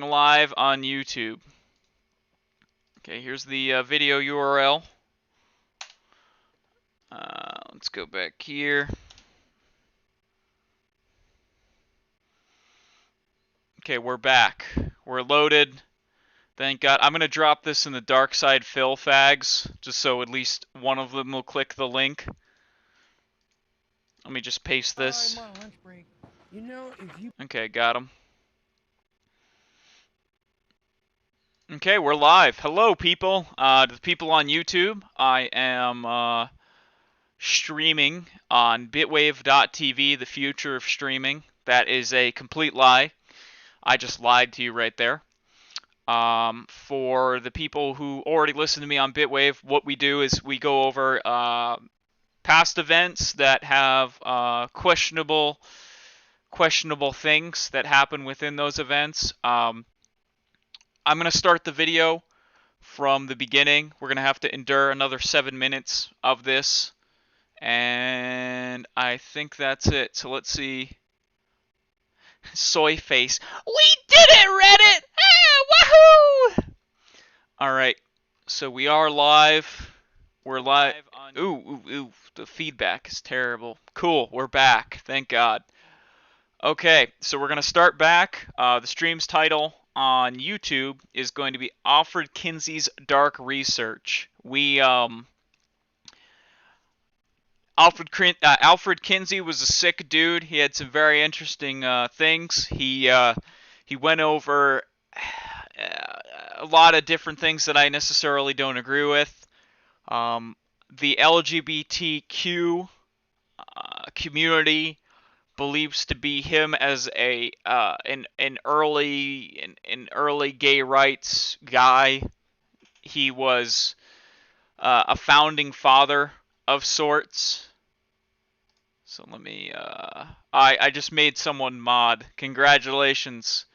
Live on YouTube. Okay, here's the video URL. Let's go back here. Okay, we're back. We're loaded. Thank God. I'm going to drop this in the dark side fill fags, just so at least one of them will click the link. Let me just paste this. I'm on lunch break. You know, if you... Okay, got him. Okay, we're live. Hello, people. To the people on YouTube, I am streaming on bitwave.tv, the future of streaming. That is a complete lie. I just lied to you right there. For the people who already listen to me on Bitwave, what we do is we go over past events that have questionable things that happen within those events. I'm going to start the video from the beginning. We're going to have to endure another 7 minutes of this. And I think that's it. So let's see. Soy face. We did it, Reddit! Ah, woohoo! Alright. So we are live. We're live on... Ooh. The feedback is terrible. Cool. We're back. Thank God. Okay. So we're going to start back. The stream's title on YouTube is going to be Alfred Kinseys Dark Research. Alfred Kinsey was a sick dude. He had some very interesting things. He went over a lot of different things that I necessarily don't agree with. The LGBTQ community believes to be him as an early gay rights guy. He was a founding father of sorts. So let me, I just made someone mod. Congratulations.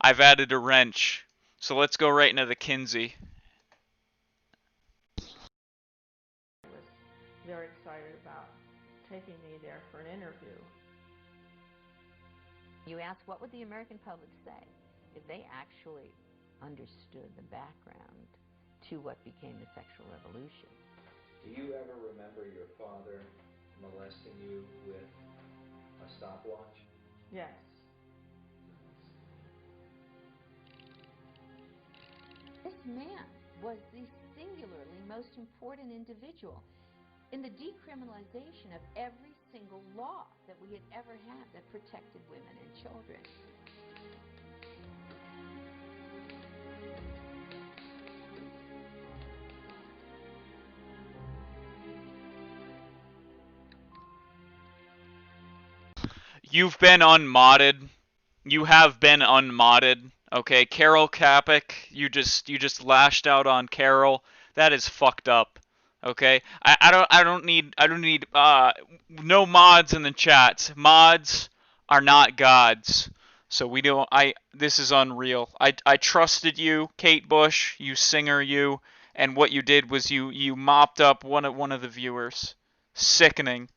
I've added a wrench. So let's go right into the Kinsey. Very excited about taking me there for an interview. You ask, what would the American public say if they actually understood the background to what became the sexual revolution? Do you ever remember your father molesting you with a stopwatch? Yes. This man was the singularly most important individual in the decriminalization of every single law that we had ever had that protected women and children. You've been unmodded. You have been unmodded. Okay, Carol Kapik, you just lashed out on Carol. That is fucked up. Okay, I don't need no mods in the chat. Mods are not gods. So we don't. This is unreal. I trusted you, Kate Bush, you singer, you, and what you did was you mopped up one of the viewers. Sickening.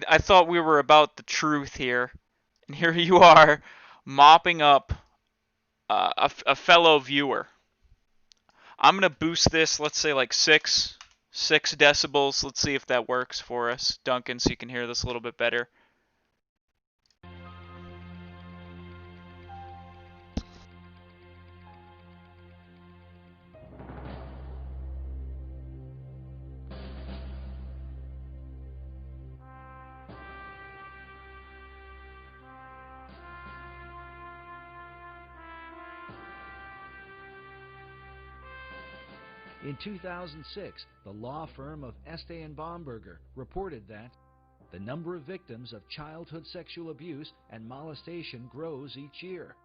I thought we were about the truth here, and here you are, mopping up a fellow viewer. I'm gonna boost this. Let's say like six decibels. Let's see if that works for us, Duncan, so you can hear this a little bit better. In 2006, the law firm of Estee and Bomberger reported that the number of victims of childhood sexual abuse and molestation grows each year.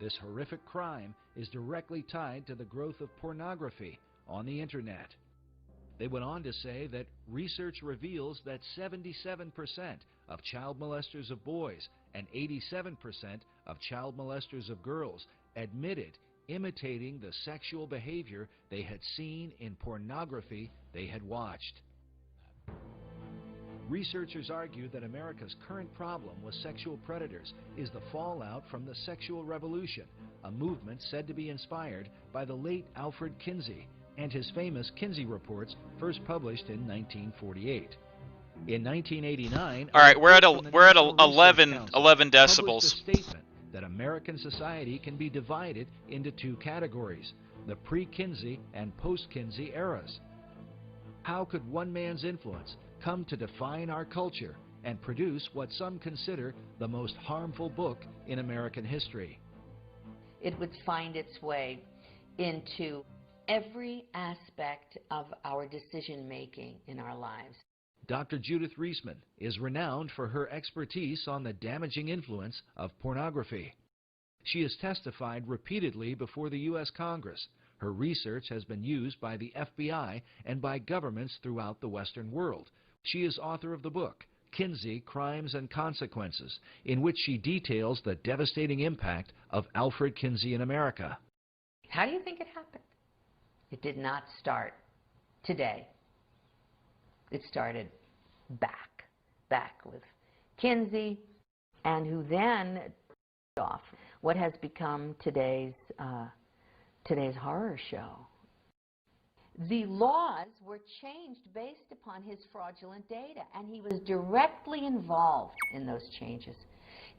This horrific crime is directly tied to the growth of pornography on the internet. They went on to say that research reveals that 77% of child molesters of boys and 87% of child molesters of girls admitted imitating the sexual behavior they had seen in pornography they had watched. Researchers argue that America's current problem with sexual predators is the fallout from the sexual revolution, a movement said to be inspired by the late Alfred Kinsey and his famous Kinsey reports, first published in 1948. In 1989, all right, we're at National Research 11 Council 11 published decibels. a statement that American society can be divided into two categories, the pre-Kinsey and post-Kinsey eras. How could one man's influence come to define our culture and produce what some consider the most harmful book in American history? It would find its way into every aspect of our decision-making in our lives. Dr. Judith Reisman is renowned for her expertise on the damaging influence of pornography. She has testified repeatedly before the U.S. Congress. Her research has been used by the FBI and by governments throughout the Western world. She is author of the book, Kinsey, Crimes and Consequences, in which she details the devastating impact of Alfred Kinsey in America. How do you think it happened? It did not start today. It started back with Kinsey, and who then off what has become today's horror show. The laws were changed based upon his fraudulent data, and he was directly involved in those changes.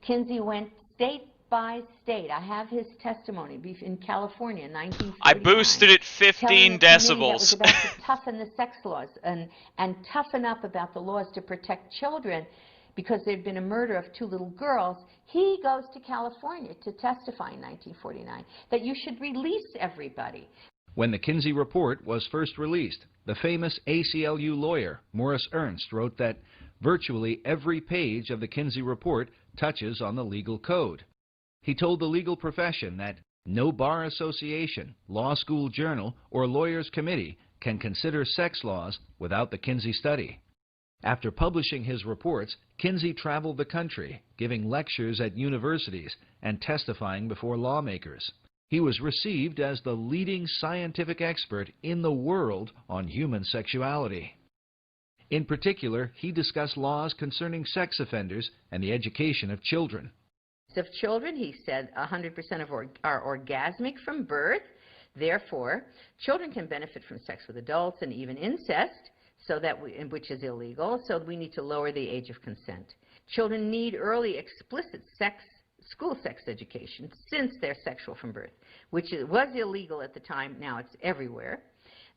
Kinsey went state by state. I have his testimony in California in 1949. I boosted it 15 That was decibels. about to toughen the sex laws and toughen up about the laws to protect children because there'd been a murder of 2 little girls. He goes to California to testify in 1949 that you should release everybody. When the Kinsey Report was first released, the famous ACLU lawyer, Morris Ernst, wrote that virtually every page of the Kinsey Report touches on the legal code. He told the legal profession that no bar association, law school journal, or lawyer's committee can consider sex laws without the Kinsey study. After publishing his reports, Kinsey traveled the country, giving lectures at universities and testifying before lawmakers. He was received as the leading scientific expert in the world on human sexuality. In particular, he discussed laws concerning sex offenders and the education of children. Of children, he said 100% are orgasmic from birth. Therefore, children can benefit from sex with adults and even incest, which is illegal, so we need to lower the age of consent. Children need early explicit school sex education since they're sexual from birth, which was illegal at the time. Now it's everywhere.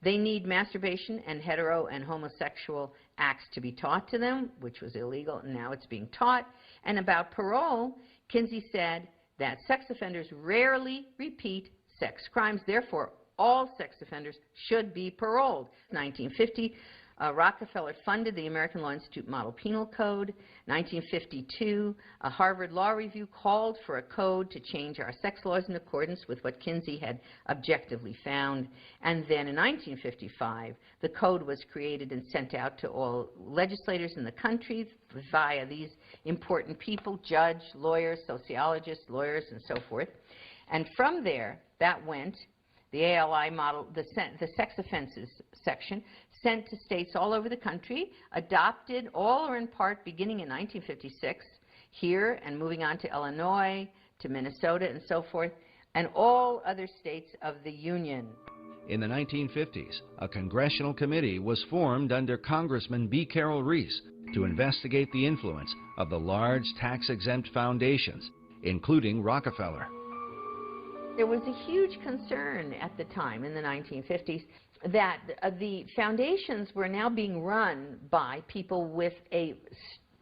They need masturbation and hetero and homosexual acts to be taught to them, which was illegal, and now it's being taught. And about parole, Kinsey said that sex offenders rarely repeat sex crimes. Therefore, all sex offenders should be paroled. 1950, Rockefeller funded the American Law Institute Model Penal Code. 1952, a Harvard Law Review called for a code to change our sex laws in accordance with what Kinsey had objectively found. And then in 1955, the code was created and sent out to all legislators in the country via these important people, judge, lawyers, sociologists, lawyers, and so forth. And from there, that went, the ALI model, the sex offenses section, sent to states all over the country, adopted all or in part beginning in 1956 here and moving on to Illinois, to Minnesota and so forth, and all other states of the Union. In the 1950s, a congressional committee was formed under Congressman B. Carroll Reese to investigate the influence of the large tax-exempt foundations, including Rockefeller. There was a huge concern at the time in the 1950s that the foundations were now being run by people with a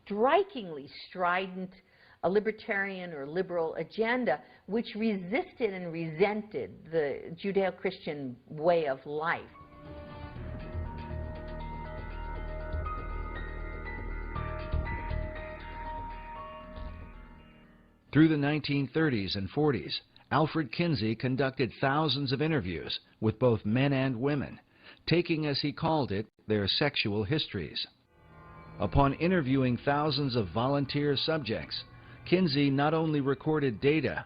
strikingly strident, a libertarian or liberal agenda, which resisted and resented the Judeo-Christian way of life. Through the 1930s and 40s, Alfred Kinsey conducted thousands of interviews with both men and women, taking, as he called it, their sexual histories. Upon interviewing thousands of volunteer subjects, Kinsey not only recorded data,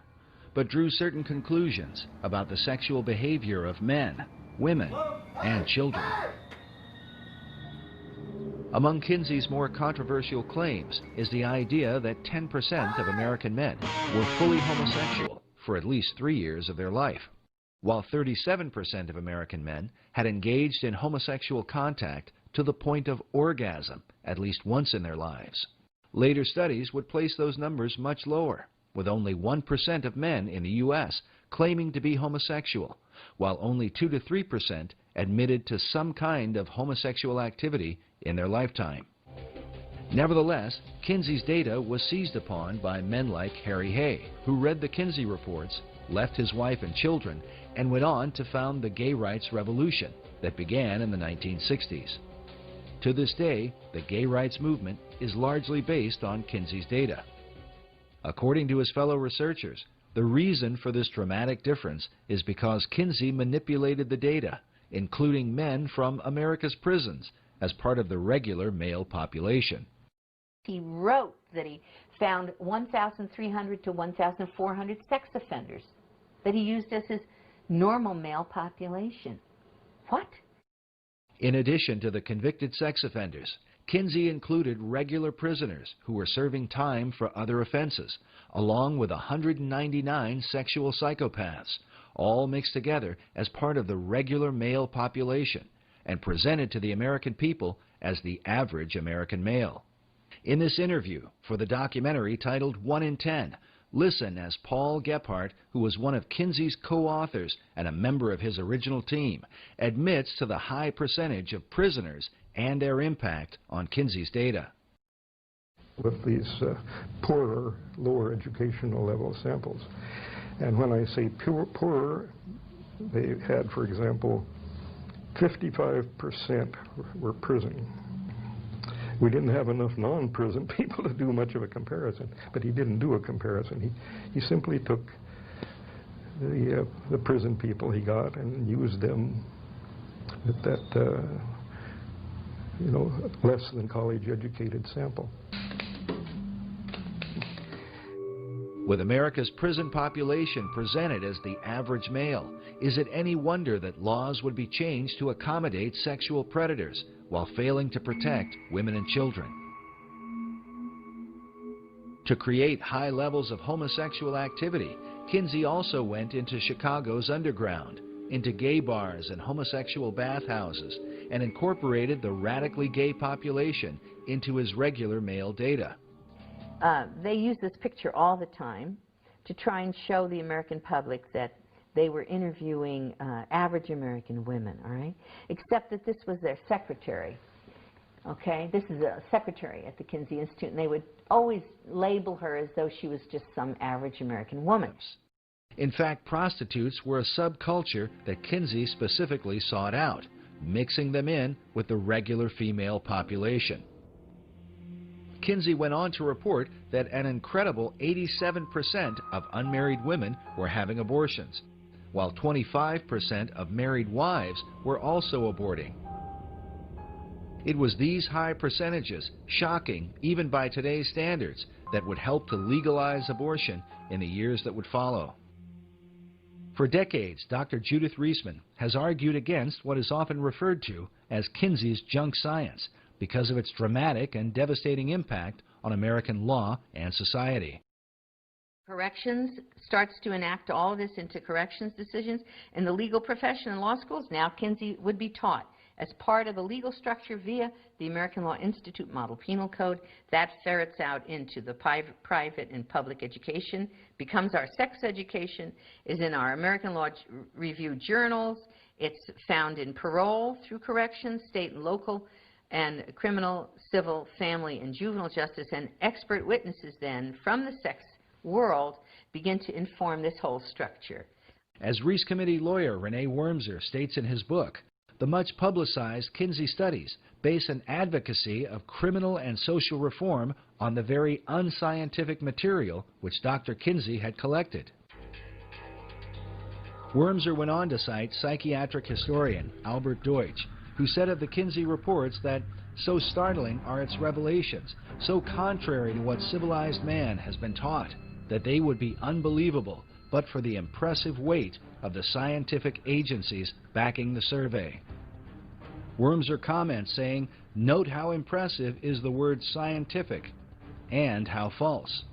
but drew certain conclusions about the sexual behavior of men, women, and children. Among Kinsey's more controversial claims is the idea that 10% of American men were fully homosexual for at least 3 years of their life, while 37% of American men had engaged in homosexual contact to the point of orgasm at least once in their lives. Later studies would place those numbers much lower, with only 1% of men in the U.S. claiming to be homosexual, while only 2 to 3% admitted to some kind of homosexual activity in their lifetime. Nevertheless, Kinsey's data was seized upon by men like Harry Hay, who read the Kinsey reports, left his wife and children, and went on to found the gay rights revolution that began in the 1960s. To this day, the gay rights movement is largely based on Kinsey's data. According to his fellow researchers, the reason for this dramatic difference is because Kinsey manipulated the data, including men from America's prisons, as part of the regular male population. He wrote that he found 1,300 to 1,400 sex offenders that he used as his normal male population. What? In addition to the convicted sex offenders, Kinsey included regular prisoners who were serving time for other offenses, along with 199 sexual psychopaths, all mixed together as part of the regular male population and presented to the American people as the average American male. In this interview for the documentary titled 1 in 10, listen as Paul Gephardt, who was one of Kinsey's co-authors and a member of his original team, admits to the high percentage of prisoners and their impact on Kinsey's data. With these poorer, lower educational level samples. And when I say poorer, they had, for example, 55% were prison. We didn't have enough non-prison people to do much of a comparison, but he didn't do a comparison. He simply took the prison people he got and used them with that less than college educated sample. With America's prison population presented as the average male, is it any wonder that laws would be changed to accommodate sexual predators while failing to protect women and children? To create high levels of homosexual activity, Kinsey also went into Chicago's underground, into gay bars and homosexual bathhouses, and incorporated the radically gay population into his regular male data. They use this picture all the time to try and show the American public that they were interviewing average American women, all right? Except that this was their secretary, okay? This is a secretary at the Kinsey Institute, and they would always label her as though she was just some average American woman. In fact, prostitutes were a subculture that Kinsey specifically sought out, mixing them in with the regular female population. Kinsey went on to report that an incredible 87% of unmarried women were having abortions, while 25% of married wives were also aborting. It was these high percentages, shocking even by today's standards, that would help to legalize abortion in the years that would follow. For decades, Dr. Judith Reisman has argued against what is often referred to as Kinsey's junk science, because of its dramatic and devastating impact on American law and society. Corrections starts to enact all of this into corrections decisions. In the legal profession and law schools, now Kinsey would be taught as part of a legal structure via the American Law Institute Model Penal Code. That ferrets out into the private and public education, becomes our sex education, is in our American Law Review journals. It's found in parole through corrections, state and local, and criminal, civil, family, and juvenile justice. And expert witnesses then from the sex world begin to inform this whole structure. As Reese Committee lawyer Renee Wormser states in his book, the much-publicized Kinsey studies base an advocacy of criminal and social reform on the very unscientific material which Dr. Kinsey had collected. Wormser went on to cite psychiatric historian Albert Deutsch, who said of the Kinsey reports that so startling are its revelations, so contrary to what civilized man has been taught, that they would be unbelievable but for the impressive weight of the scientific agencies backing the survey. Wormser comments saying, "Note how impressive is the word scientific and how false."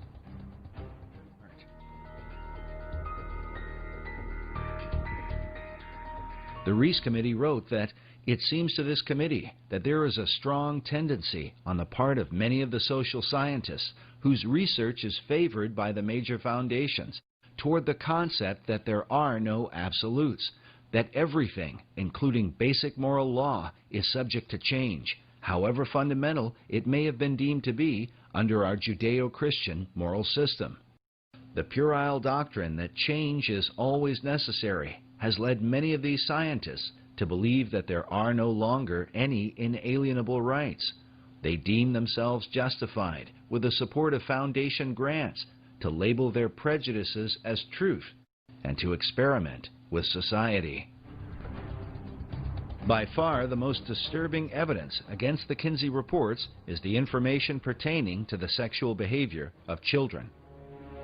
The Reese Committee wrote that it seems to this committee that there is a strong tendency on the part of many of the social scientists whose research is favored by the major foundations toward the concept that there are no absolutes, that everything, including basic moral law, is subject to change, however fundamental it may have been deemed to be under our Judeo-Christian moral system. The puerile doctrine that change is always necessary has led many of these scientists to believe that there are no longer any inalienable rights. They deem themselves justified, with the support of foundation grants, to label their prejudices as truth and to experiment with society. By far, the most disturbing evidence against the Kinsey reports is the information pertaining to the sexual behavior of children.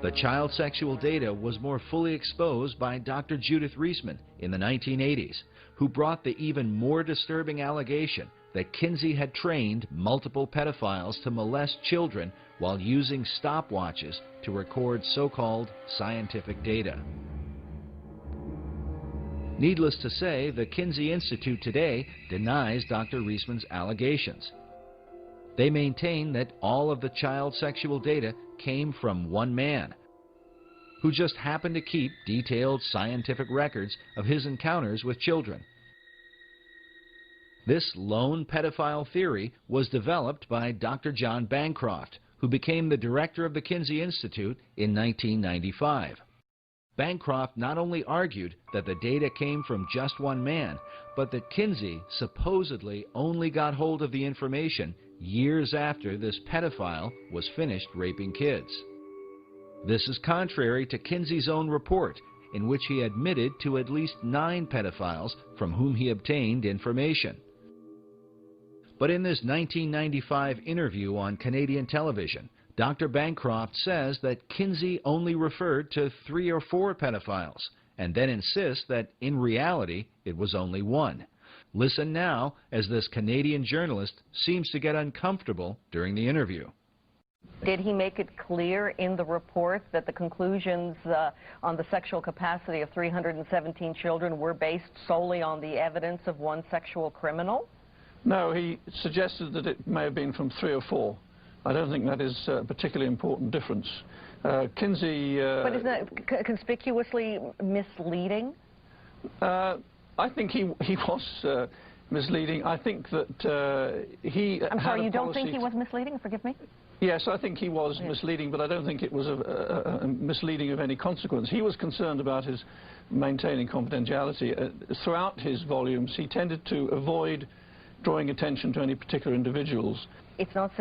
The child sexual data was more fully exposed by Dr. Judith Reisman in the 1980s, who brought the even more disturbing allegation that Kinsey had trained multiple pedophiles to molest children while using stopwatches to record so-called scientific data. Needless to say, the Kinsey Institute today denies Dr. Reisman's allegations. They maintain that all of the child sexual data came from one man, who just happened to keep detailed scientific records of his encounters with children. This lone pedophile theory was developed by Dr. John Bancroft, who became the director of the Kinsey Institute in 1995. Bancroft not only argued that the data came from just one man, but that Kinsey supposedly only got hold of the information years after this pedophile was finished raping kids. This is contrary to Kinsey's own report, in which he admitted to at least 9 pedophiles from whom he obtained information. But in this 1995 interview on Canadian television, Dr. Bancroft says that Kinsey only referred to 3 or 4 pedophiles, and then insists that in reality it was only 1. Listen now as this Canadian journalist seems to get uncomfortable during the interview. Did he make it clear in the report that the conclusions on the sexual capacity of 317 children were based solely on the evidence of one sexual criminal? No, he suggested that it may have been from 3 or 4. I don't think that is a particularly important difference. Kinsey... But isn't that conspicuously misleading? I think he was misleading. I think that he I'm sorry, you don't think he was misleading? Forgive me? Yes, I think he was misleading, but I don't think it was a misleading of any consequence. He was concerned about his maintaining confidentiality. Throughout his volumes, he tended to avoid drawing attention to any particular individuals. It's not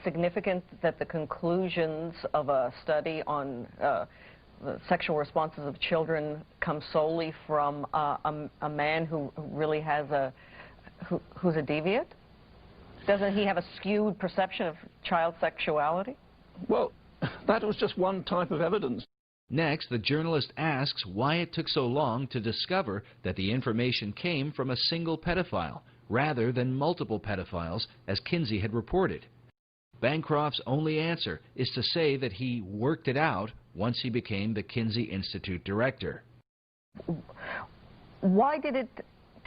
significant that the conclusions of a study on the sexual responses of children come solely from a man who really has who's a deviant? Doesn't he have a skewed perception of child sexuality? Well, that was just one type of evidence. Next, the journalist asks why it took so long to discover that the information came from a single pedophile rather than multiple pedophiles, as Kinsey had reported. Bancroft's only answer is to say that he worked it out once he became the Kinsey Institute director. Why did it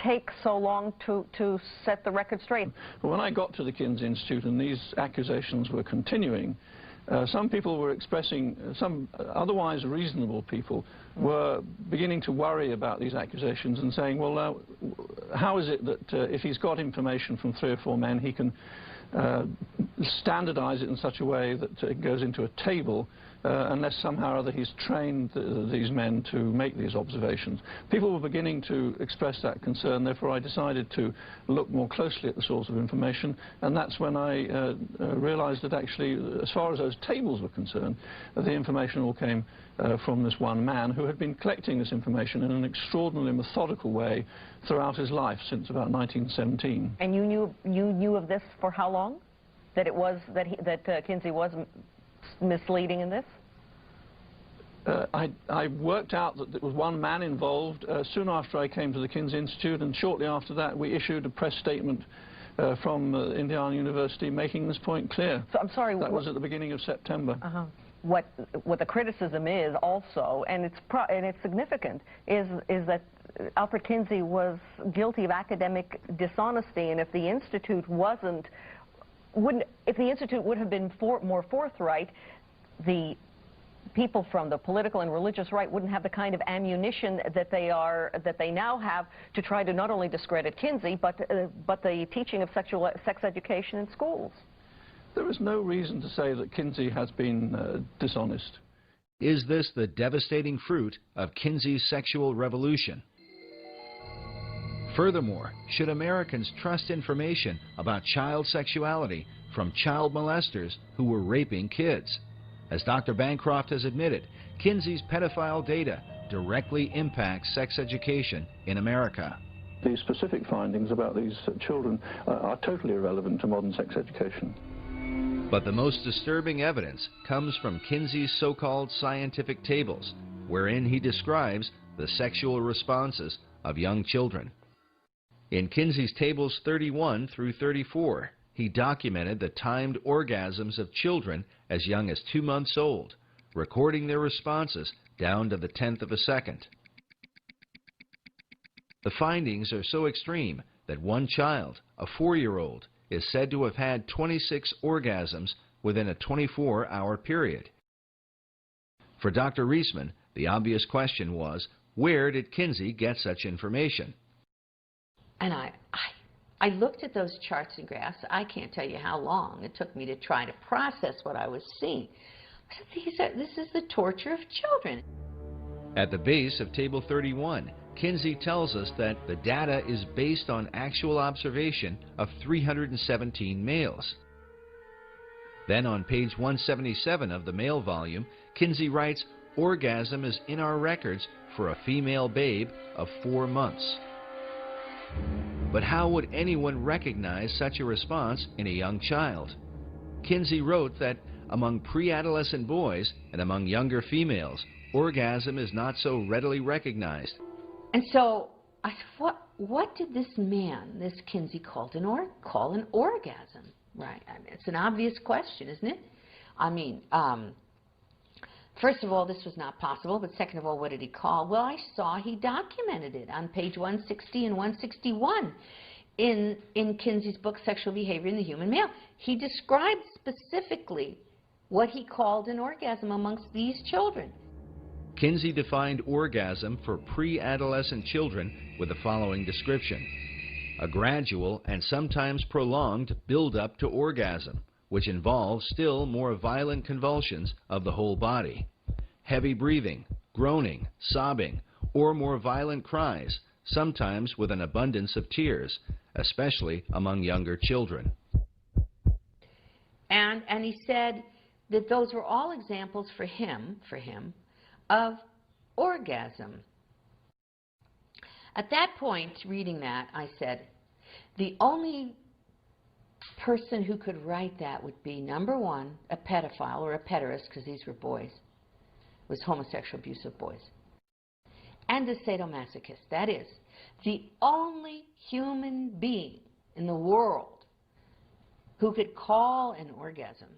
take so long to set the record straight? When I got to the Kinsey Institute and these accusations were continuing, some people were expressing, some otherwise reasonable people were beginning to worry about these accusations and saying, well, now, how is it that if he's got information from 3 or 4 men, he can standardize it in such a way that it goes into a table unless somehow or other he's trained these men to make these observations. People were beginning to express that concern, therefore I decided to look more closely at the source of information, and that's when I realized that actually, as far as those tables were concerned, the information all came from this one man who had been collecting this information in an extraordinarily methodical way throughout his life since about 1917. And you knew of this for how long? That it was that Kinsey was misleading in this? I worked out that there was one man involved soon after I came to the Kinsey Institute, and shortly after that we issued a press statement from Indiana University making this point clear. So, I'm sorry. That was at the beginning of September. What the criticism is also, and it's significant, is that Alfred Kinsey was guilty of academic dishonesty, and if the Institute would have been more forthright, the people from the political and religious right wouldn't have the kind of ammunition that they now have to try to not only discredit Kinsey but the teaching of sex education in schools. There is no reason to say that Kinsey has been dishonest. Is this the devastating fruit of Kinsey's sexual revolution? Furthermore, should Americans trust information about child sexuality from child molesters who were raping kids? As Dr. Bancroft has admitted, Kinsey's pedophile data directly impacts sex education in America. The specific findings about these children are totally irrelevant to modern sex education. But the most disturbing evidence comes from Kinsey's so-called scientific tables, wherein he describes the sexual responses of young children. In Kinsey's tables 31 through 34, he documented the timed orgasms of children as young as 2 months old, recording their responses down to the 10th of a second. The findings are so extreme that one child, a 4-year-old, is said to have had 26 orgasms within a 24-hour period. For Dr. Reisman, the obvious question was, where did Kinsey get such information? And I looked at those charts and graphs. I can't tell you how long it took me to try to process what I was seeing. I said, this is the torture of children. At the base of Table 31, Kinsey tells us that the data is based on actual observation of 317 males. Then on page 177 of the male volume, Kinsey writes, orgasm is in our records for a female babe of 4 months. But how would anyone recognize such a response in a young child? Kinsey wrote that among pre-adolescent boys and among younger females, orgasm is not so readily recognized. And so I said, what did this man, this Kinsey, call an orgasm? Right. I mean, it's an obvious question, isn't it? I mean, first of all, this was not possible, but second of all, what did he call? Well, I saw he documented it on page 160 and 161 in Kinsey's book, Sexual Behavior in the Human Male. He described specifically what he called an orgasm amongst these children. Kinsey defined orgasm for pre-adolescent children with the following description: a gradual and sometimes prolonged build-up to orgasm, which involves still more violent convulsions of the whole body, heavy breathing, groaning, sobbing, or more violent cries, sometimes with an abundance of tears, especially among younger children. And he said that those were all examples for him, of orgasm. At that point, reading that, I said, the only person who could write that would be, number one, a pedophile or a pederast, because these were boys. It was homosexual abuse of boys. And a sadomasochist. That is, the only human being in the world who could call an orgasm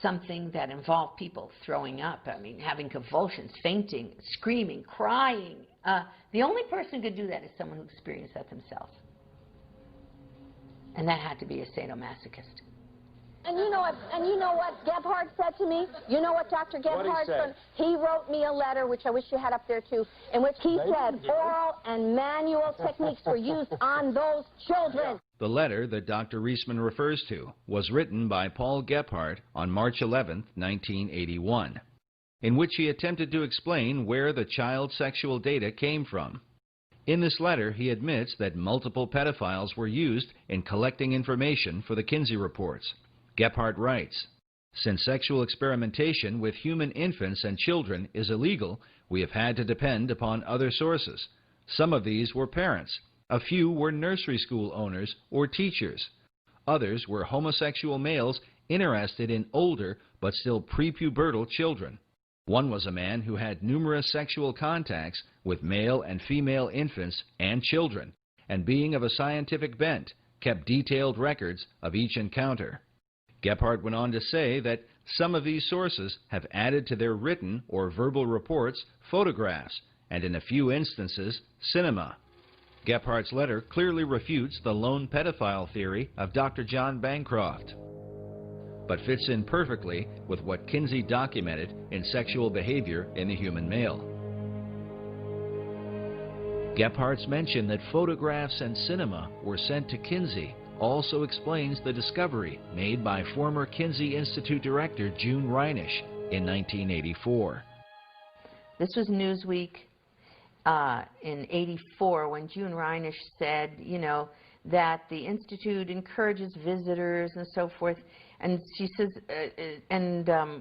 something that involved people throwing up, I mean, having convulsions, fainting, screaming, crying. The only person who could do that is someone who experienced that themselves. And that had to be a sadomasochist. And you know what Gebhardt said to me? You know what Dr. Gebhardt said? He wrote me a letter, which I wish you had up there too, in which he said oral and manual techniques were used on those children. The letter that Dr. Reisman refers to was written by Paul Gebhardt on March 11, 1981, in which he attempted to explain where the child sexual data came from. In this letter, he admits that multiple pedophiles were used in collecting information for the Kinsey reports. Gebhardt writes, "Since sexual experimentation with human infants and children is illegal, we have had to depend upon other sources. Some of these were parents. A few were nursery school owners or teachers. Others were homosexual males interested in older but still prepubertal children. One was a man who had numerous sexual contacts with male and female infants and children, and being of a scientific bent, kept detailed records of each encounter. Gebhardt went on to say that some of these sources have added to their written or verbal reports photographs, and in a few instances, cinema. Gephardt's letter clearly refutes the lone pedophile theory of Dr. John Bancroft, but fits in perfectly with what Kinsey documented in sexual behavior in the human male. Gephardt's mention that photographs and cinema were sent to Kinsey also explains the discovery made by former Kinsey Institute director June Reinisch in 1984. This was Newsweek in '84 when June Reinisch said, you know, that the Institute encourages visitors and so forth. And she says,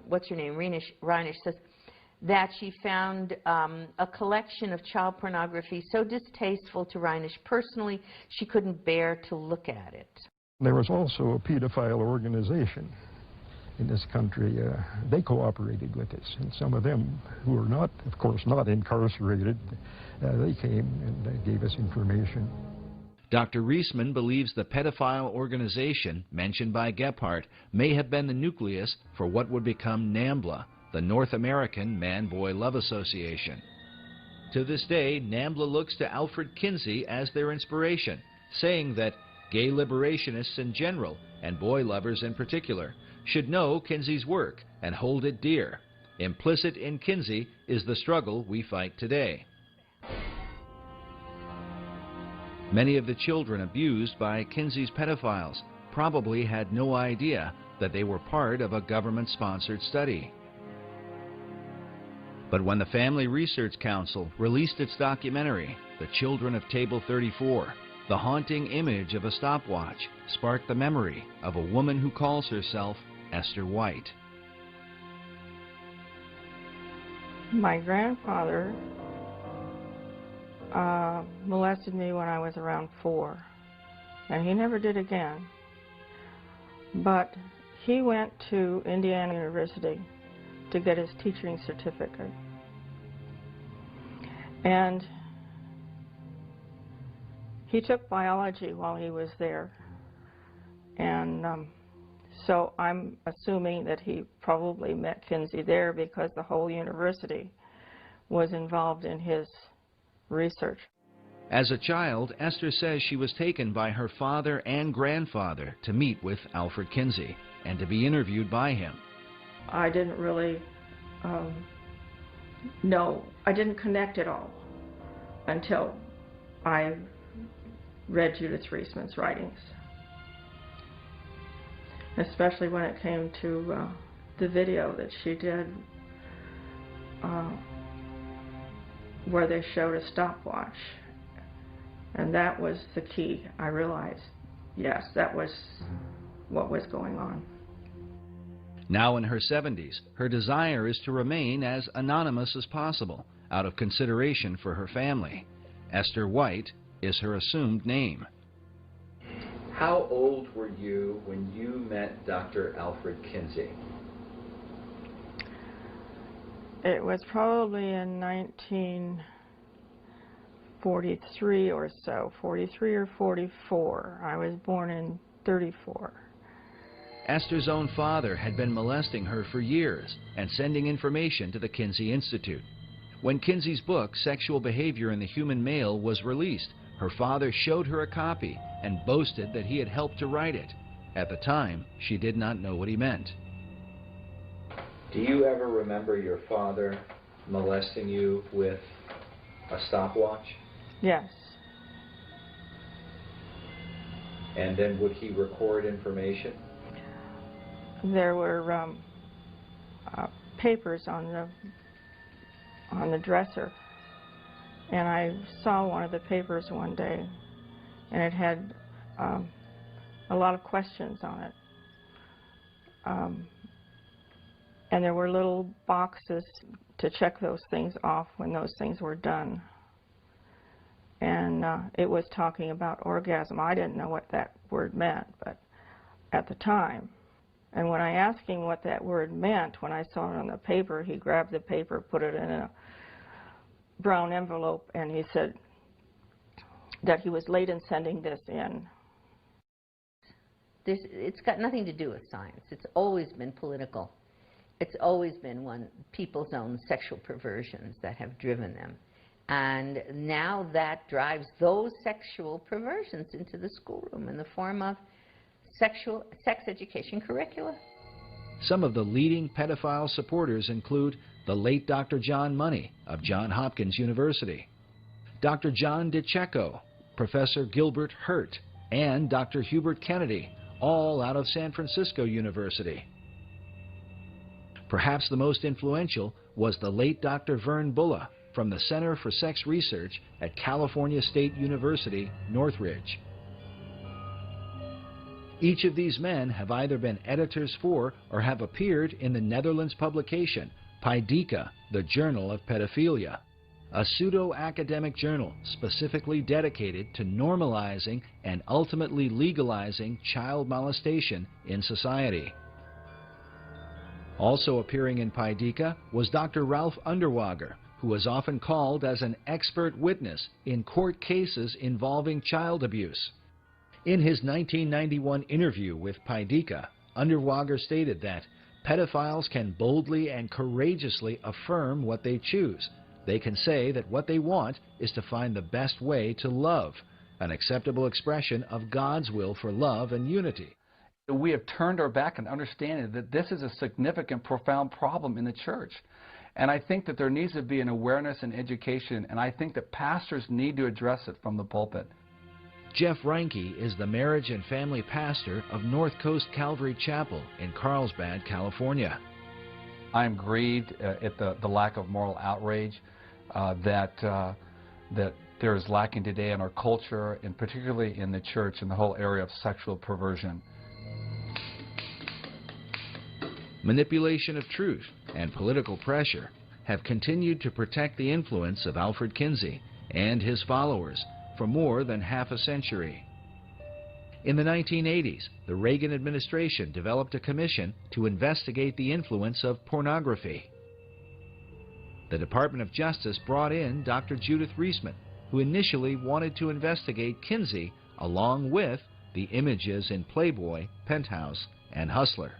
what's her name, Reinisch says, that she found a collection of child pornography so distasteful to Reinisch personally, she couldn't bear to look at it. There was also a pedophile organization in this country. They cooperated with us, and some of them who were not, of course, not incarcerated, they came and gave us information. Dr. Reisman believes the pedophile organization mentioned by Gebhardt may have been the nucleus for what would become NAMBLA, the North American Man-Boy Love Association. To this day, NAMBLA looks to Alfred Kinsey as their inspiration, saying that gay liberationists in general, and boy lovers in particular, should know Kinsey's work and hold it dear. Implicit in Kinsey is the struggle we fight today. Many of the children abused by Kinsey's pedophiles probably had no idea that they were part of a government-sponsored study. But when the Family Research Council released its documentary, The Children of Table 34, the haunting image of a stopwatch sparked the memory of a woman who calls herself Esther White. My grandfather molested me when I was around 4, and he never did again. But he went to Indiana University to get his teaching certificate. And he took biology while he was there. And so I'm assuming that he probably met Kinsey there because the whole university was involved in his research. As a child, Esther says she was taken by her father and grandfather to meet with Alfred Kinsey and to be interviewed by him. I didn't really know, I didn't connect at all until I read Judith Reisman's writings, especially when it came to the video that she did where they showed a stopwatch. And that was the key. I realized, yes, that was what was going on. Now in her 70s, her desire is to remain as anonymous as possible, out of consideration for her family. Esther White is her assumed name. How old were you when you met Dr. Alfred Kinsey? It was probably in 1943 or so, 43 or 44. I was born in 34. Esther's own father had been molesting her for years and sending information to the Kinsey Institute. When Kinsey's book, Sexual Behavior in the Human Male, was released, her father showed her a copy and boasted that he had helped to write it. At the time, she did not know what he meant. Do you ever remember your father molesting you with a stopwatch? Yes. And then would he record information? There were papers on the dresser, and I saw one of the papers one day, and it had a lot of questions on it. And there were little boxes to check those things off when those things were done. And it was talking about orgasm. I didn't know what that word meant, but at the time. And when I asked him what that word meant, when I saw it on the paper, he grabbed the paper, put it in a brown envelope, and he said that he was late in sending this in. It's got nothing to do with science. It's always been political. It's always been people's own sexual perversions that have driven them. And now that drives those sexual perversions into the schoolroom in the form of sex education curricula. Some of the leading pedophile supporters include the late Dr. John Money of Johns Hopkins University, Dr. John DiCecco, Professor Gilbert Hurt, and Dr. Hubert Kennedy, all out of San Francisco University. Perhaps the most influential was the late Dr. Vern Bulla from the Center for Sex Research at California State University, Northridge. Each of these men have either been editors for or have appeared in the Netherlands publication Paidica, the Journal of Pedophilia, a pseudo-academic journal specifically dedicated to normalizing and ultimately legalizing child molestation in society. Also appearing in Paidica was Dr. Ralph Underwager, who is often called as an expert witness in court cases involving child abuse. In his 1991 interview with Paidica, Underwager stated that pedophiles can boldly and courageously affirm what they choose. They can say that what they want is to find the best way to love, an acceptable expression of God's will for love and unity. We have turned our back on understanding that this is a significant, profound problem in the church. And I think that there needs to be an awareness and education, and I think that pastors need to address it from the pulpit. Jeff Reinke is the marriage and family pastor of North Coast Calvary Chapel in Carlsbad, California. I am grieved at the lack of moral outrage that there is lacking today in our culture, and particularly in the church, in the whole area of sexual perversion. Manipulation of truth and political pressure have continued to protect the influence of Alfred Kinsey and his followers for more than half a century. In the 1980s, the Reagan administration developed a commission to investigate the influence of pornography. The Department of Justice brought in Dr. Judith Reisman, who initially wanted to investigate Kinsey along with the images in Playboy, Penthouse, and Hustler.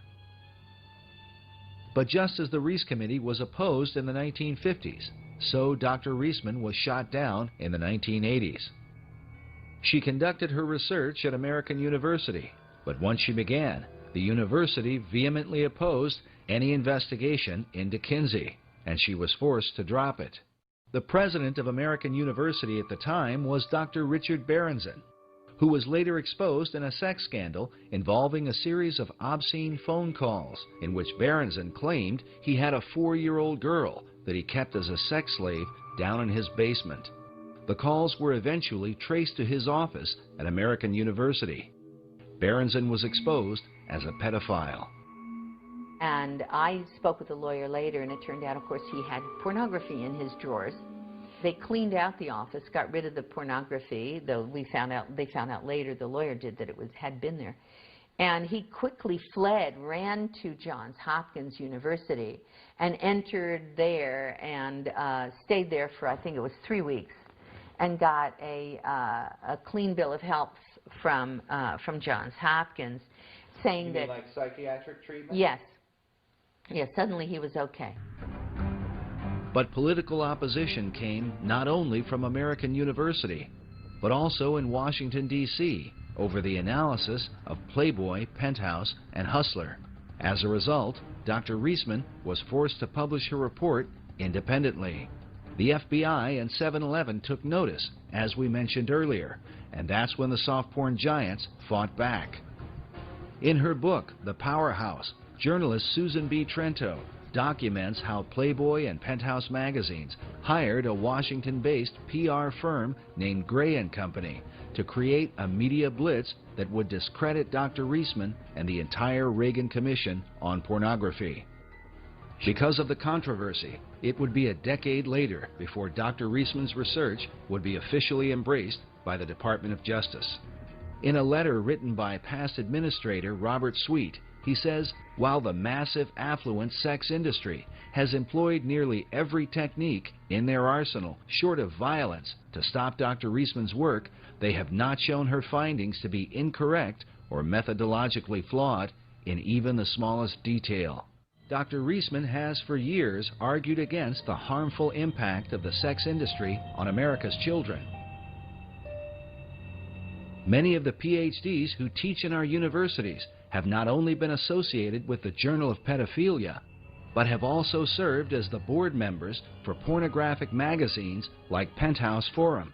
But just as the Reis Committee was opposed in the 1950s, so Dr. Reisman was shot down in the 1980s. She conducted her research at American University, but once she began, the university vehemently opposed any investigation into Kinsey, and she was forced to drop it. The president of American University at the time was Dr. Richard Berenson, who was later exposed in a sex scandal involving a series of obscene phone calls in which Berenson claimed he had a 4-year-old girl that he kept as a sex slave down in his basement. The calls were eventually traced to his office at American University. Berenson was exposed as a pedophile. And I spoke with a lawyer later, and it turned out, of course, he had pornography in his drawers. They cleaned out the office, got rid of the pornography, though they found out later, the lawyer did, that it had been there. And he quickly fled, ran to Johns Hopkins University, and entered there and stayed there for, I think it was 3 weeks, and got a clean bill of health from Johns Hopkins, saying that... You mean like psychiatric treatment? Yes. Yes, suddenly he was okay. But political opposition came not only from American University, but also in Washington, D.C., over the analysis of Playboy, Penthouse, and Hustler. As a result, Dr. Reisman was forced to publish her report independently. The FBI and 7-Eleven took notice, as we mentioned earlier, and that's when the soft porn giants fought back. In her book, The Powerhouse, journalist Susan B. Trento documents how Playboy and Penthouse magazines hired a Washington-based PR firm named Gray & Company to create a media blitz that would discredit Dr. Reisman and the entire Reagan Commission on pornography. Because of the controversy, it would be a decade later before Dr. Reisman's research would be officially embraced by the Department of Justice. In a letter written by past administrator Robert Sweet, He says, while the massive affluent sex industry has employed nearly every technique in their arsenal, short of violence, to stop Dr. Reisman's work, they have not shown her findings to be incorrect or methodologically flawed in even the smallest detail. Dr. Reisman has for years argued against the harmful impact of the sex industry on America's children. Many of the PhDs who teach in our universities have not only been associated with the Journal of Pedophilia, but have also served as the board members for pornographic magazines like Penthouse Forum.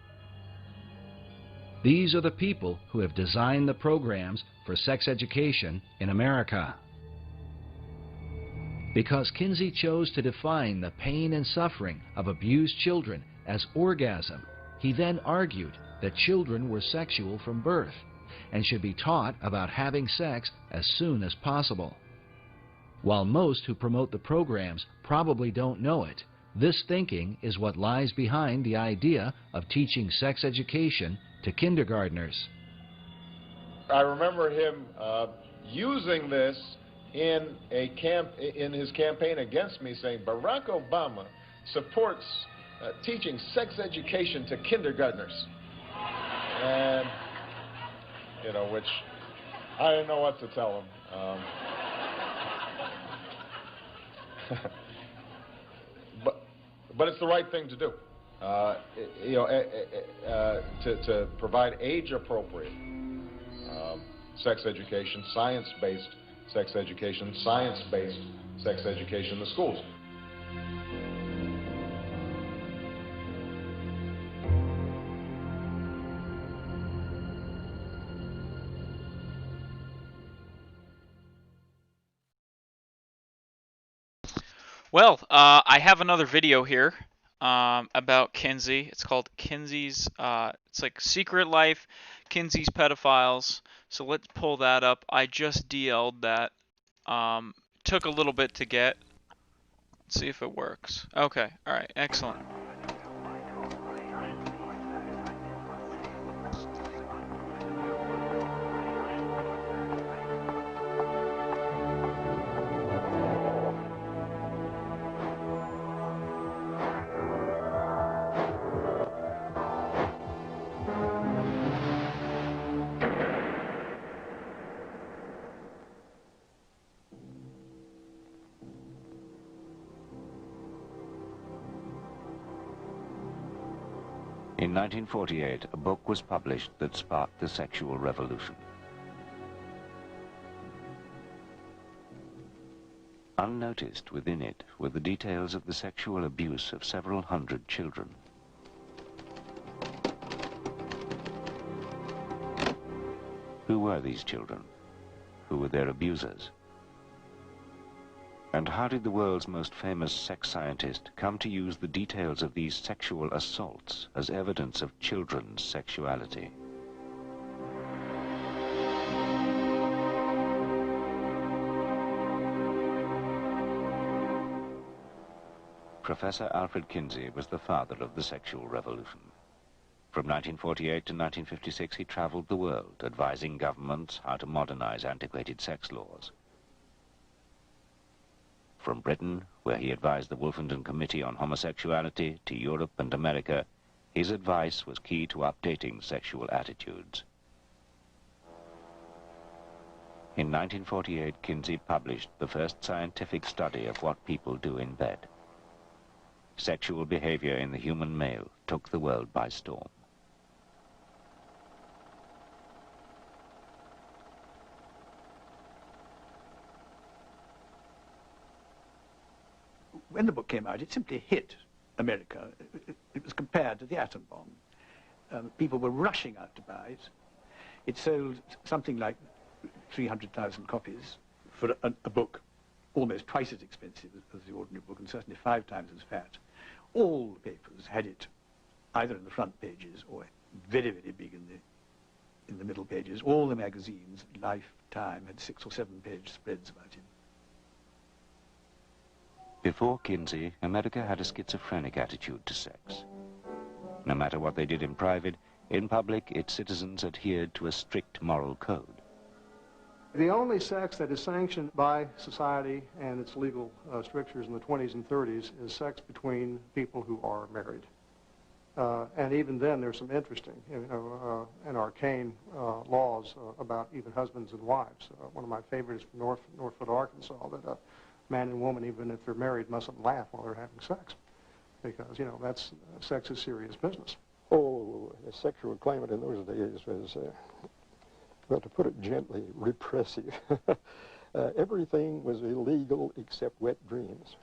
These are the people who have designed the programs for sex education in America. Because Kinsey chose to define the pain and suffering of abused children as orgasm, he then argued that children were sexual from birth and should be taught about having sex as soon as possible. While most who promote the programs probably don't know it, this thinking is what lies behind the idea of teaching sex education to kindergartners. I remember him using this in his campaign against me, saying Barack Obama supports teaching sex education to kindergartners. And, you know, which I didn't know what to tell him. But it's the right thing to do. You know, to provide age-appropriate sex education, science-based sex education, science-based sex education in the schools. Well, I have another video here about Kinsey. It's called Kinseys. It's like Secret Life, Kinsey's Pedophiles. So let's pull that up. I just DL'd that. Took a little bit to get. Let's see if it works. Okay, alright, excellent. In 1948, a book was published that sparked the sexual revolution. Unnoticed within it were the details of the sexual abuse of several hundred children. Who were these children? Who were their abusers? And how did the world's most famous sex scientist come to use the details of these sexual assaults as evidence of children's sexuality? Professor Alfred Kinsey was the father of the sexual revolution. From 1948 to 1956, he traveled the world, advising governments how to modernize antiquated sex laws. From Britain, where he advised the Wolfenden Committee on Homosexuality, to Europe and America, his advice was key to updating sexual attitudes. In 1948, Kinsey published the first scientific study of what people do in bed. Sexual behavior in the human male took the world by storm. When the book came out, it simply hit America. It was compared to the atom bomb. People were rushing out to buy it. It sold something like 300,000 copies for a book almost twice as expensive as the ordinary book, and certainly 5 times as fat. All the papers had it, either in the front pages or very, very big in the middle pages. All the magazines, Life, Time, had 6 or 7 page spreads about him. Before Kinsey, America had a schizophrenic attitude to sex. No matter what they did in private, in public its citizens adhered to a strict moral code. The only sex that is sanctioned by society and its legal strictures in the 20s and 30s is sex between people who are married. And even then, there's some interesting, and arcane laws about even husbands and wives. One of my favorites from Northwood, Arkansas, that a man and woman, even if they're married, mustn't laugh while they're having sex, because that's sex is serious business. Oh, the sexual climate in those days was, well, to put it gently, repressive. Everything was illegal except wet dreams.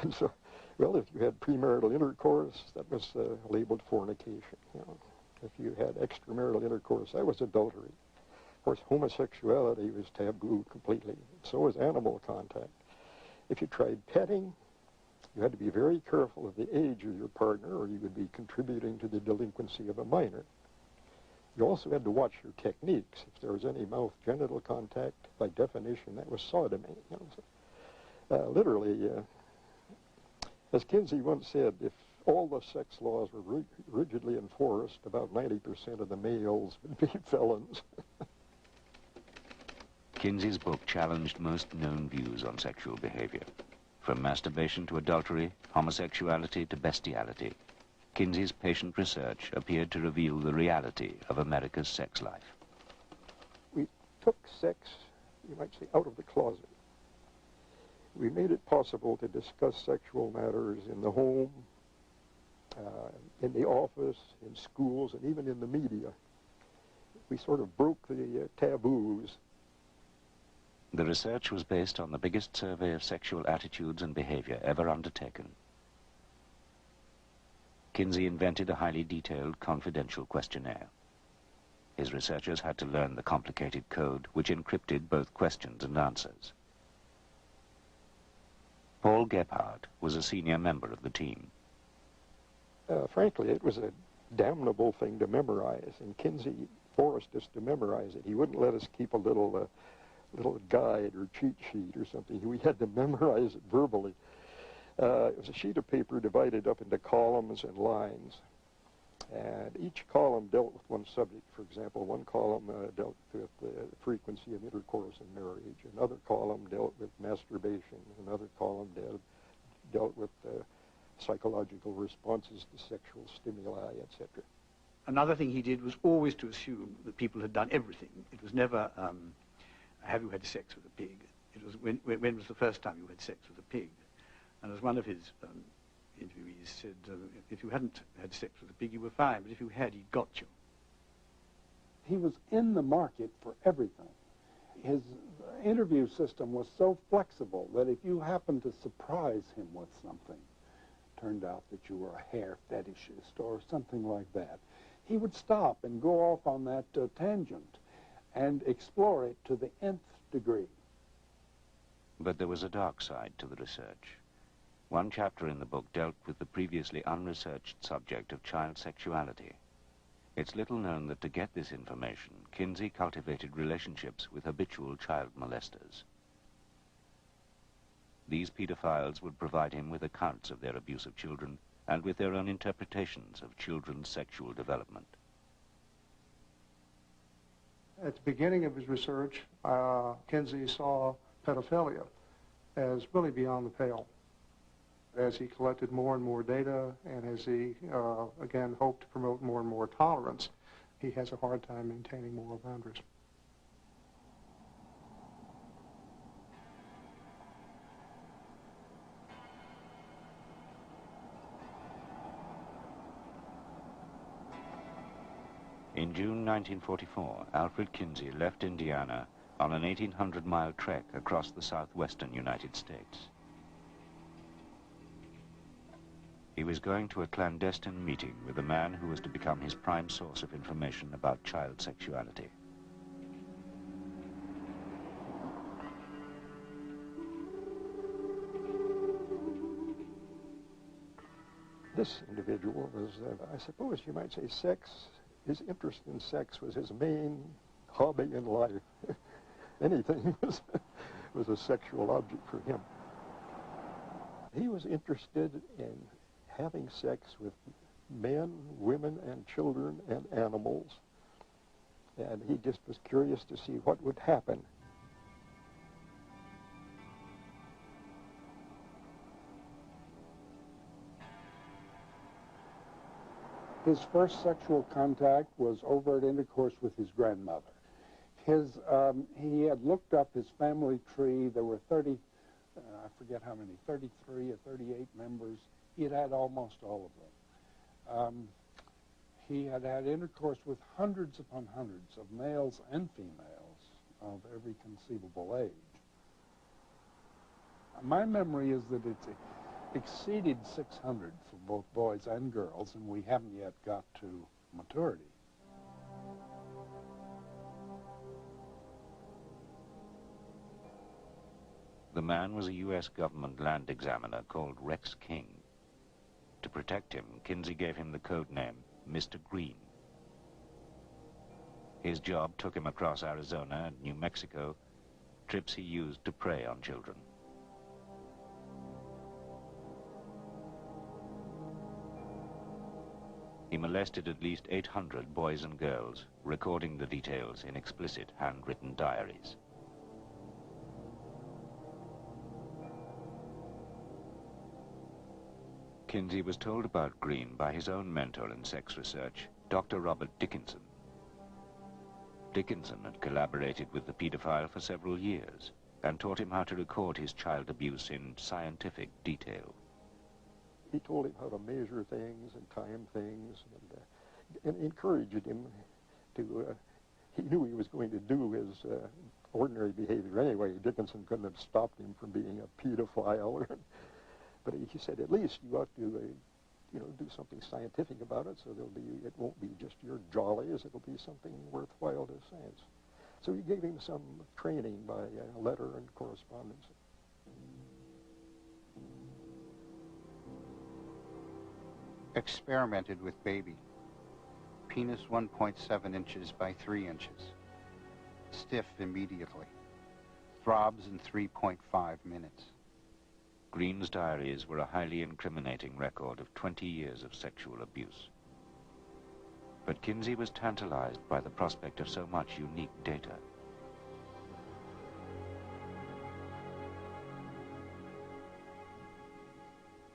And so, well, if you had premarital intercourse, that was labeled fornication. If you had extramarital intercourse, that was adultery. Of course, homosexuality was taboo completely. So was animal contact. If you tried petting, you had to be very careful of the age of your partner, or you would be contributing to the delinquency of a minor. You also had to watch your techniques. If there was any mouth-genital contact, by definition, that was sodomy. Literally, as Kinsey once said, if all the sex laws were rigidly enforced, about 90% of the males would be felons. Kinsey's book challenged most known views on sexual behavior. From masturbation to adultery, homosexuality to bestiality, Kinsey's patient research appeared to reveal the reality of America's sex life. We took sex, you might say, out of the closet. We made it possible to discuss sexual matters in the home, in the office, in schools, and even in the media. We sort of broke the taboos. The research was based on the biggest survey of sexual attitudes and behavior ever undertaken. Kinsey invented a highly detailed, confidential questionnaire. His researchers had to learn the complicated code, which encrypted both questions and answers. Paul Gebhardt was a senior member of the team. Frankly, it was a damnable thing to memorize, and Kinsey forced us to memorize it. He wouldn't let us keep a little guide or cheat sheet or something. We had to memorize it verbally. It was a sheet of paper divided up into columns and lines. And each column dealt with one subject. For example, one column dealt with the frequency of intercourse in marriage. Another column dealt with masturbation. Another column dealt with psychological responses to sexual stimuli, etc. Another thing he did was always to assume that people had done everything. It was never, have you had sex with a pig? It was, when was the first time you had sex with a pig? And as one of his interviewees said, if you hadn't had sex with a pig, you were fine, but if you had, he'd got you. He was in the market for everything. His interview system was so flexible that if you happened to surprise him with something, turned out that you were a hair fetishist or something like that, he would stop and go off on that tangent and explore it to the nth degree. But there was a dark side to the research. One chapter in the book dealt with the previously unresearched subject of child sexuality. It's little known that to get this information, Kinsey cultivated relationships with habitual child molesters. These pedophiles would provide him with accounts of their abuse of children and with their own interpretations of children's sexual development. At the beginning of his research, Kinsey saw pedophilia as really beyond the pale. As he collected more and more data, and as he, again, hoped to promote more and more tolerance, he has a hard time maintaining moral boundaries. In June 1944, Alfred Kinsey left Indiana on an 1,800-mile trek across the southwestern United States. He was going to a clandestine meeting with a man who was to become his prime source of information about child sexuality. This individual was, I suppose you might say, his interest in sex was his main hobby in life. Anything was a sexual object for him. He was interested in having sex with men, women, and children and animals And he just was curious to see what would happen. His first sexual contact was overt intercourse with his grandmother. He had looked up his family tree. There were 30, I forget how many, 33 or 38 members. He had had almost all of them. He had had intercourse with hundreds upon hundreds of males and females of every conceivable age. My memory is that it exceeded 600 for both boys and girls, and we haven't yet got to maturity. The man was a U.S. government land examiner called Rex King. To protect him, Kinsey gave him the code name Mr. Green. His job took him across Arizona and New Mexico, trips he used to prey on children. He molested at least 800 boys and girls, recording the details in explicit handwritten diaries. Kinsey was told about Green by his own mentor in sex research, Dr. Robert Dickinson. Dickinson had collaborated with the pedophile for several years and taught him how to record his child abuse in scientific detail. He told him how to measure things and time things, and encouraged him to, he knew he was going to do his ordinary behavior anyway. Dickinson couldn't have stopped him from being a pedophile. But he said, at least you ought to, do something scientific about it, so it won't be just your jollies, it'll be something worthwhile to science. So he gave him some training by letter and correspondence. Experimented with baby. Penis 1.7 inches by 3 inches. Stiff immediately. Throbs in 3.5 minutes. Green's diaries were a highly incriminating record of 20 years of sexual abuse. But Kinsey was tantalized by the prospect of so much unique data.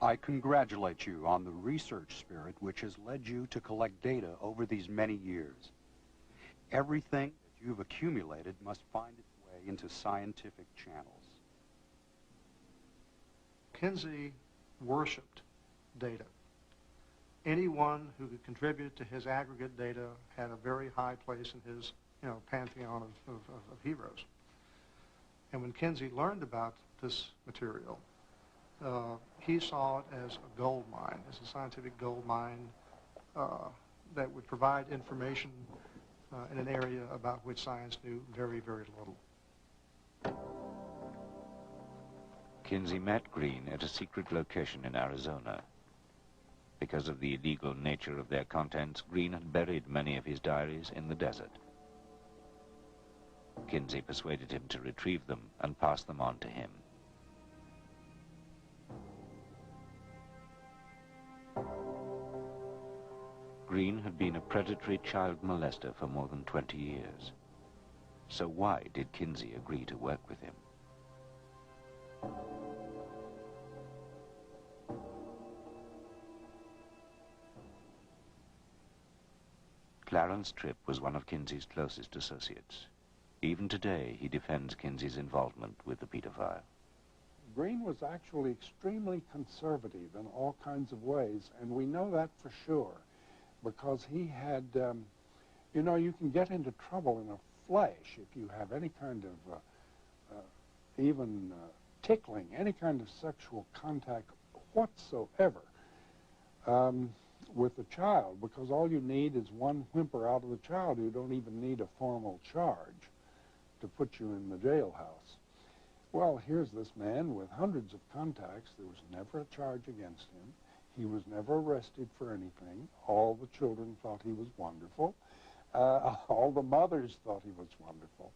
I congratulate you on the research spirit which has led you to collect data over these many years. Everything that you've accumulated must find its way into scientific channels. Kinsey worshipped data. Anyone who could contribute to his aggregate data had a very high place in his, pantheon of heroes. And when Kinsey learned about this material, he saw it as a gold mine, as a scientific gold mine that would provide information in an area about which science knew very, very little. Kinsey met Green at a secret location in Arizona. Because of the illegal nature of their contents, Green had buried many of his diaries in the desert. Kinsey persuaded him to retrieve them and pass them on to him. Green had been a predatory child molester for more than 20 years. So why did Kinsey agree to work with him? Clarence Tripp was one of Kinsey's closest associates. Even today, he defends Kinsey's involvement with the pedophile. Green was actually extremely conservative in all kinds of ways, and we know that for sure, because he had, you can get into trouble in a flash if you have any kind of, even tickling, any kind of sexual contact whatsoever. With the child, because all you need is one whimper out of the child. You don't even need a formal charge to put you in the jailhouse. Well, here's this man with hundreds of contacts. There was never a charge against him. He was never arrested for anything. All the children thought he was wonderful. All the mothers thought he was wonderful.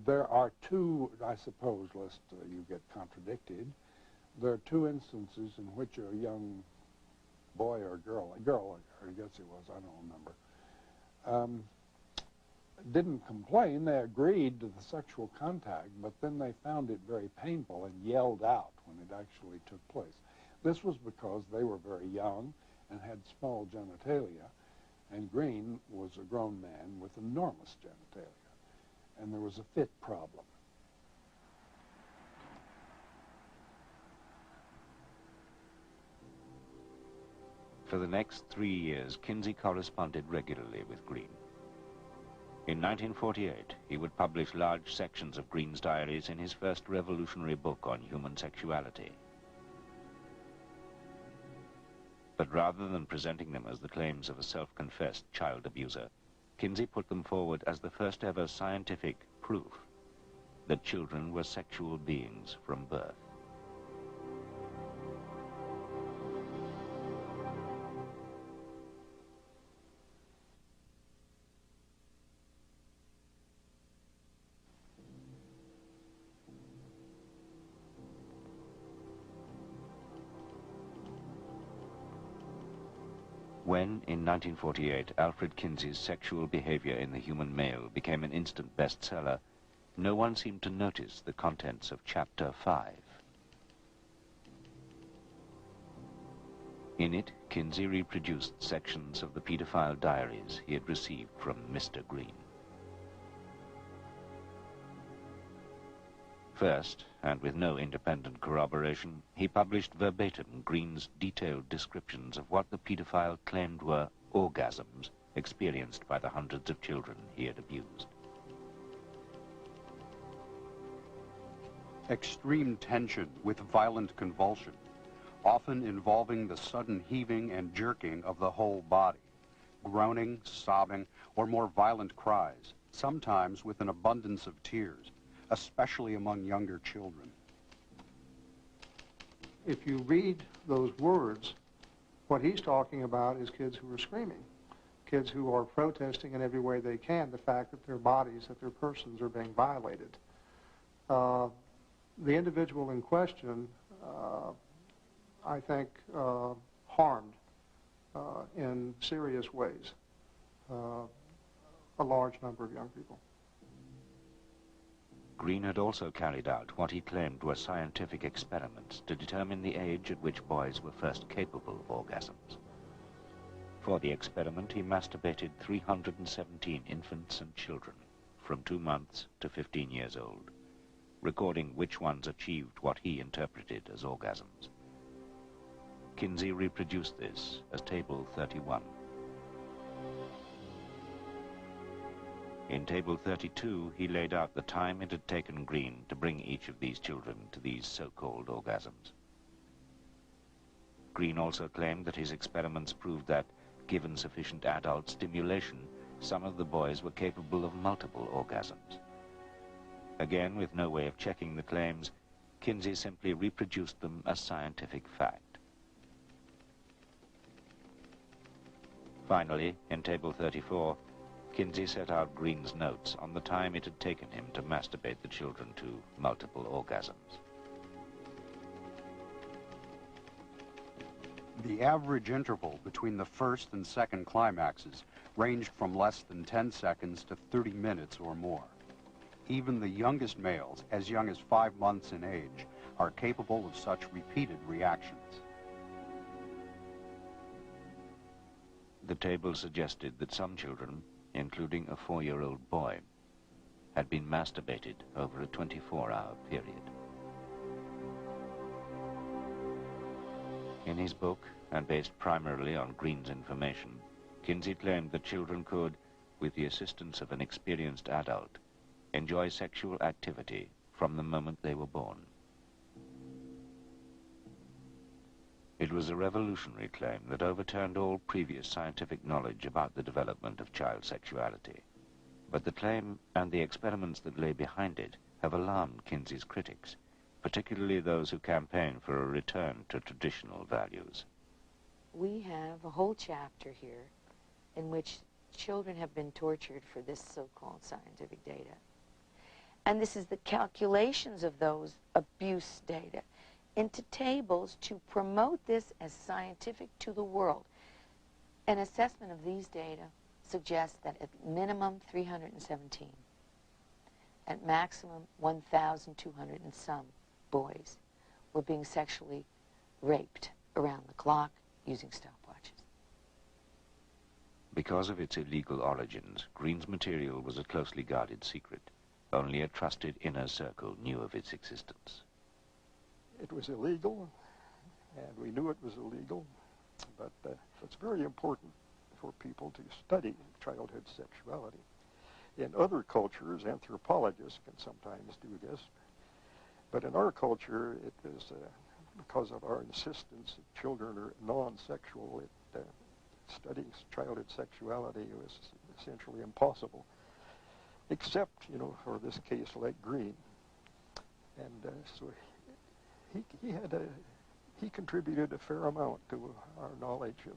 There are two, I suppose, lest you get contradicted, there are two instances in which a young boy or girl, I guess it was, I don't remember, didn't complain. They agreed to the sexual contact, but then they found it very painful and yelled out when it actually took place. This was because they were very young and had small genitalia, and Green was a grown man with enormous genitalia, and there was a fit problem. For the next 3 years, Kinsey corresponded regularly with Green. In 1948, he would publish large sections of Green's diaries in his first revolutionary book on human sexuality. But rather than presenting them as the claims of a self-confessed child abuser, Kinsey put them forward as the first ever scientific proof that children were sexual beings from birth. When, in 1948, Alfred Kinsey's Sexual Behavior in the Human Male became an instant bestseller, no one seemed to notice the contents of Chapter 5. In it, Kinsey reproduced sections of the pedophile diaries he had received from Mr. Green. First, and with no independent corroboration, he published verbatim Green's detailed descriptions of what the pedophile claimed were orgasms experienced by the hundreds of children he had abused. Extreme tension with violent convulsion, often involving the sudden heaving and jerking of the whole body, groaning, sobbing, or more violent cries, sometimes with an abundance of tears, especially among younger children. If you read those words, what he's talking about is kids who are screaming, kids who are protesting in every way they can the fact that their bodies, that their persons are being violated. The individual in question, I think, harmed in serious ways a large number of young people. Green had also carried out what he claimed were scientific experiments to determine the age at which boys were first capable of orgasms. For the experiment, he masturbated 317 infants and children from 2 months to 15 years old, recording which ones achieved what he interpreted as orgasms. Kinsey reproduced this as Table 31. In Table 32, he laid out the time it had taken Green to bring each of these children to these so-called orgasms. Green also claimed that his experiments proved that, given sufficient adult stimulation, some of the boys were capable of multiple orgasms. Again, with no way of checking the claims, Kinsey simply reproduced them as scientific fact. Finally, in Table 34, Kinsey set out Green's notes on the time it had taken him to masturbate the children to multiple orgasms. The average interval between the first and second climaxes ranged from less than 10 seconds to 30 minutes or more. Even the youngest males, as young as 5 months in age, are capable of such repeated reactions. The table suggested that some children, including a 4-year-old boy, had been masturbated over a 24-hour period. In his book, and based primarily on Green's information, Kinsey claimed that children could, with the assistance of an experienced adult, enjoy sexual activity from the moment they were born. It was a revolutionary claim that overturned all previous scientific knowledge about the development of child sexuality. But the claim and the experiments that lay behind it have alarmed Kinsey's critics, particularly those who campaign for a return to traditional values. We have a whole chapter here in which children have been tortured for this so-called scientific data. And this is the calculations of those abuse data into tables to promote this as scientific to the world. An assessment of these data suggests that at minimum 317, at maximum 1,200 and some boys were being sexually raped around the clock using stopwatches. Because of its illegal origins, Green's material was a closely guarded secret. Only a trusted inner circle knew of its existence. It was illegal, and we knew it was illegal, but it's very important for people to study childhood sexuality. In other cultures, anthropologists can sometimes do this, but in our culture, it is because of our insistence that children are non-sexual, studying childhood sexuality was essentially impossible, except, you know, for this case like Green. And so he contributed a fair amount to our knowledge of,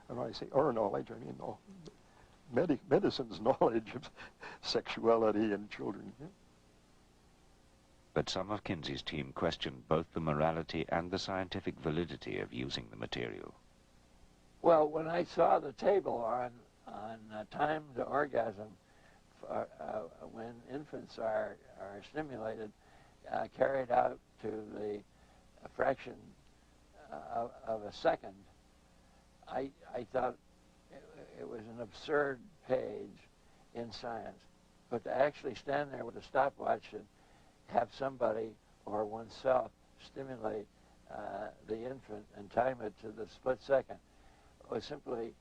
and when I say our knowledge, I mean medicine's knowledge of sexuality in children. Yeah. But some of Kinseys' team questioned both the morality and the scientific validity of using the material. Well, when I saw the table on time to orgasm, when infants are stimulated, carried out to the fraction of a second, I thought it was an absurd page in science. But to actually stand there with a stopwatch and have somebody or oneself stimulate the infant and time it to the split second was simply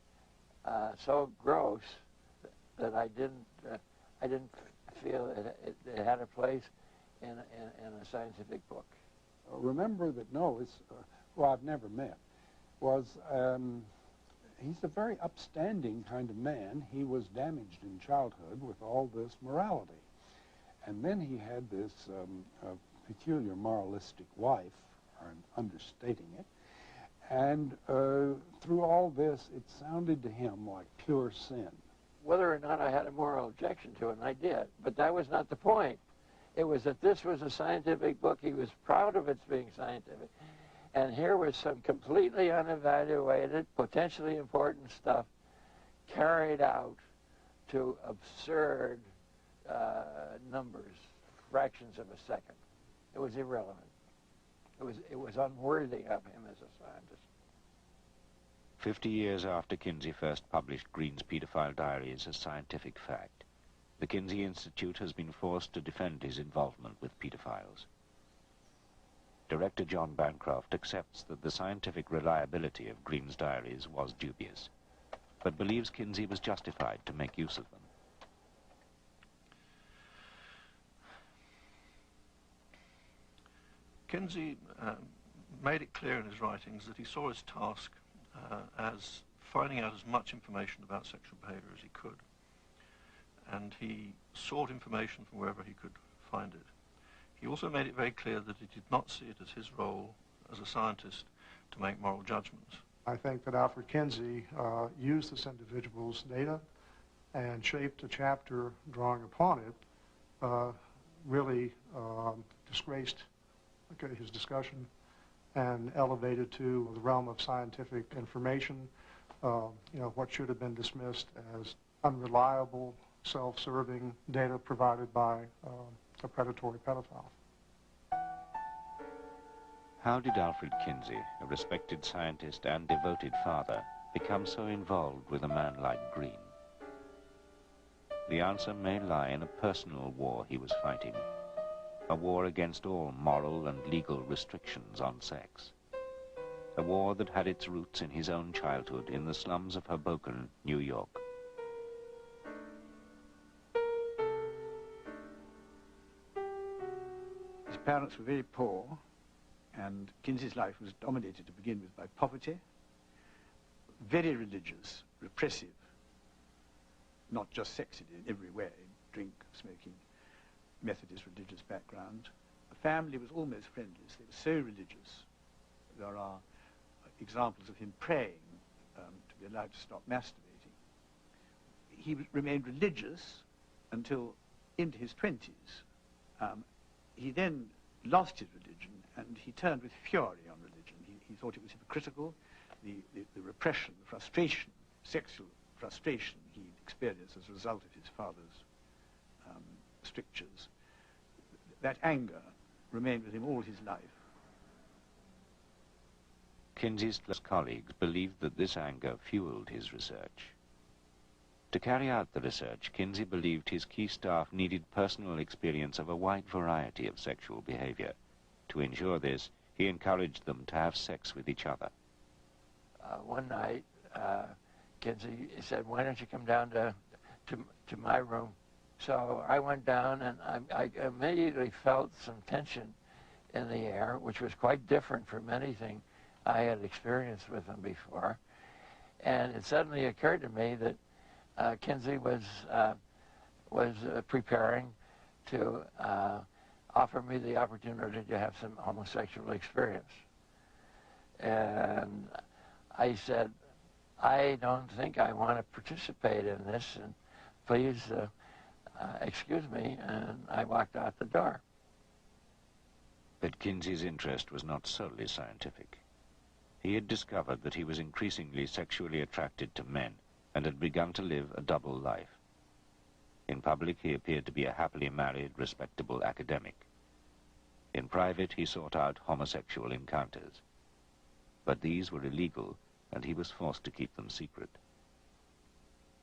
so gross that I didn't feel it had a place in a scientific book. Remember that Noah, who I've never met, was he's a very upstanding kind of man. He was damaged in childhood with all this morality. And then he had this peculiar moralistic wife, I'm understating it, and through all this, it sounded to him like pure sin. Whether or not I had a moral objection to it, and I did, but that was not the point. It was that this was a scientific book. He was proud of its being scientific. And here was some completely unevaluated, potentially important stuff carried out to absurd numbers, fractions of a second. It was irrelevant. It was unworthy of him as a scientist. 50 years after Kinsey first published Green's pedophile diary as a scientific fact, the Kinsey Institute has been forced to defend his involvement with pedophiles. Director John Bancroft accepts that the scientific reliability of Green's diaries was dubious, but believes Kinsey was justified to make use of them. Kinsey made it clear in his writings that he saw his task as finding out as much information about sexual behavior as he could. And he sought information from wherever he could find it. He also made it very clear that he did not see it as his role as a scientist to make moral judgments. I think that Alfred Kinsey used this individual's data and shaped a chapter drawing upon it, really disgraced his discussion and elevated to the realm of scientific information, what should have been dismissed as unreliable, self-serving data provided by a predatory pedophile. How did Alfred Kinsey, a respected scientist and devoted father, become so involved with a man like Green? The answer may lie in a personal war he was fighting, a war against all moral and legal restrictions on sex, a war that had its roots in his own childhood in the slums of Hoboken, New York. His parents were very poor, and Kinsey's life was dominated to begin with by poverty, very religious, repressive, not just sexy in every way, drink, smoking, Methodist religious background. The family was almost friendless. They were so religious. There are examples of him praying to be allowed to stop masturbating. He remained religious until into his 20s. He then lost his religion, and he turned with fury on religion. He thought it was hypocritical. The repression, the frustration, sexual frustration he'd experience as a result of his father's strictures, that anger remained with him all his life. Kinsey's close colleagues believed that this anger fueled his research. To carry out the research, Kinsey believed his key staff needed personal experience of a wide variety of sexual behavior. To ensure this, he encouraged them to have sex with each other. One night, Kinsey said, "Why don't you come down to my room?" So I went down, and I immediately felt some tension in the air, which was quite different from anything I had experienced with him before. And it suddenly occurred to me that Kinsey was preparing to offer me the opportunity to have some homosexual experience. And I said, "I don't think I want to participate in this, and please excuse me," and I walked out the door. But Kinsey's interest was not solely scientific. He had discovered that he was increasingly sexually attracted to men and had begun to live a double life. In public, he appeared to be a happily married, respectable academic. In private, he sought out homosexual encounters. But these were illegal, and he was forced to keep them secret.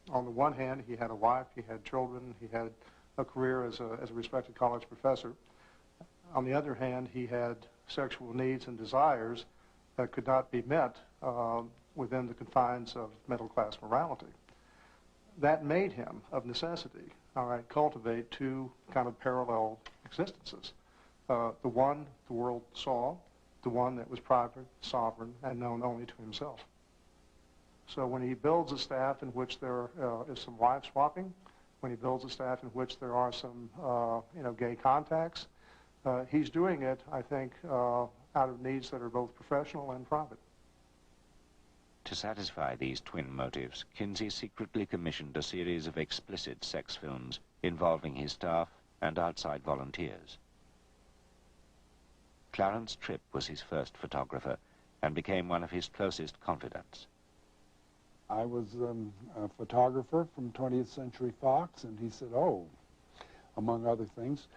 On the one hand, he had a wife, he had children, he had a career as a respected college professor. On the other hand, he had sexual needs and desires that could not be met within the confines of middle-class morality. That made him, of necessity, cultivate two kind of parallel existences. The one the world saw, the one that was private, sovereign, and known only to himself. So when he builds a staff in which there is some wife swapping, when he builds a staff in which there are some gay contacts, he's doing it, I think, out of needs that are both professional and private. To satisfy these twin motives, Kinsey secretly commissioned a series of explicit sex films involving his staff and outside volunteers. Clarence Tripp was his first photographer and became one of his closest confidants. I was a photographer from 20th Century Fox, and he said, "Oh, among other things,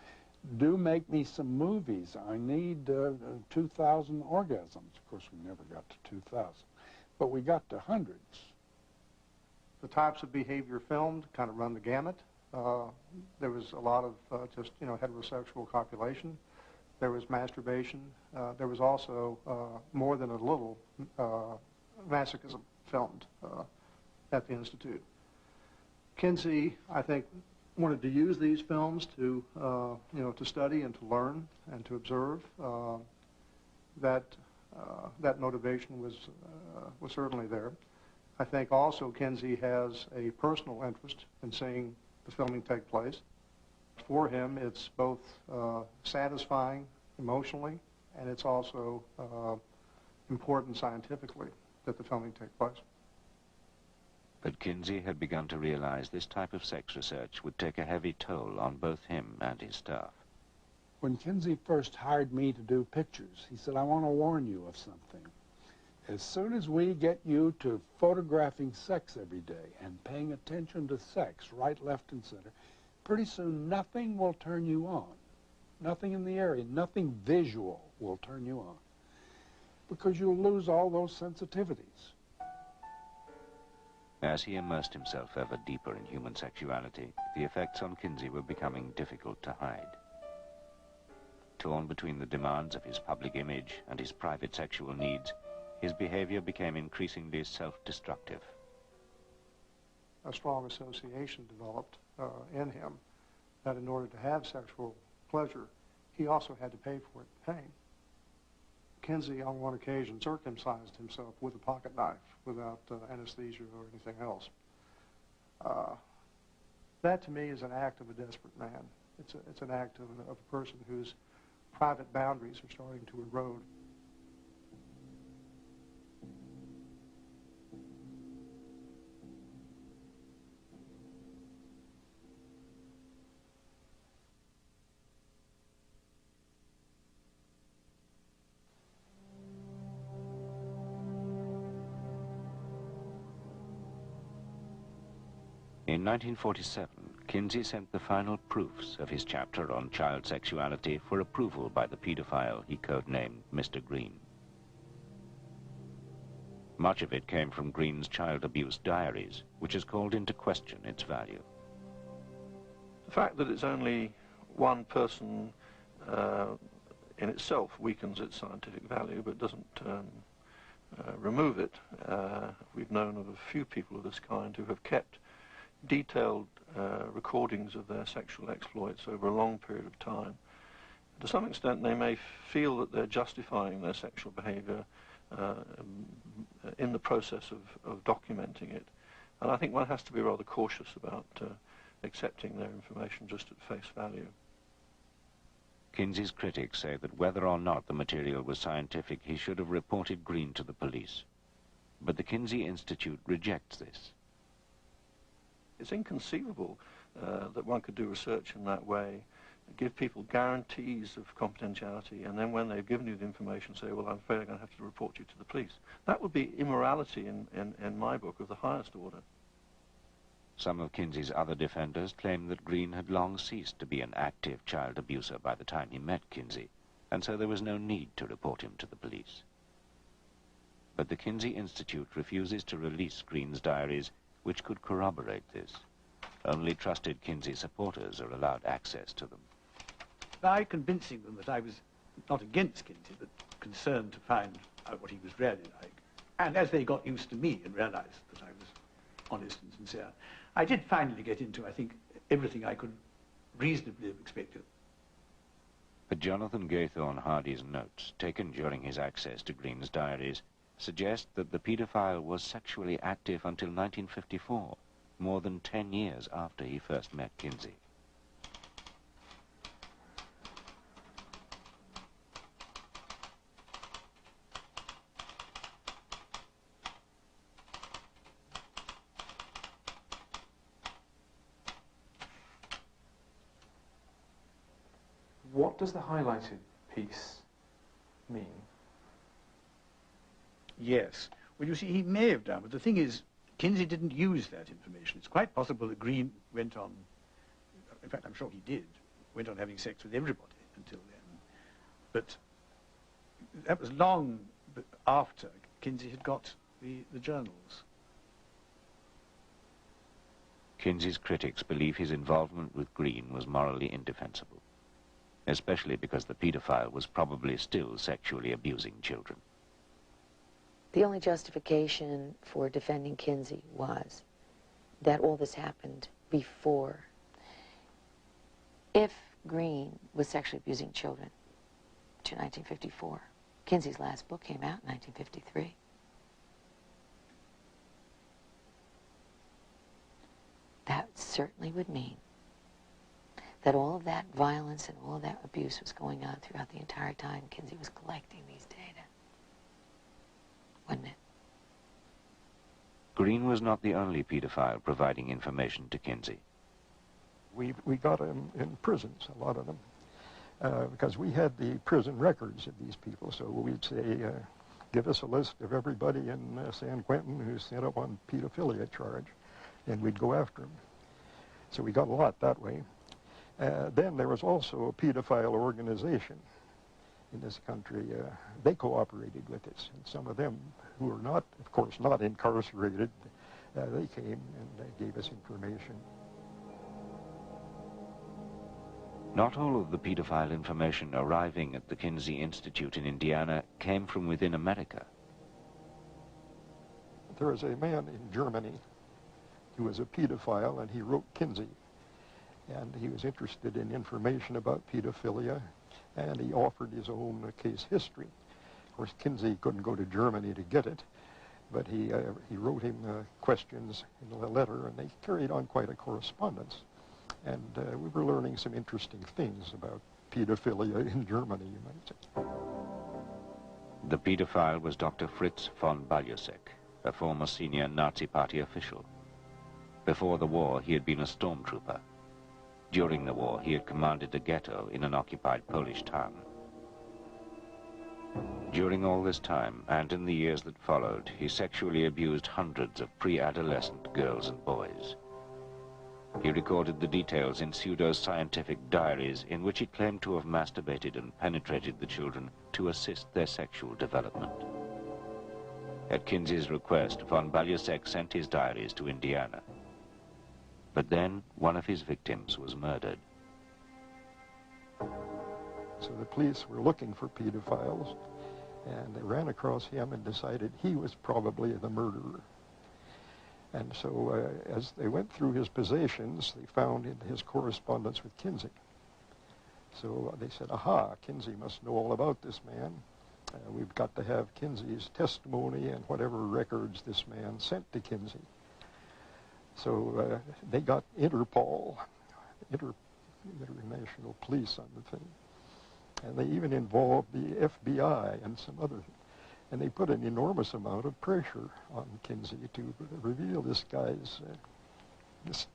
do make me some movies. I need 2,000 orgasms." Of course, we never got to 2,000, but we got to hundreds. The types of behavior filmed kind of run the gamut. There was a lot of just heterosexual copulation. There was masturbation. There was also more than a little masochism filmed at the Institute. Kinsey, I think, wanted to use these films to study and to learn and to observe. That motivation was certainly there. I think also Kinsey has a personal interest in seeing the filming take place. For him, it's both satisfying emotionally, and it's also important scientifically that the filming take place. But Kinsey had begun to realize this type of sex research would take a heavy toll on both him and his staff. When Kinsey first hired me to do pictures, he said, "I want to warn you of something. As soon as we get you to photographing sex every day and paying attention to sex, right, left, and center, pretty soon nothing will turn you on. Nothing in the area, nothing visual will turn you on, because you'll lose all those sensitivities." As he immersed himself ever deeper in human sexuality, the effects on Kinsey were becoming difficult to hide. Torn between the demands of his public image and his private sexual needs, his behavior became increasingly self-destructive. A strong association developed in him that in order to have sexual pleasure, he also had to pay for it in pain. Kinsey, on one occasion, circumcised himself with a pocket knife without anesthesia or anything else. That, to me, is an act of a desperate man. It's an act of a person whose private boundaries are starting to erode. In 1947, Kinsey sent the final proofs of his chapter on child sexuality for approval by the pedophile he codenamed Mr. Green. Much of it came from Green's child abuse diaries, which has called into question its value. The fact that it's only one person in itself weakens its scientific value, but doesn't remove it. We've known of a few people of this kind who have kept detailed recordings of their sexual exploits over a long period of time. To some extent, they may feel that they're justifying their sexual behavior in the process of documenting it. And I think one has to be rather cautious about accepting their information just at face value. Kinsey's critics say that whether or not the material was scientific, he should have reported Green to the police. But the Kinsey Institute rejects this. It's inconceivable that one could do research in that way, give people guarantees of confidentiality, and then when they've given you the information say, well, I'm afraid I'm going to have to report you to the police. That would be immorality in my book of the highest order. Some of Kinsey's other defenders claim that Green had long ceased to be an active child abuser by the time he met Kinsey, and so there was no need to report him to the police. But the Kinsey Institute refuses to release Green's diaries, which could corroborate this. Only trusted Kinsey supporters are allowed access to them. By convincing them that I was not against Kinsey, but concerned to find out what he was really like, and as they got used to me and realized that I was honest and sincere, I did finally get into, I think, everything I could reasonably have expected. But Jonathan Gaythorne Hardy's notes, taken during his access to Green's diaries, suggest that the paedophile was sexually active until 1954, more than 10 years after he first met Kinsey. What does the highlighted piece mean? Yes. Well, you see, he may have done, but the thing is, Kinsey didn't use that information. It's quite possible that Green went on, in fact, I'm sure he did, went on having sex with everybody until then. But that was long after Kinsey had got the journals. Kinsey's critics believe his involvement with Green was morally indefensible, especially because the paedophile was probably still sexually abusing children. The only justification for defending Kinsey was that all this happened before. If Green was sexually abusing children to 1954, Kinsey's last book came out in 1953. That certainly would mean that all of that violence and all of that abuse was going on throughout the entire time Kinsey was collecting these data. Wouldn't it? Green was not the only paedophile providing information to Kinsey. We got them in prisons, a lot of them, because we had the prison records of these people. So we'd say, give us a list of everybody in San Quentin who's sent up on pedophilia charge, and we'd go after them. So we got a lot that way. Then there was also a pedophile organization in this country. They cooperated with us, and some of them who were not, of course, not incarcerated, they came and gave us information. Not all of the pedophile information arriving at the Kinsey Institute in Indiana came from within America. There was a man in Germany who was a pedophile, and he wrote Kinsey. And he was interested in information about pedophilia, and he offered his own case history. Of course, Kinsey couldn't go to Germany to get it, but he wrote him questions in a letter, and they carried on quite a correspondence. And we were learning some interesting things about pedophilia in Germany, you might say. The pedophile was Dr. Fritz von Baljusek, a former senior Nazi Party official. Before the war, he had been a stormtrooper. During the war, he had commanded a ghetto in an occupied Polish town. During all this time, and in the years that followed, he sexually abused hundreds of pre-adolescent girls and boys. He recorded the details in pseudo-scientific diaries in which he claimed to have masturbated and penetrated the children to assist their sexual development. At Kinsey's request, von Balyasek sent his diaries to Indiana. But then one of his victims was murdered. So the police were looking for pedophiles, and they ran across him and decided he was probably the murderer. And so as they went through his possessions, they found in his correspondence with Kinsey. So they said, aha, Kinsey must know all about this man. We've got to have Kinsey's testimony and whatever records this man sent to Kinsey. So they got Interpol, International Police on the thing. And they even involved the FBI and some other, and they put an enormous amount of pressure on Kinsey to reveal this guy's, this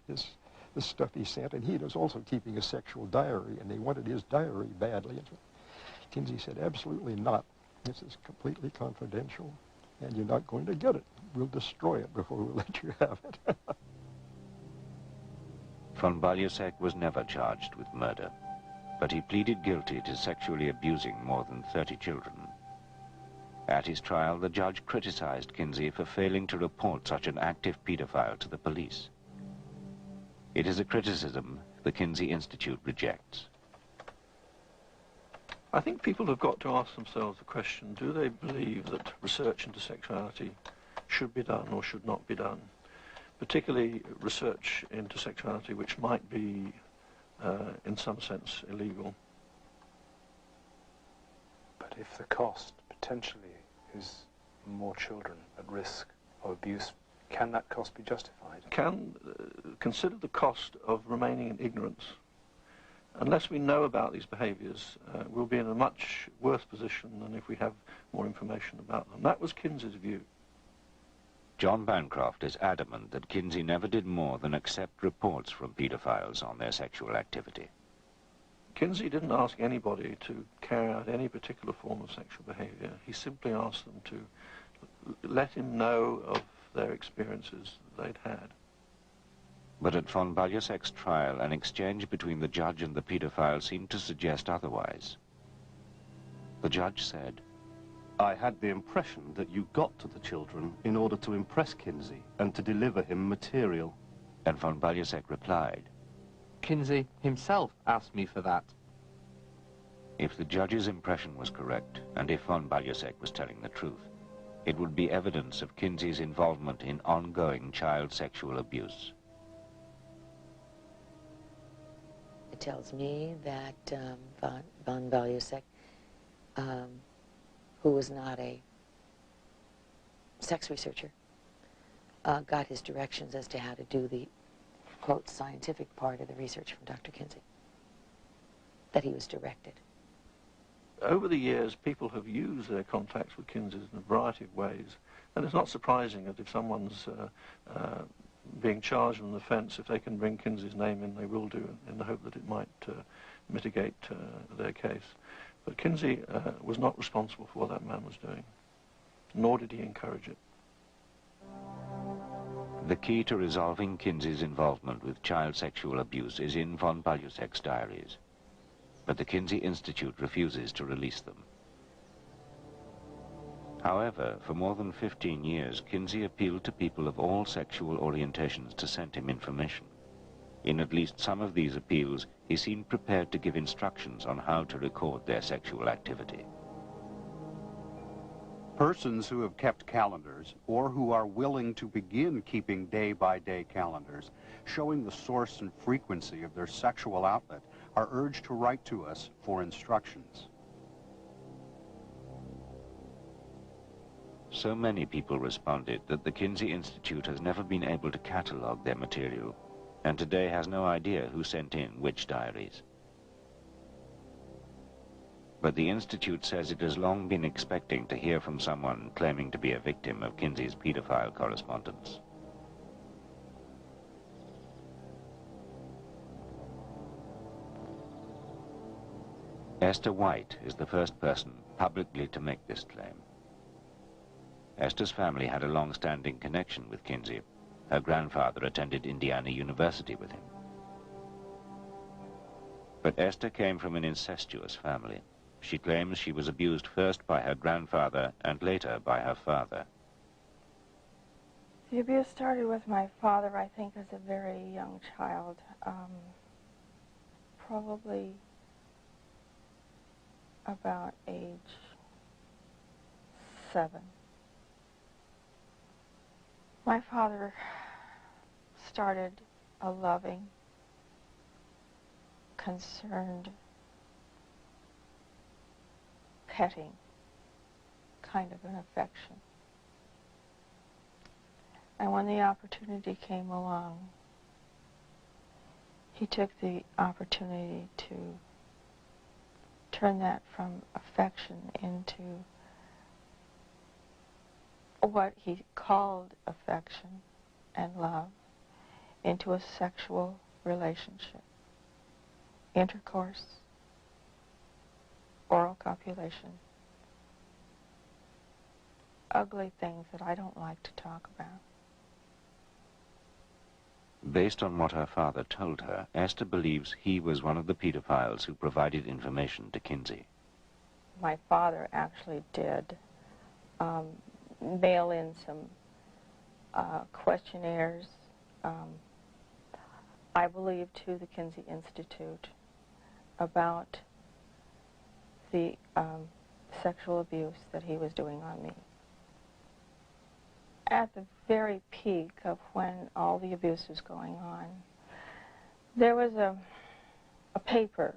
stuff he sent. And he was also keeping a sexual diary, and they wanted his diary badly. And Kinsey said, absolutely not. This is completely confidential, and you're not going to get it. We'll destroy it before we let you have it. Von Balyasek was never charged with murder, but he pleaded guilty to sexually abusing more than 30 children. At his trial, the judge criticized Kinsey for failing to report such an active pedophile to the police. It is a criticism the Kinsey Institute rejects. I think people have got to ask themselves the question, do they believe that research into sexuality should be done or should not be done? Particularly research into sexuality which might be, in some sense, illegal. But if the cost potentially is more children at risk of abuse, can that cost be justified? Consider the cost of remaining in ignorance. Unless we know about these behaviours, we'll be in a much worse position than if we have more information about them. That was Kinsey's view. John Bancroft is adamant that Kinsey never did more than accept reports from paedophiles on their sexual activity. Kinsey didn't ask anybody to carry out any particular form of sexual behaviour. He simply asked them to let him know of their experiences that they'd had. But at von Balyasek's trial, an exchange between the judge and the paedophile seemed to suggest otherwise. The judge said, I had the impression that you got to the children in order to impress Kinsey and to deliver him material. And von Balyasek replied, Kinsey himself asked me for that. If the judge's impression was correct, and if von Balyasek was telling the truth, it would be evidence of Kinsey's involvement in ongoing child sexual abuse. It tells me that von Balyasek, who was not a sex researcher, got his directions as to how to do the, quote, scientific part of the research from Dr. Kinsey, that he was directed. Over the years, people have used their contacts with Kinsey in a variety of ways, and it's not surprising that if someone's being charged with an offence, if they can bring Kinsey's name in, they will do, in the hope that it might mitigate their case. But Kinsey was not responsible for what that man was doing, nor did he encourage it. The key to resolving Kinsey's involvement with child sexual abuse is in von Balyasek's diaries, but the Kinsey Institute refuses to release them. However, for more than 15 years, Kinsey appealed to people of all sexual orientations to send him information. In at least some of these appeals, he seemed prepared to give instructions on how to record their sexual activity. Persons who have kept calendars or who are willing to begin keeping day-by-day calendars showing the source and frequency of their sexual outlet are urged to write to us for instructions. So many people responded that the Kinsey Institute has never been able to catalogue their material, and today has no idea who sent in which diaries. But the Institute says it has long been expecting to hear from someone claiming to be a victim of Kinsey's pedophile correspondence. Esther White is the first person publicly to make this claim. Esther's family had a long-standing connection with Kinsey. Her grandfather attended Indiana University with him. But Esther came from an incestuous family. She claims she was abused first by her grandfather and later by her father. The abuse started with my father, I think, as a very young child, probably about age 7. My father started a loving, concerned, petting kind of an affection. And when the opportunity came along, he took the opportunity to turn that from affection into what he called affection and love, into a sexual relationship, intercourse, oral copulation, ugly things that I don't like to talk about. Based on what her father told her, Esther believes he was one of the pedophiles who provided information to Kinsey. My father actually did mail in some questionnaires, I believe, to the Kinsey Institute about the sexual abuse that he was doing on me. At the very peak of when all the abuse was going on, there was a paper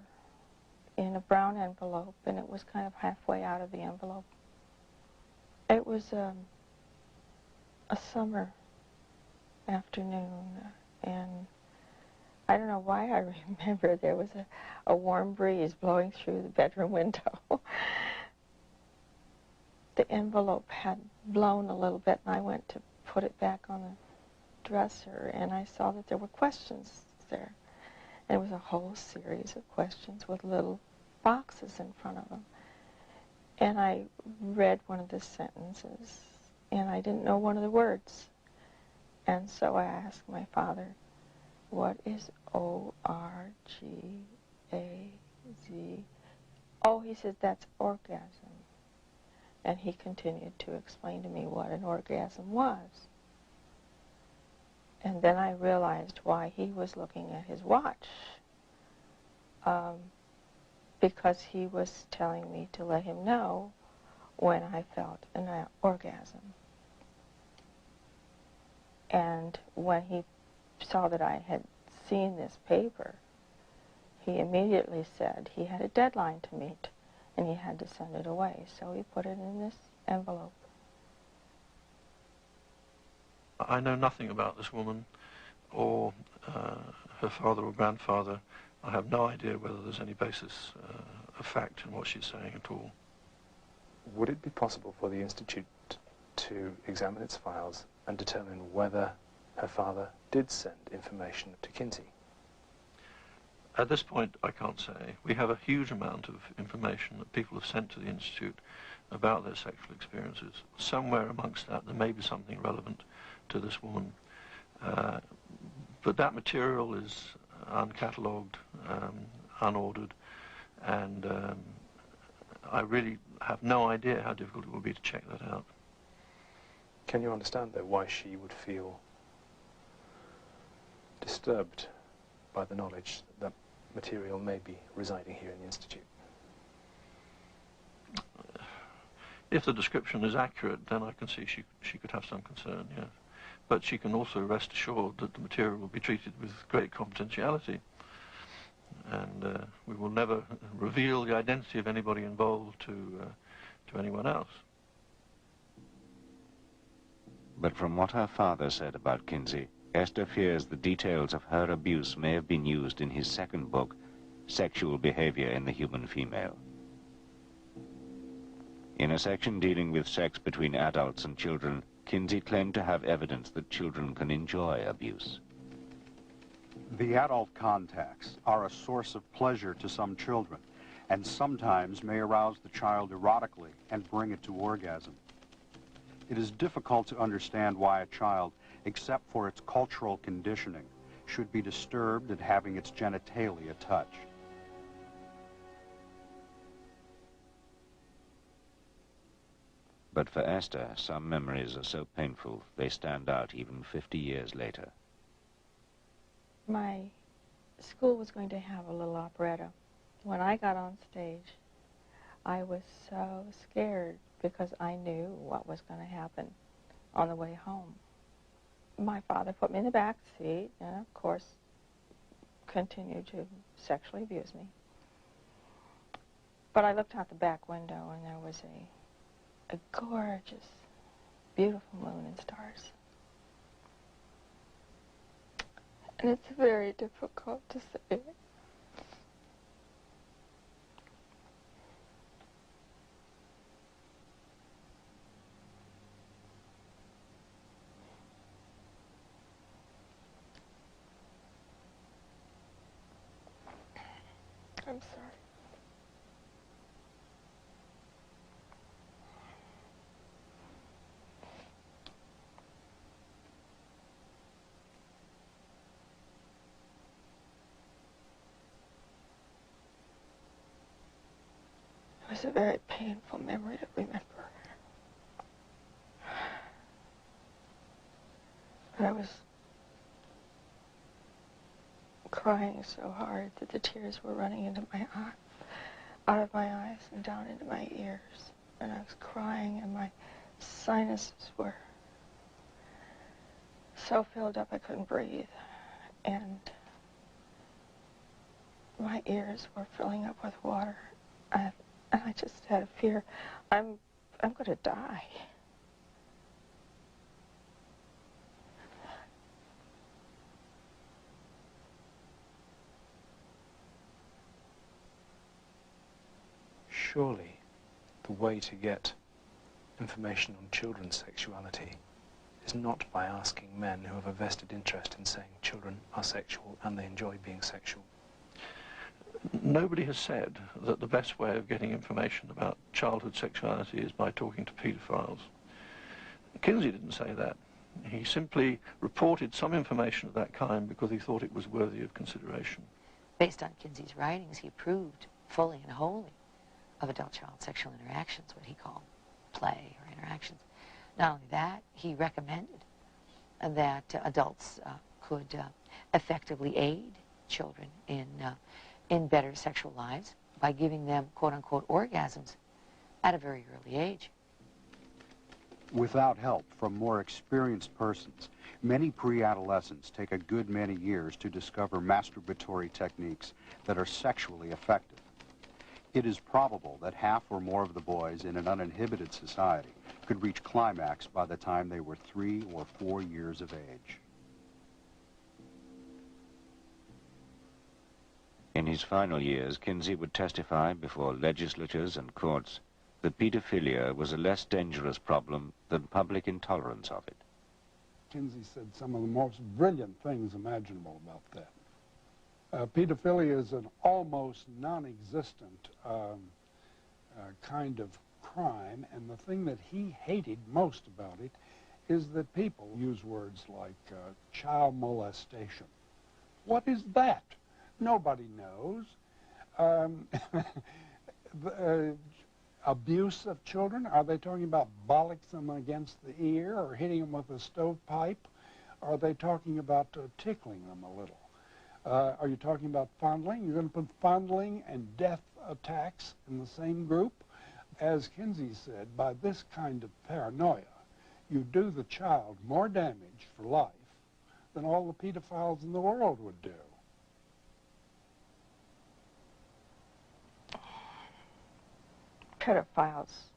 in a brown envelope, and it was kind of halfway out of the envelope. It was a summer afternoon, and I don't know why I remember there was a warm breeze blowing through the bedroom window. The envelope had blown a little bit, and I went to put it back on the dresser, and I saw that there were questions there. And it was a whole series of questions with little boxes in front of them. And I read one of the sentences, and I didn't know one of the words. And so I asked my father, what is O-R-G-A-Z? Oh, he said, that's orgasm. And he continued to explain to me what an orgasm was. And then I realized why he was looking at his watch. Because he was telling me to let him know when I felt an orgasm. And when he saw that I had seen this paper, he immediately said he had a deadline to meet, and he had to send it away. So he put it in this envelope. I know nothing about this woman or her father or grandfather. I have no idea whether there's any basis of fact in what she's saying at all. Would it be possible for the Institute to examine its files and determine whether her father did send information to Kinsey? At this point, I can't say. We have a huge amount of information that people have sent to the Institute about their sexual experiences. Somewhere amongst that, there may be something relevant to this woman. But that material is uncatalogued, unordered, and I really have no idea how difficult it will be to check that out. Can you understand, though, why she would feel disturbed by the knowledge that material may be residing here in the Institute? If the description is accurate, then I can see she could have some concern, yes. But she can also rest assured that the material will be treated with great confidentiality. And we will never reveal the identity of anybody involved to anyone else. But from what her father said about Kinsey, Esther fears the details of her abuse may have been used in his second book, Sexual Behavior in the Human Female. In a section dealing with sex between adults and children, Kinsey claimed to have evidence that children can enjoy abuse. The adult contacts are a source of pleasure to some children, and sometimes may arouse the child erotically and bring it to orgasm. It is difficult to understand why a child, except for its cultural conditioning, should be disturbed at having its genitalia touched. But for Esther, some memories are so painful they stand out even 50 years later. My school was going to have a little operetta. When I got on stage, I was so scared because I knew what was going to happen on the way home. My father put me in the back seat and, of course, continued to sexually abuse me. But I looked out the back window and there was a gorgeous, beautiful moon and stars. And it's very difficult to say it. I'm sorry. It was a very painful memory to remember. But I was crying so hard that the tears were running into my eye, out of my eyes and down into my ears. And I was crying and my sinuses were so filled up I couldn't breathe. And my ears were filling up with water. And I just had a fear, I'm going to die. Surely the way to get information on children's sexuality is not by asking men who have a vested interest in saying children are sexual and they enjoy being sexual. Nobody has said that the best way of getting information about childhood sexuality is by talking to paedophiles. Kinsey didn't say that. He simply reported some information of that kind because he thought it was worthy of consideration. Based on Kinsey's writings, he approved fully and wholly of adult-child sexual interactions, what he called play or interactions. Not only that, he recommended that adults could effectively aid children in better sexual lives by giving them quote-unquote orgasms at a very early age. Without help from more experienced persons, many pre-adolescents take a good many years to discover masturbatory techniques that are sexually effective. It is probable that half or more of the boys in an uninhibited society could reach climax by the time they were 3 or 4 years of age. In his final years, Kinsey would testify before legislatures and courts that pedophilia was a less dangerous problem than public intolerance of it. Kinsey said some of the most brilliant things imaginable about that. Pedophilia is an almost non-existent kind of crime, and the thing that he hated most about it is that people use words like child molestation. What is that? Nobody knows. Abuse of children, are they talking about bollocks them against the ear or hitting them with a stovepipe? Are they talking about tickling them a little? Are you talking about fondling? You're going to put fondling and death attacks in the same group? As Kinsey said, by this kind of paranoia, you do the child more damage for life than all the pedophiles in the world would do. Pedophiles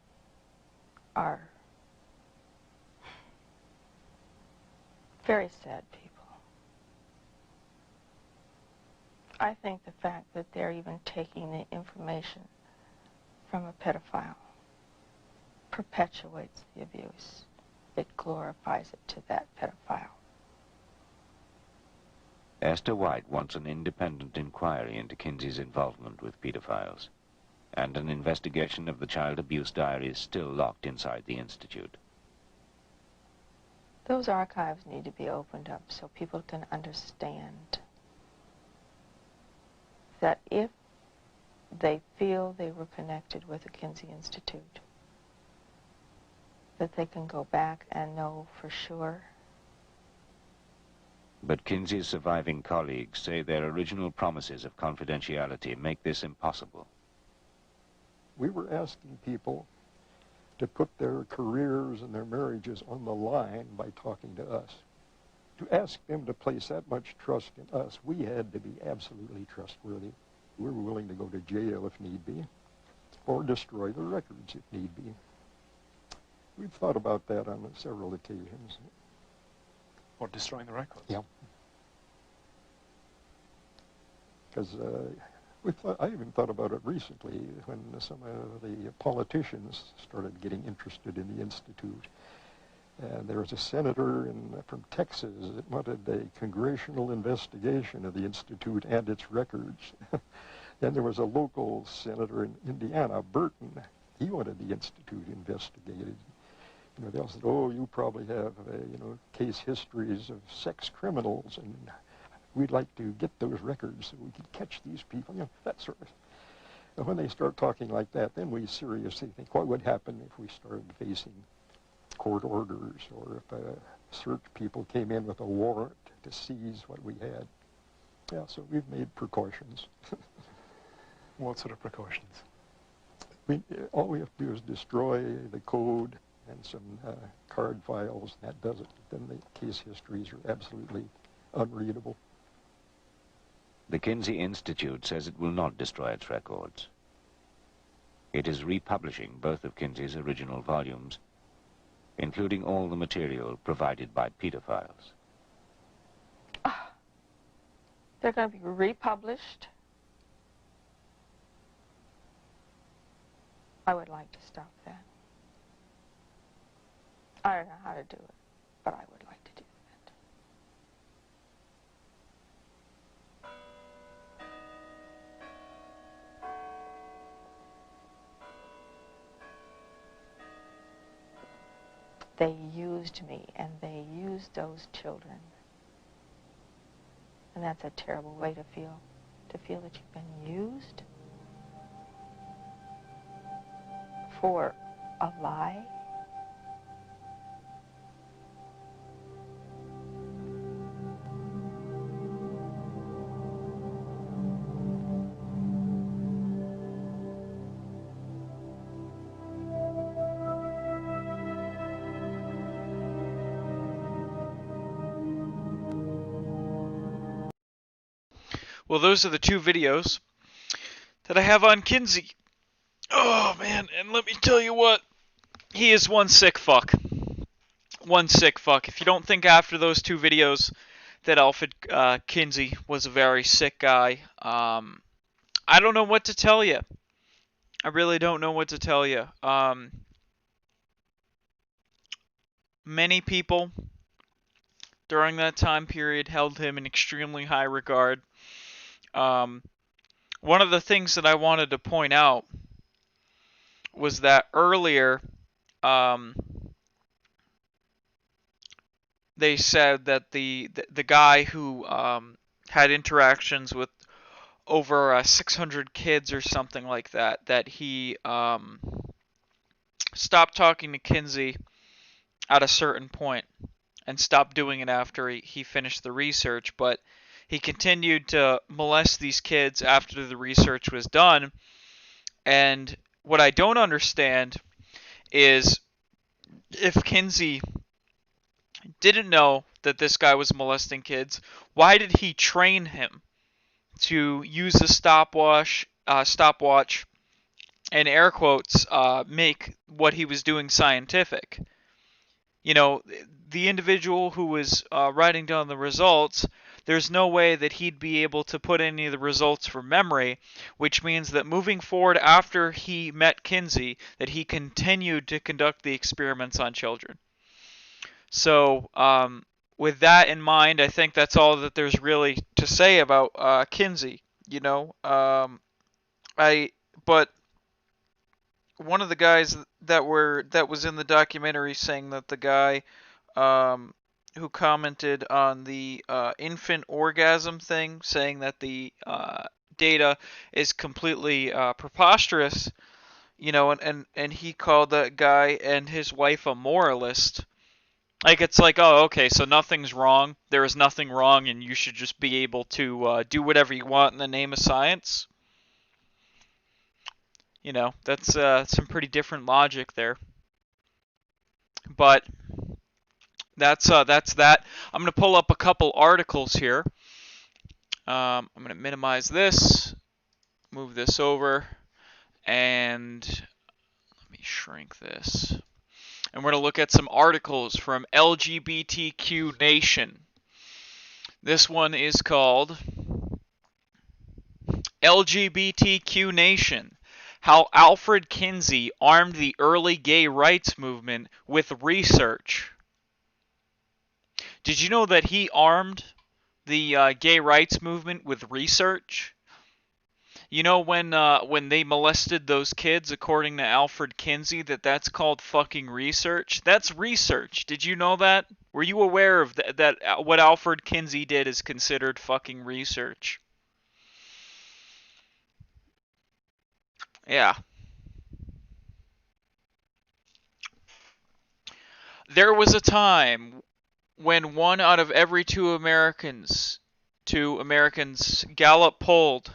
are very sad people. I think the fact that they're even taking the information from a pedophile perpetuates the abuse. It glorifies it to that pedophile. Esther White wants an independent inquiry into Kinsey's involvement with pedophiles, and an investigation of the child abuse diaries still locked inside the Institute. Those archives need to be opened up so people can understand that if they feel they were connected with the Kinsey Institute, that they can go back and know for sure. But Kinsey's surviving colleagues say their original promises of confidentiality make this impossible. We were asking people to put their careers and their marriages on the line by talking to us. To ask them to place that much trust in us, we had to be absolutely trustworthy. We were willing to go to jail if need be, or destroy the records if need be. We've thought about that on several occasions. Or destroying the records? Yeah. Because I even thought about it recently when some of the politicians started getting interested in the Institute. There was a senator from Texas that wanted a congressional investigation of the Institute and its records. Then there was a local senator in Indiana, Burton. He wanted the Institute investigated. You know, they all said, oh, you probably have, case histories of sex criminals, and we'd like to get those records so we could catch these people, that sort of thing. And when they start talking like that, then we seriously think, what would happen if we started facing court orders, or if search people came in with a warrant to seize what we had? Yeah, so we've made precautions. What sort of precautions? All we have to do is destroy the code and some card files. That does it. Then the case histories are absolutely unreadable. The Kinsey Institute says it will not destroy its records. It is republishing both of Kinsey's original volumes, including all the material provided by pedophiles. They're going to be republished. I would like to stop that. I don't know how to do it, but I would like to do that. They used me, and they used those children. And that's a terrible way to feel that you've been used for a lie. Well, those are the two videos that I have on Kinsey. Oh, man, and let me tell you what, he is one sick fuck. One sick fuck. If you don't think after those two videos that Alfred Kinsey was a very sick guy, I don't know what to tell you. I really don't know what to tell you. Many people during that time period held him in extremely high regard. One of the things that I wanted to point out was that earlier they said that the guy who had interactions with over 600 kids or something like that, that he stopped talking to Kinsey at a certain point and stopped doing it after he finished the research, but he continued to molest these kids after the research was done. And what I don't understand is, if Kinsey didn't know that this guy was molesting kids, why did he train him to use a stopwatch, and air quotes, make what he was doing scientific? You know, the individual who was writing down the results, there's no way that he'd be able to put any of the results from memory, which means that moving forward after he met Kinsey, that he continued to conduct the experiments on children. So, with that in mind, I think that's all that there's really to say about Kinsey. You know, but one of the guys that was in the documentary saying that the guy who commented on the infant orgasm thing, saying that the data is completely preposterous, and he called that guy and his wife a moralist. Like, it's like, oh, okay, so nothing's wrong. There is nothing wrong, and you should just be able to do whatever you want in the name of science. That's some pretty different logic there. But that's that. I'm gonna pull up a couple articles here. I'm gonna minimize this, move this over, and let me shrink this. And we're gonna look at some articles from LGBTQ Nation. This one is called LGBTQ Nation: How Alfred Kinsey Armed the Early Gay Rights Movement with Research. Did you know that he armed the gay rights movement with research? When they molested those kids, according to Alfred Kinsey, that's called fucking research? That's research. Did you know that? Were you aware of that what Alfred Kinsey did is considered fucking research? Yeah. There was a time when 1 out of every 2 Americans, Gallup polled,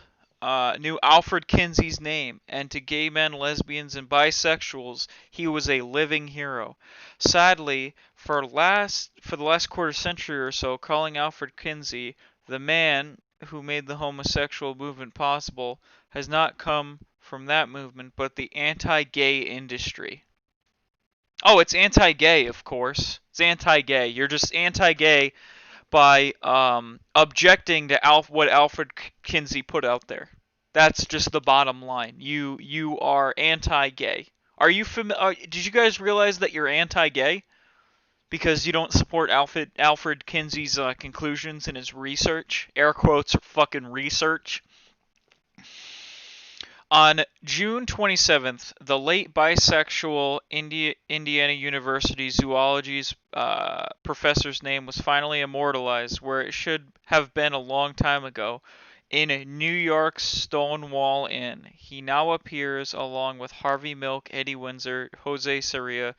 knew Alfred Kinsey's name, and to gay men, lesbians, and bisexuals, he was a living hero. Sadly, for the last quarter century or so, calling Alfred Kinsey the man who made the homosexual movement possible has not come from that movement, but the anti-gay industry. Oh, it's anti-gay, of course. It's anti-gay. You're just anti-gay by objecting to what Alfred Kinsey put out there. That's just the bottom line. You are anti-gay. Are you did you guys realize that you're anti-gay because you don't support Alfred Kinsey's conclusions in his research? Air quotes, fucking research. On June 27th, the late bisexual Indiana University zoology's professor's name was finally immortalized, where it should have been a long time ago, in New York's Stonewall Inn. He now appears along with Harvey Milk, Eddie Windsor, Jose Sarria,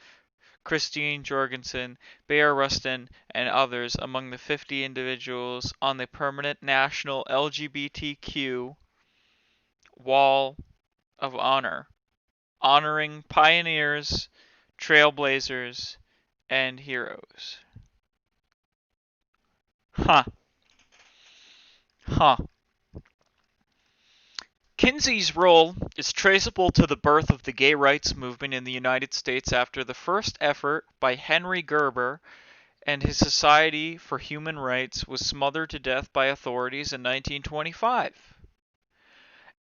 Christine Jorgensen, Bayard Rustin, and others among the 50 individuals on the permanent national LGBTQ Wall of Honor, honoring pioneers, trailblazers, and heroes. Huh. Kinsey's role is traceable to the birth of the gay rights movement in the United States after the first effort by Henry Gerber and his Society for Human Rights was smothered to death by authorities in 1925.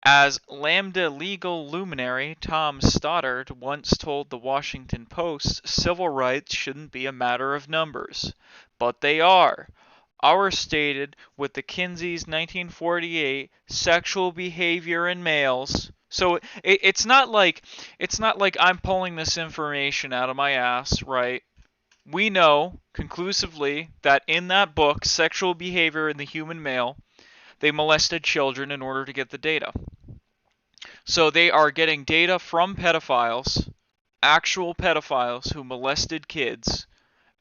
As Lambda legal luminary Tom Stoddard once told the Washington Post, civil rights shouldn't be a matter of numbers. But they are. Ours stated with the Kinseys' 1948 sexual behavior in males. So it's not like I'm pulling this information out of my ass, right? We know conclusively that in that book, Sexual Behavior in the Human Male, they molested children in order to get the data. So they are getting data from pedophiles, actual pedophiles who molested kids,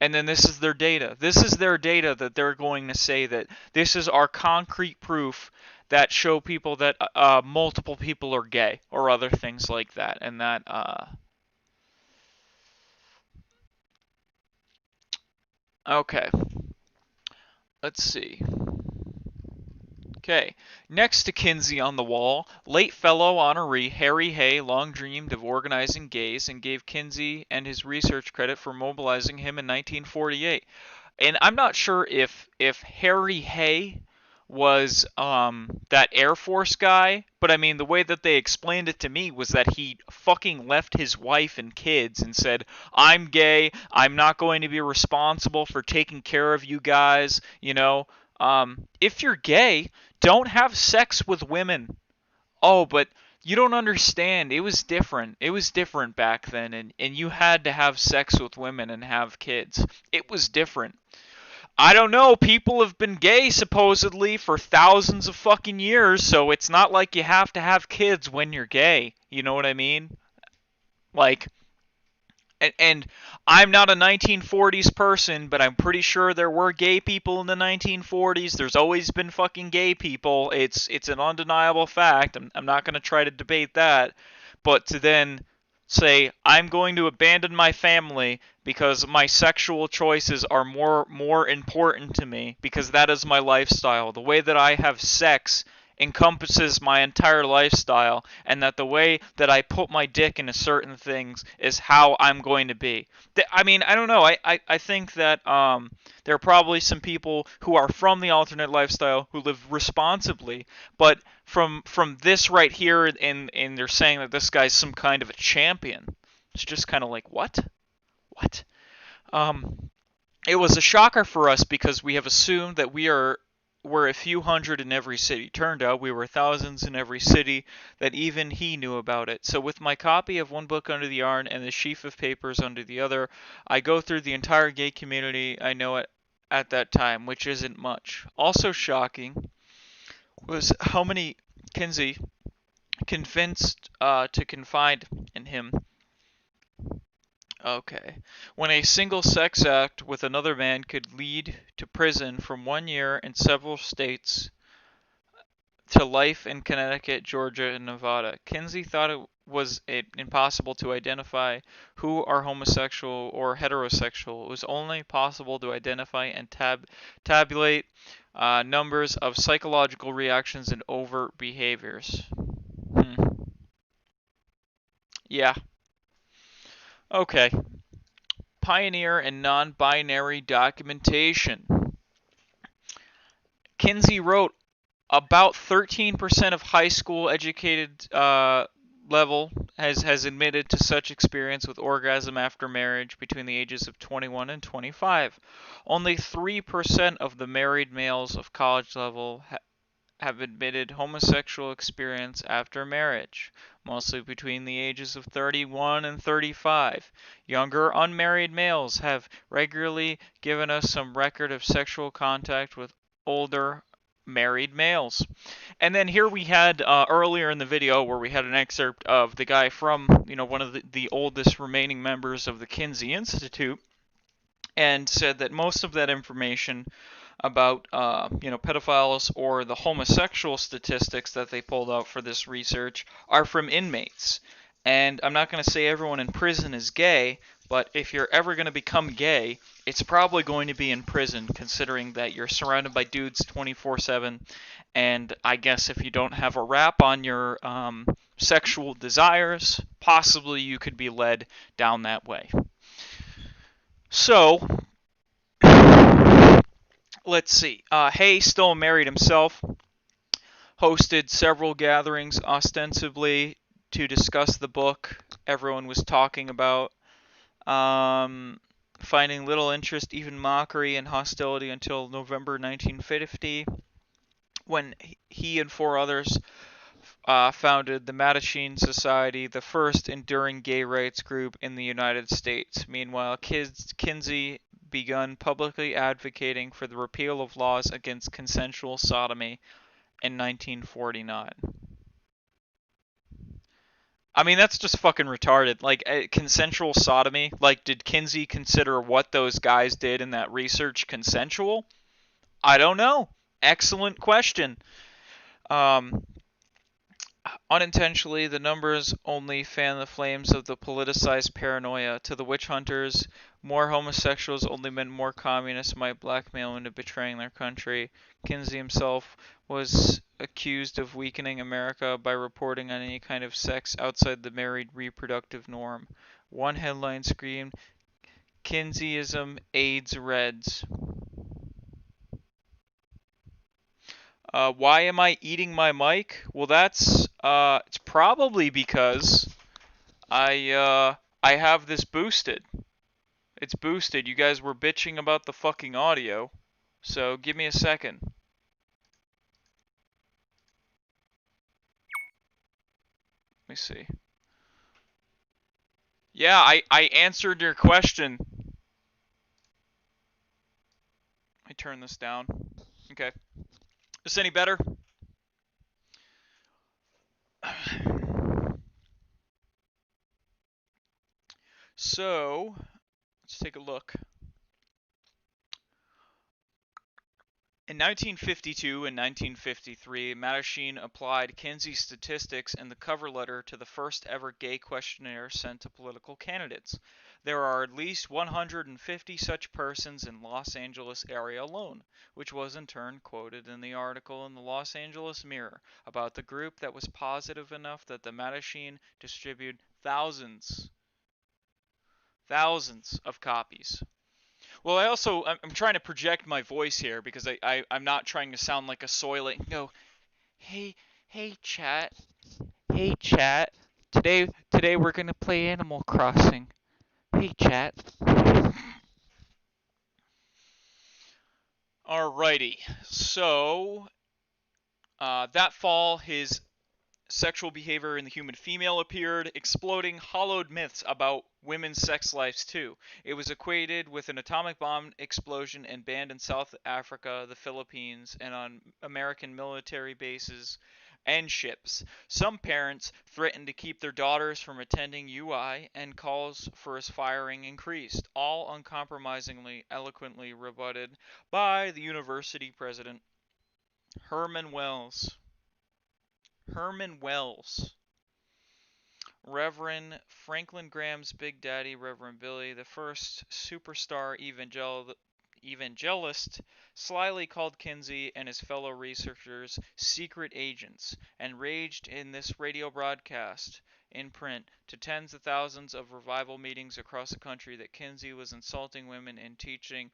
and then this is their data. This is their data that they're going to say that this is our concrete proof that show people that multiple people are gay or other things like that, and that okay. Let's see. Okay, next to Kinsey on the wall, late fellow honoree Harry Hay long dreamed of organizing gays and gave Kinsey and his research credit for mobilizing him in 1948. And I'm not sure if Harry Hay was that Air Force guy, but I mean the way that they explained it to me was that he fucking left his wife and kids and said, "I'm gay. I'm not going to be responsible for taking care of you guys, you know. If you're gay, don't have sex with women." Oh, but you don't understand. It was different. It was different back then, and you had to have sex with women and have kids. It was different. I don't know. People have been gay, supposedly, for thousands of fucking years, so it's not like you have to have kids when you're gay. You know what I mean? Like, and I'm not a 1940s person, but I'm pretty sure there were gay people in the 1940s. There's always been fucking gay people. It's an undeniable fact. I'm not going to try to debate that. But to then say I'm going to abandon my family because my sexual choices are more important to me because that is my lifestyle. The way that I have sex encompasses my entire lifestyle, and that the way that I put my dick into certain things is how I'm going to be. I mean, I don't know. I think that there are probably some people who are from the alternate lifestyle who live responsibly, but from this right here, and they're saying that this guy's some kind of a champion. It's just kind of like, what? What? It was a shocker for us because we have assumed that we're a few hundred in every city. Turned out we were thousands in every city, that even he knew about it. So with my copy of one book under the arm and the sheaf of papers under the other, I go through the entire gay community I know at that time, which isn't much. Also shocking was how many Kinsey convinced to confide in him. Okay. When a single sex act with another man could lead to prison from 1 year in several states to life in Connecticut, Georgia, and Nevada. Kinsey thought it was impossible to identify who are homosexual or heterosexual. It was only possible to identify and tabulate numbers of psychological reactions and overt behaviors. Yeah. Okay. Pioneer and non-binary documentation. Kinsey wrote about 13% of high school educated level has admitted to such experience with orgasm after marriage between the ages of 21 and 25. Only 3% of the married males of college level have admitted homosexual experience after marriage, mostly between the ages of 31 and 35. Younger unmarried males have regularly given us some record of sexual contact with older married males. And then here we had earlier in the video where we had an excerpt of the guy from, one of the oldest remaining members of the Kinsey Institute, and said that most of that information about pedophiles or the homosexual statistics that they pulled out for this research are from inmates. And I'm not going to say everyone in prison is gay, but if you're ever going to become gay, it's probably going to be in prison, considering that you're surrounded by dudes 24/7. And I guess if you don't have a wrap on your sexual desires, possibly you could be led down that way. So, let's see. Hay, still married himself, hosted several gatherings ostensibly to discuss the book everyone was talking about, finding little interest, even mockery and hostility, until November 1950, when he and 4 others founded the Mattachine Society, the first enduring gay rights group in the United States. Meanwhile, Kinsey begun publicly advocating for the repeal of laws against consensual sodomy in 1949. I mean, that's just fucking retarded. Like, consensual sodomy? Like, did Kinsey consider what those guys did in that research consensual? I don't know. Excellent question. Unintentionally, the numbers only fan the flames of the politicized paranoia. To the witch hunters, more homosexuals only meant more communists might blackmail into betraying their country. Kinsey himself was accused of weakening America by reporting on any kind of sex outside the married reproductive norm. One headline screamed, "Kinseyism aids Reds." Why am I eating my mic? Well, it's probably because I have this boosted. It's boosted. You guys were bitching about the fucking audio, so give me a second. Let me see. Yeah, I answered your question. Let me turn this down. Okay. Is this any better? So, let's take a look. In 1952 and 1953, Mattachine applied Kinsey's statistics in the cover letter to the first ever gay questionnaire sent to political candidates. There are at least 150 such persons in Los Angeles area alone, which was in turn quoted in the article in the Los Angeles Mirror about the group that was positive enough that the Mattachine distributed thousands of copies. Well, I'm trying to project my voice here because I'm not trying to sound like a soiling. No, hey, chat. Hey, chat. Today we're gonna play Animal Crossing. Hey, chat. Alrighty. So, that fall, his sexual behavior in the human female appeared, exploding hollowed myths about women's sex lives too. It was equated with an atomic bomb explosion and banned in South Africa, the Philippines, and on American military bases and ships. Some parents threatened to keep their daughters from attending UI, and calls for his firing increased, all uncompromisingly eloquently rebutted by the university president, Herman Wells. Herman Wells. Reverend Franklin Graham's Big Daddy, Reverend Billy, the first superstar evangelist, slyly called Kinsey and his fellow researchers secret agents, and raged in this radio broadcast in print to tens of thousands of revival meetings across the country that Kinsey was insulting women and teaching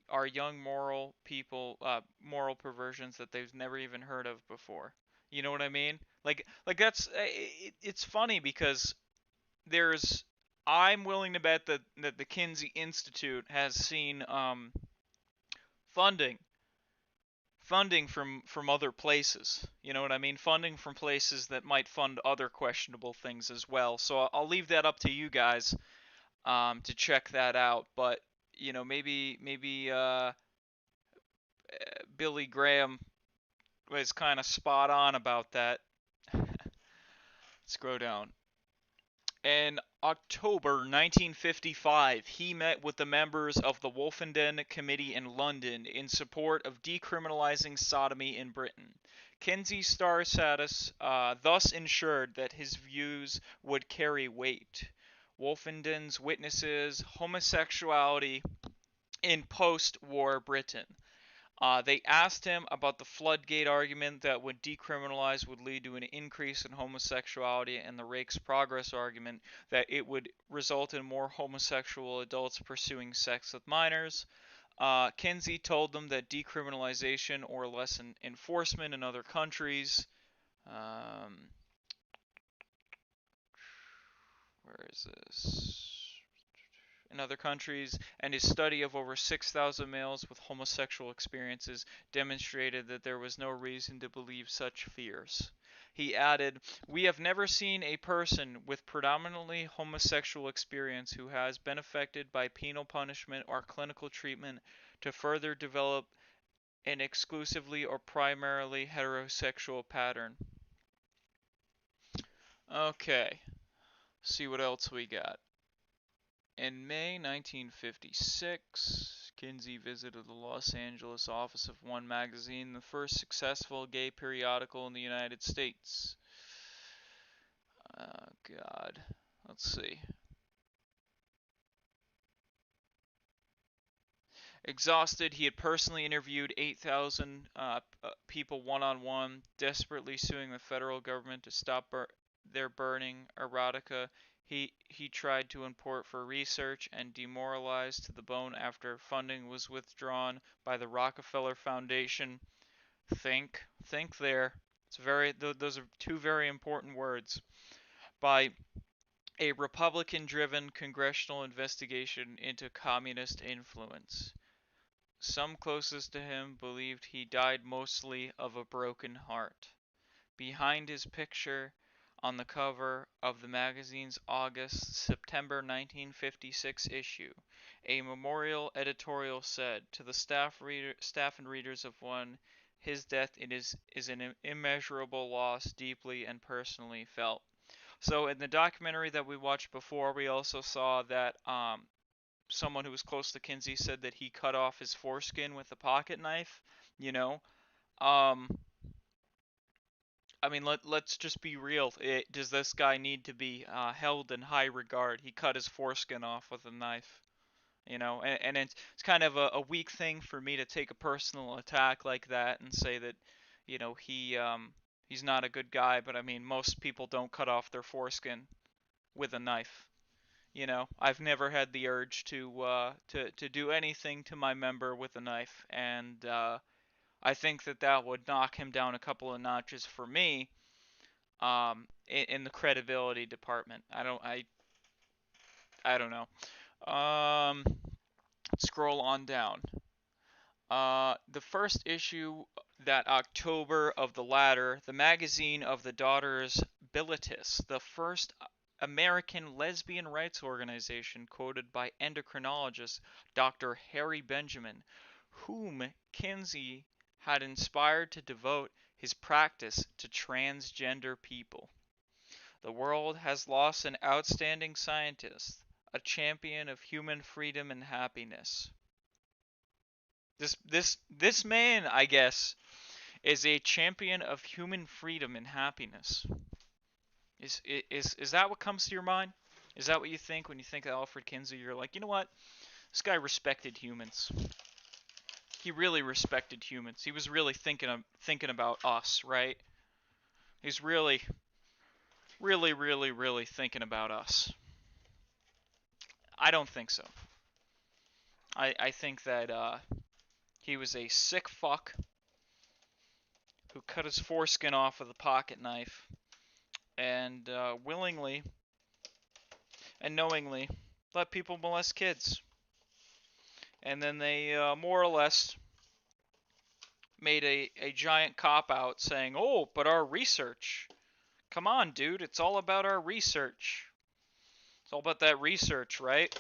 our young moral people moral perversions that they've never even heard of before. You know what I mean? Like that's it's funny because I'm willing to bet that the Kinsey Institute has seen funding from other places. You know what I mean? Funding from places that might fund other questionable things as well. So I'll leave that up to you guys to check that out. But you know, maybe Billy Graham was kind of spot on about that. Scroll down. In October 1955, he met with the members of the Wolfenden Committee in London in support of decriminalizing sodomy in Britain. Kinsey's star status thus ensured that his views would carry weight. Wolfenden's witnesses homosexuality in post-war Britain. They asked him about the floodgate argument that when decriminalized would lead to an increase in homosexuality, and the Rake's Progress argument that it would result in more homosexual adults pursuing sex with minors. Kinsey told them that decriminalization or less enforcement in other countries. Where is this? In other countries, and his study of over 6,000 males with homosexual experiences demonstrated that there was no reason to believe such fears. He added, "We have never seen a person with predominantly homosexual experience who has been affected by penal punishment or clinical treatment to further develop an exclusively or primarily heterosexual pattern." Okay, see what else we got. In May 1956, Kinsey visited the Los Angeles office of One Magazine, the first successful gay periodical in the United States. God. Let's see. Exhausted, he had personally interviewed 8,000 people one-on-one, desperately suing the federal government to stop their burning erotica. He tried to import for research and demoralized to the bone after funding was withdrawn by the Rockefeller Foundation. Think there. Those are two very important words. By a Republican-driven congressional investigation into communist influence. Some closest to him believed he died mostly of a broken heart. Behind his picture on the cover of the magazine's August-September 1956 issue, a memorial editorial said, "To the staff and readers of One, his death is an immeasurable loss, deeply and personally felt." So in the documentary that we watched before, we also saw that someone who was close to Kinsey said that he cut off his foreskin with a pocket knife. You know, um, I mean, let's just be real. Does this guy need to be held in high regard? He cut his foreskin off with a knife. You know, and it's kind of a weak thing for me to take a personal attack like that and say that, you know, he's not a good guy. But I mean, most people don't cut off their foreskin with a knife. You know, I've never had the urge to do anything to my member with a knife, and I think that that would knock him down a couple of notches for me, in the credibility department. I don't know. Scroll on down. The first issue that October of the latter, the magazine of the Daughters Bilitis, the first American lesbian rights organization, quoted by endocrinologist Dr. Harry Benjamin, whom Kinsey had inspired to devote his practice to transgender people. The world has lost an outstanding scientist, a champion of human freedom and happiness. This man, I guess, is a champion of human freedom and happiness. Is that what comes to your mind? Is that what you think when you think of Alfred Kinsey? You're like, you know what? This guy respected humans. He really respected humans. He was really thinking about us, right? He's really thinking about us. I don't think so. I think that he was a sick fuck who cut his foreskin off with a pocket knife and willingly and knowingly let people molest kids. And then they more or less made a giant cop-out saying, oh, but our research. Come on, dude, it's all about our research. It's all about that research, right?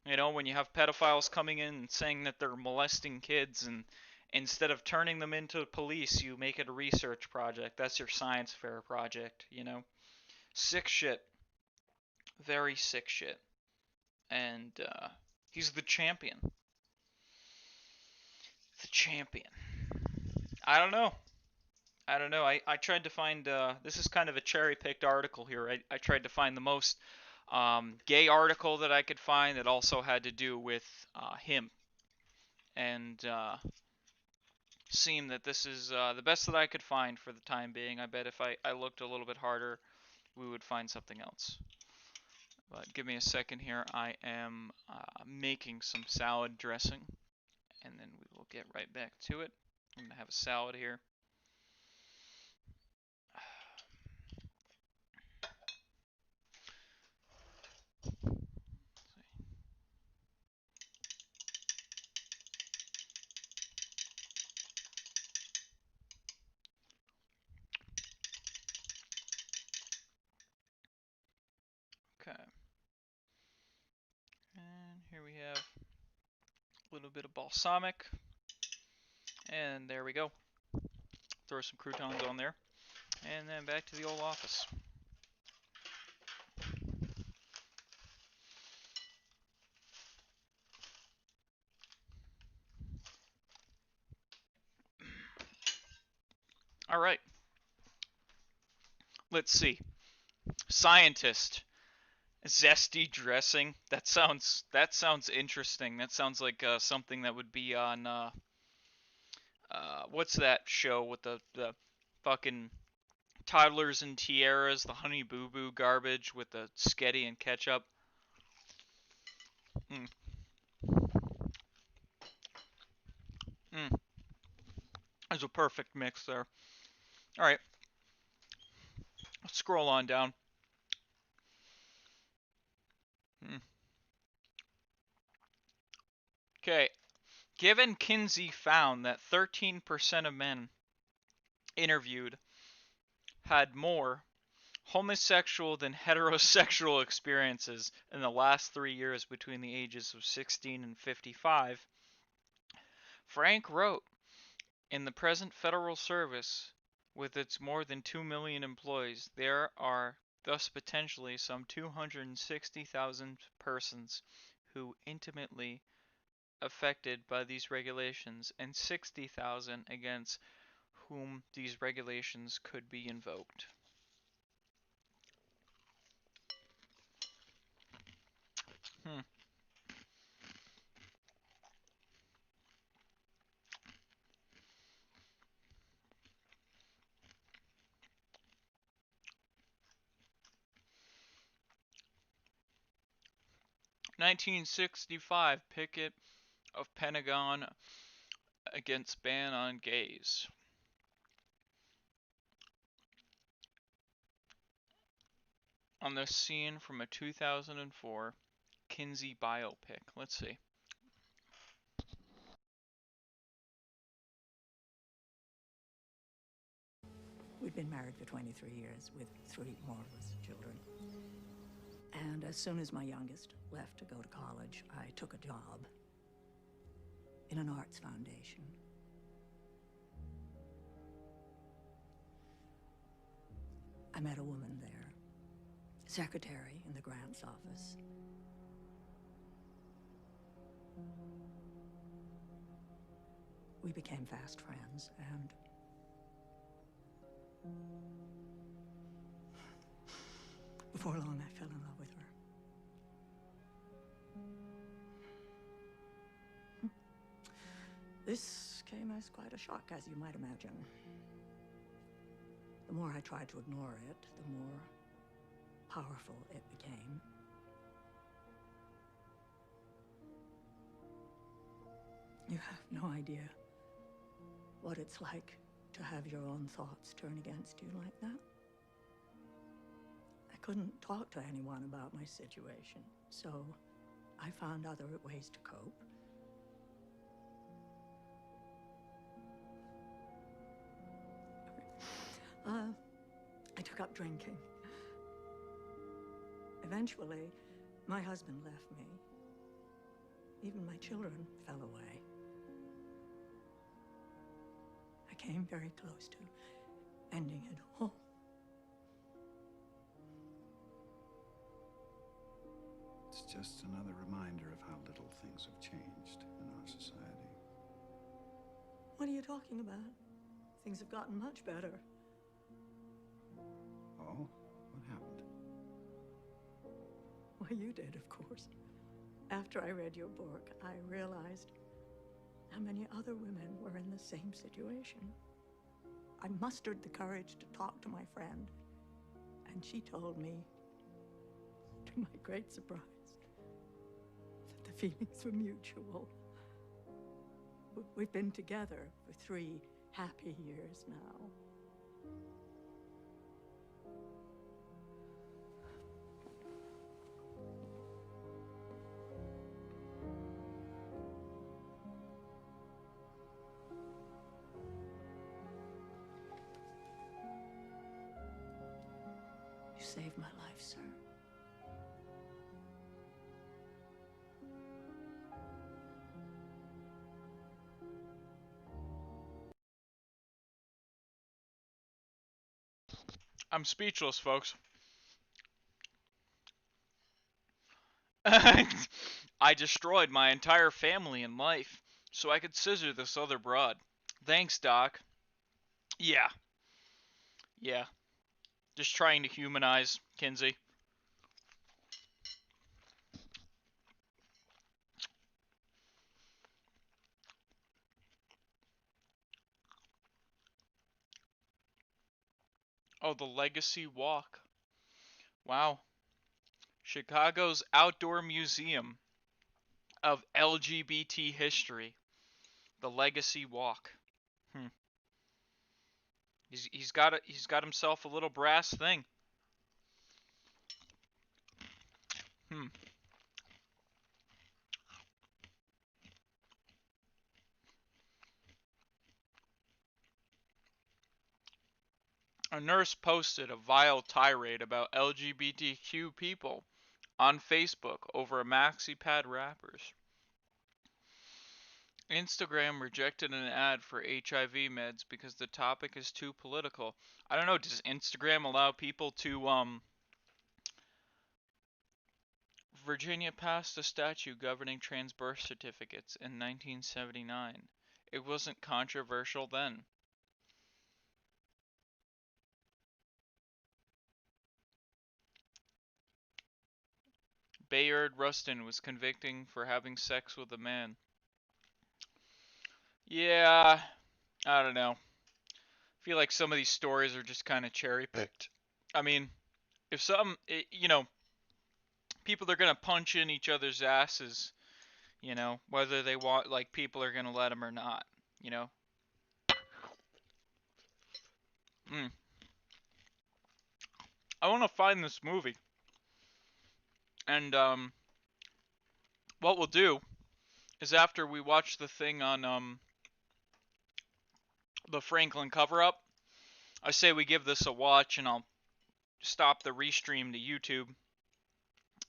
You know, when you have pedophiles coming in and saying that they're molesting kids, and instead of turning them into police, you make it a research project. That's your science fair project, you know? Sick shit. Very sick shit. And he's the champion. The champion. I don't know. I tried to find, this is kind of a cherry-picked article here. I tried to find the most gay article that I could find that also had to do with him. And seemed that this is the best that I could find for the time being. I bet if I looked a little bit harder, we would find something else. But give me a second here. I am making some salad dressing, and then we will get right back to it. I'm going to have a salad here. Okay. And here we have a little bit of balsamic. And there we go. Throw some croutons on there. And then back to the old office. All right. Let's see. Scientist. Zesty dressing. That sounds interesting. That sounds like something that would be on what's that show with the fucking toddlers and tiaras, the Honey Boo Boo garbage with the sketty and ketchup. Mm. Mm. There's a perfect mix there. All right. Let's scroll on down. Okay. Given Kinsey found that 13% of men interviewed had more homosexual than heterosexual experiences in the last 3 years between the ages of 16 and 55, Frank wrote, in the present federal service, with its more than 2 million employees, there are thus potentially some 260,000 persons who intimately affected by these regulations and 60,000 against whom these regulations could be invoked. Hmm. (1965) Picket of Pentagon against ban on gays. On the scene from a 2004 Kinsey biopic. Let's see. We'd been married for 23 years with 3 marvelous children. And as soon as my youngest left to go to college, I took a job in an arts foundation. I met a woman there, secretary in the grants office. We became fast friends, and before long I fell in love with her. This came as quite a shock, as you might imagine. The more I tried to ignore it, the more powerful it became. You have no idea what it's like to have your own thoughts turn against you like that. I couldn't talk to anyone about my situation, so I found other ways to cope. I took up drinking. Eventually, my husband left me. Even my children fell away. I came very close to ending it all. It's just another reminder of how little things have changed in our society. What are you talking about? Things have gotten much better. Oh? What happened? Well, you did, of course. After I read your book, I realized how many other women were in the same situation. I mustered the courage to talk to my friend, and she told me, to my great surprise, that the feelings were mutual. We've been together for 3 happy years now. You saved my life, sir. I'm speechless, folks. I destroyed my entire family and life so I could scissor this other broad. Thanks, Doc. Yeah. Yeah. Just trying to humanize Kinsey. Oh, the Legacy Walk. Wow. Chicago's Outdoor Museum of LGBT History. The Legacy Walk. He's got himself a little brass thing. A nurse posted a vile tirade about LGBTQ people on Facebook over MaxiPad wrappers. Instagram rejected an ad for HIV meds because the topic is too political. I don't know, does Instagram allow people to Virginia passed a statute governing trans birth certificates in 1979. It wasn't controversial then. Bayard Rustin was convicting for having sex with a man. Yeah, I don't know. I feel like some of these stories are just kind of cherry-picked. I mean, if people are going to punch in each other's asses, whether they want, like, people are going to let them or not, you know? I want to find this movie. And, what we'll do is after we watch the thing on, the Franklin cover-up, I say we give this a watch, and I'll stop the restream to YouTube,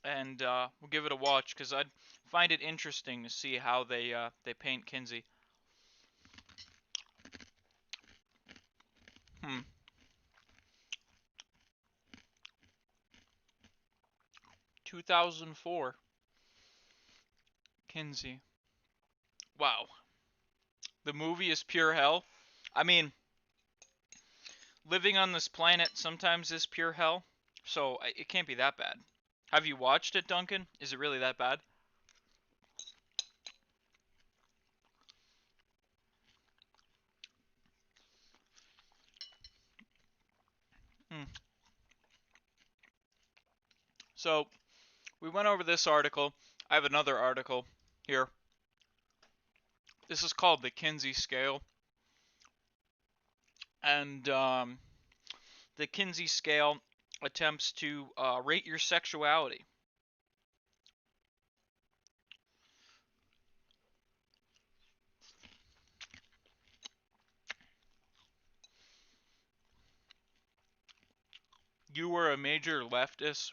and we'll give it a watch, because I'd find it interesting to see how they paint Kinsey. 2004. Kinsey. Wow. The movie is pure hell. I mean, living on this planet sometimes is pure hell, so it can't be that bad. Have you watched it, Duncan? Is it really that bad? So, we went over this article. I have another article here. This is called the Kinsey Scale. And the Kinsey Scale attempts to rate your sexuality. You were a major leftist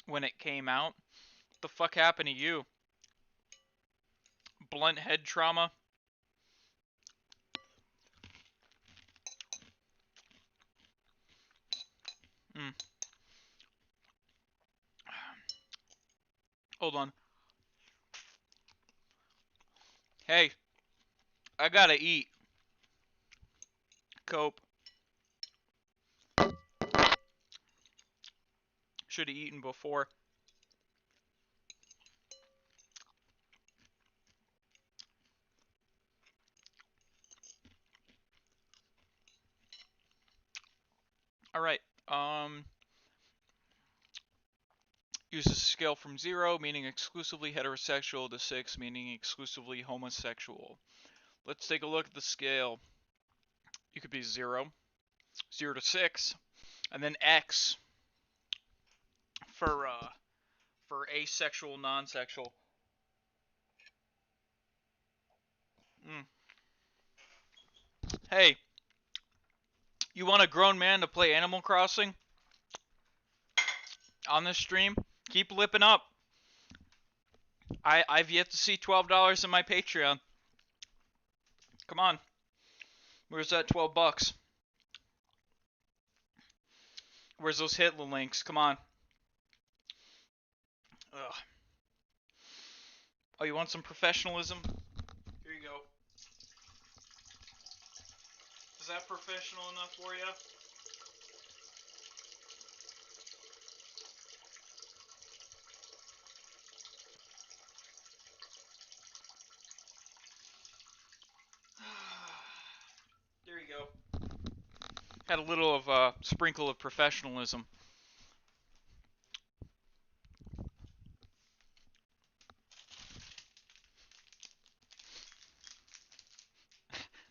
when it came out. What the fuck happened to you? Blunt head trauma? Hold on. Hey, I gotta eat. Cope. Should have eaten before. Alright, uses a scale from 0, meaning exclusively heterosexual, to 6, meaning exclusively homosexual. Let's take a look at the scale. You could be 0, 0 to 6, and then X for asexual, non-sexual. Hey, you want a grown man to play Animal Crossing on this stream? Keep lipping up. I've yet to see $12 in my Patreon. Come on. Where's that 12 bucks? Where's those Hitler links? Come on. Ugh. Oh, you want some professionalism? Here you go. Is that professional enough for you? There you go. Had a little of a sprinkle of professionalism.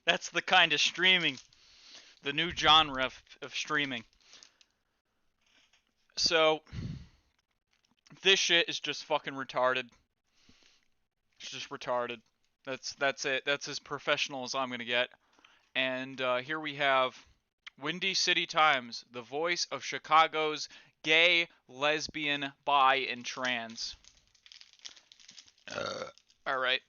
That's the kind of streaming, the new genre of streaming. So, this shit is just fucking retarded. It's just retarded. That's it. That's as professional as I'm gonna get. And here we have Windy City Times, the voice of Chicago's gay, lesbian, bi, and trans. All right.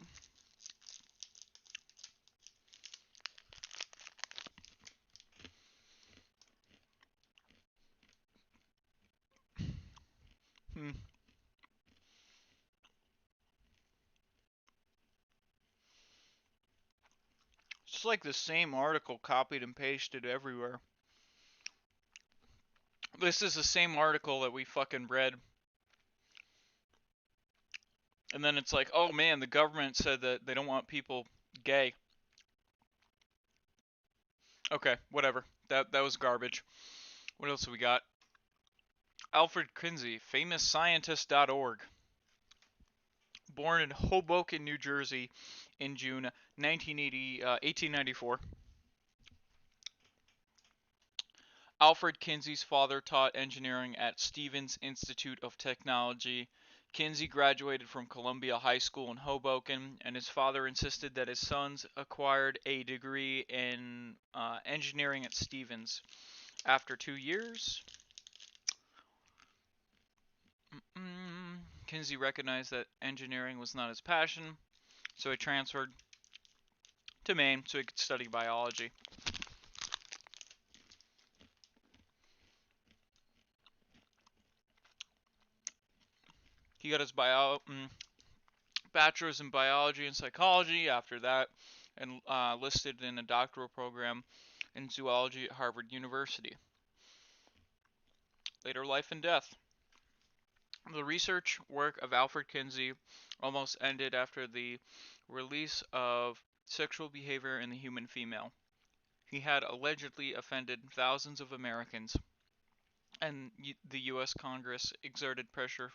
It's like the same article copied and pasted everywhere. This is the same article that we fucking read. And then it's like, oh man, the government said that they don't want people gay. Okay, whatever. That was garbage. What else have we got? Alfred Kinsey, FamousScientist.org. Born in Hoboken, New Jersey in June 1894. Alfred Kinsey's father taught engineering at Stevens Institute of Technology. Kinsey graduated from Columbia High School in Hoboken, and his father insisted that his sons acquired a degree in engineering at Stevens. After 2 years, Kinsey recognized that engineering was not his passion, so he transferred to Maine so he could study biology. He got his bachelor's in biology and psychology after that, and listed in a doctoral program in zoology at Harvard University. Later life and death. The research work of Alfred Kinsey almost ended after the release of Sexual Behavior in the Human Female. He had allegedly offended thousands of Americans, and the U.S. Congress exerted pressure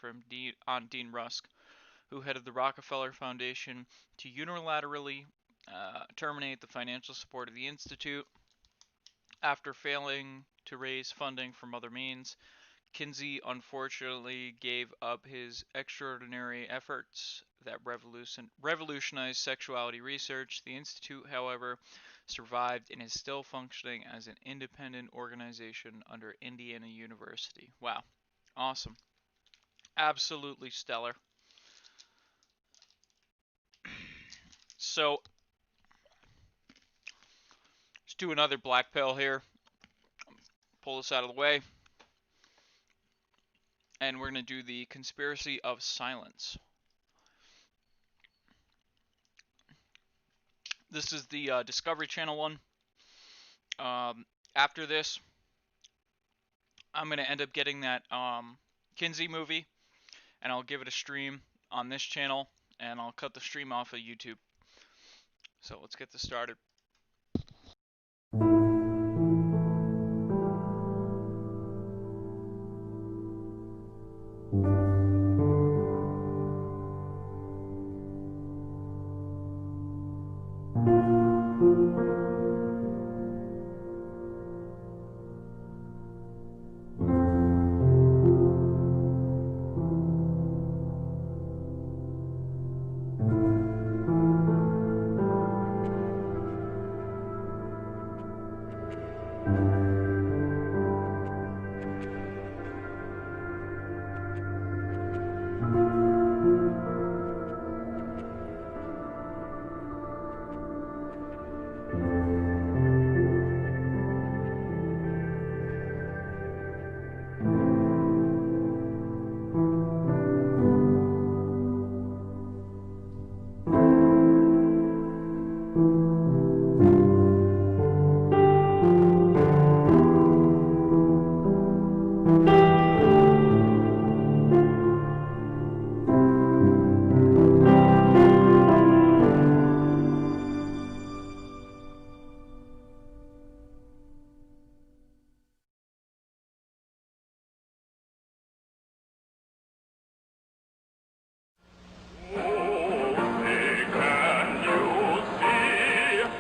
on Dean Rusk, who headed the Rockefeller Foundation, to unilaterally terminate the financial support of the Institute. After failing to raise funding from other means, Kinsey unfortunately gave up his extraordinary efforts that revolutionized sexuality research. The Institute, however, survived and is still functioning as an independent organization under Indiana University. Wow. Awesome. Absolutely stellar. So, let's do another black pill here. Pull this out of the way. And we're going to do the conspiracy of silence. This is the Discovery Channel one. After this, I'm going to end up getting that Kinsey movie, and I'll give it a stream on this channel, and I'll cut the stream off of YouTube. So let's get this started.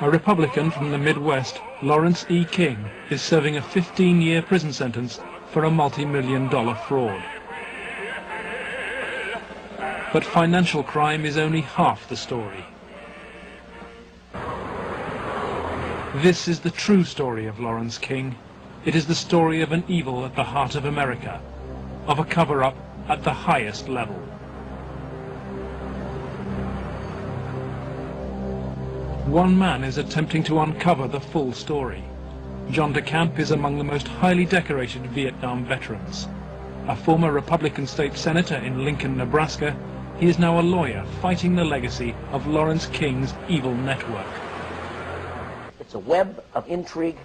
A Republican from the Midwest, Lawrence E. King, is serving a 15-year prison sentence for a multi-million-dollar fraud. But financial crime is only half the story. This is the true story of Lawrence King. It is the story of an evil at the heart of America, of a cover-up at the highest level. One man is attempting to uncover the full story. John DeCamp is among the most highly decorated Vietnam veterans. A former Republican state senator in Lincoln, Nebraska, he is now a lawyer fighting the legacy of Lawrence King's evil network. It's a web of intrigue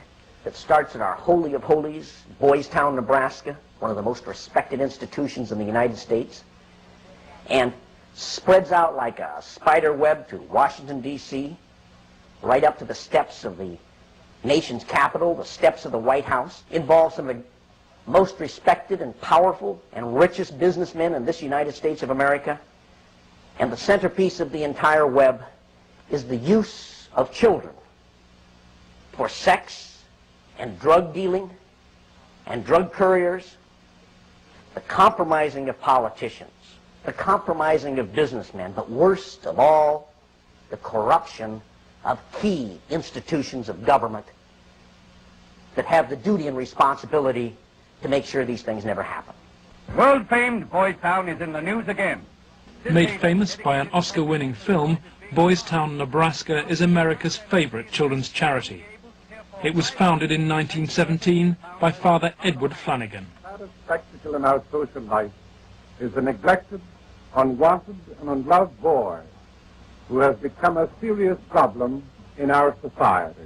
that starts at our Holy of Holies, Boys Town, Nebraska, one of the most respected institutions in the United States, and spreads out like a spider web to Washington, D.C., right up to the steps of the nation's capital, the steps of the White House. Involves some of the most respected and powerful and richest businessmen in this United States of America. And the centerpiece of the entire web is the use of children for sex and drug dealing and drug couriers, the compromising of politicians, the compromising of businessmen, but worst of all, the corruption of key institutions of government that have the duty and responsibility to make sure these things never happen. World-famed Boys Town is in the news again. Made famous by an Oscar-winning film, Boys Town, Nebraska is America's favorite children's charity. It was founded in 1917 by Father Edward Flanagan. The spectacle in our social life is the neglected, unwanted, and unloved boy who has become a serious problem in our society.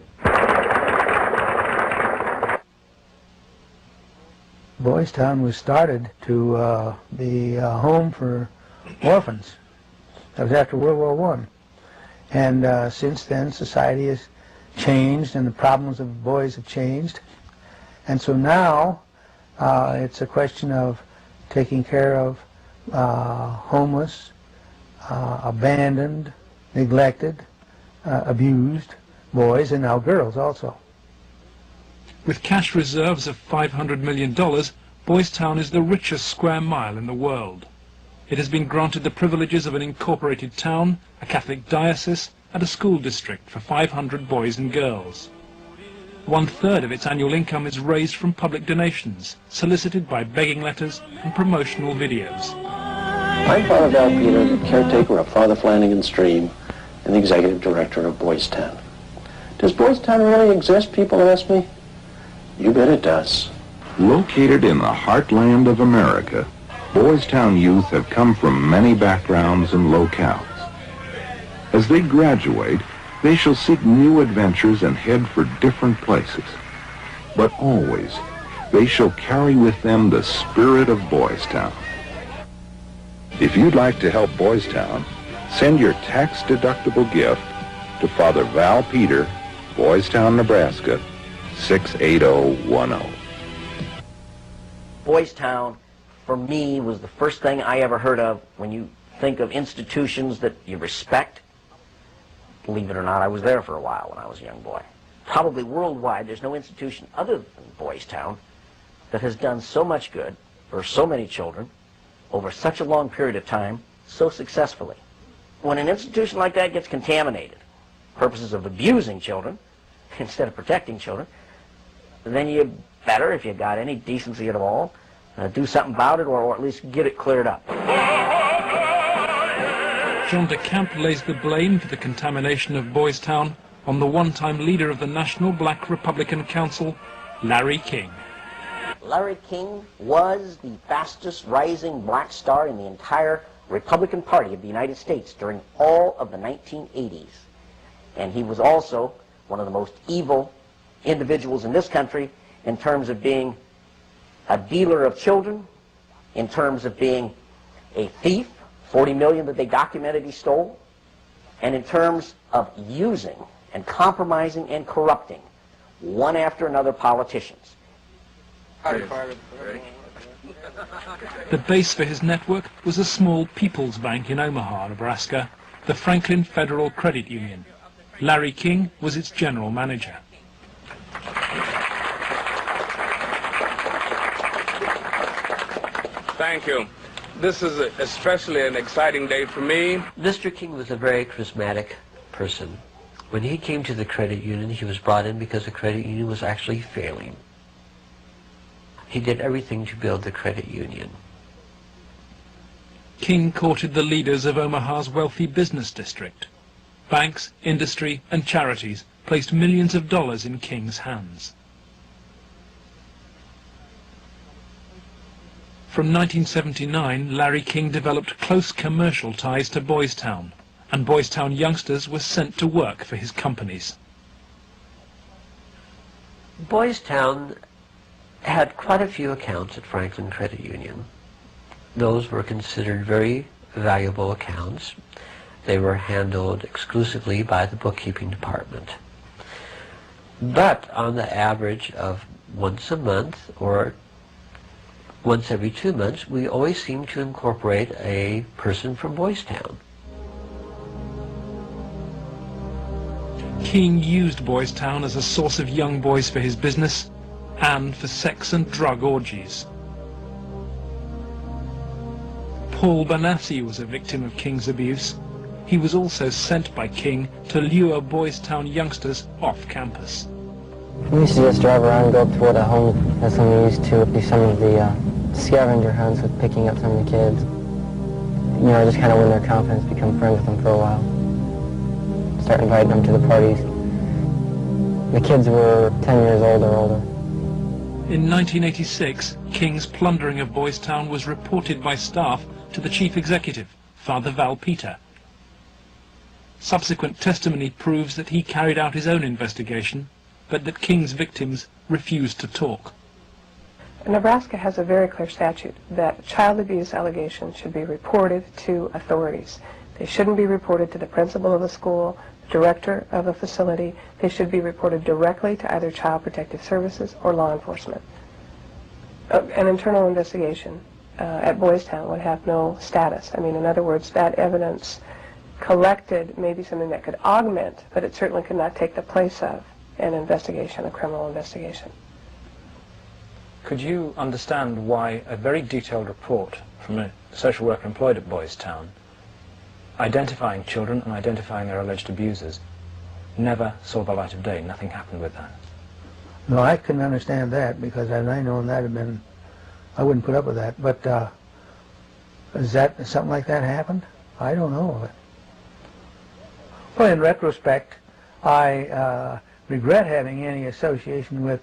Boys Town was started to be a home for orphans. That was after World War I. And since then, society has changed and the problems of boys have changed. And so now it's a question of taking care of homeless, abandoned, neglected, abused boys, and now girls also. With cash reserves of $500 million, Boys Town is the richest square mile in the world. It has been granted the privileges of an incorporated town, a Catholic diocese, and a school district for 500 boys and girls. 1/3 of its annual income is raised from public donations, solicited by begging letters and promotional videos. I'm Father Val Peter, the caretaker of Father Flanagan's Stream and the executive director of Boys Town. Does Boys Town really exist, people ask me? You bet it does. Located in the heartland of America, Boys Town youth have come from many backgrounds and locales. As they graduate, they shall seek new adventures and head for different places. But always, they shall carry with them the spirit of Boys Town. If you'd like to help Boys Town, send your tax-deductible gift to Father Val Peter, Boys Town, Nebraska, 68010. Boys Town, for me, was the first thing I ever heard of when you think of institutions that you respect. Believe it or not, I was there for a while when I was a young boy. Probably worldwide, there's no institution other than Boys Town that has done so much good for so many children over such a long period of time so successfully. When an institution like that gets contaminated, purposes of abusing children instead of protecting children, then you better, if you got any decency at all, do something about it, or at least get it cleared up. John de Camp lays the blame for the contamination of Boys Town on the one-time leader of the National Black Republican Council, Larry King. Larry King was the fastest rising black star in the entire Republican Party of the United States during all of the 1980s. And he was also one of the most evil individuals in this country in terms of being a dealer of children, in terms of being a thief, 40 million that they documented he stole, and in terms of using and compromising and corrupting one after another politicians. The base for his network was a small People's Bank in Omaha, Nebraska, the Franklin Federal Credit Union. Larry King was its general manager. Thank you. This is especially an exciting day for me. Mr. King was a very charismatic person. When he came to the credit union, he was brought in because the credit union was actually failing. He did everything to build the credit union. King courted the leaders of Omaha's wealthy business district. Banks, industry, and charities placed millions of dollars in King's hands. From 1979, Larry King developed close commercial ties to Boys Town, and Boys Town youngsters were sent to work for his companies. Boys Town had quite a few accounts at Franklin Credit Union. Those were considered very valuable accounts. They were handled exclusively by the bookkeeping department. But on the average of once a month or once every 2 months, we always seemed to incorporate a person from Boys Town. King used Boys Town as a source of young boys for his business and for sex and drug orgies. Paul Banassi was a victim of King's abuse. He was also sent by King to lure Boys Town youngsters off campus. We used to just drive around and go up toward a home. That's when we used to do some of the scavenger hunts with picking up some of the kids. You know, just kind of win their confidence, become friends with them for a while. Start inviting them to the parties. The kids were 10 years old or older. In 1986, King's plundering of Boys Town was reported by staff to the chief executive, Father Val Peter. Subsequent testimony proves that he carried out his own investigation, but that King's victims refused to talk. Nebraska has a very clear statute that child abuse allegations should be reported to authorities. They shouldn't be reported to the principal of the school, director of the facility. They should be reported directly to either Child Protective Services or law enforcement. An internal investigation at Boys Town would have no status. I mean, in other words, that evidence collected may be something that could augment, but it certainly could not take the place of an investigation, a criminal investigation. Could you understand why a very detailed report from a social worker employed at Boys Town, identifying children and identifying their alleged abusers, never saw the light of day? Nothing happened with that. No, I couldn't understand that, because had I known that had been, I wouldn't put up with that. But is that something like that happened? I don't know of it. Well, in retrospect, I regret having any association with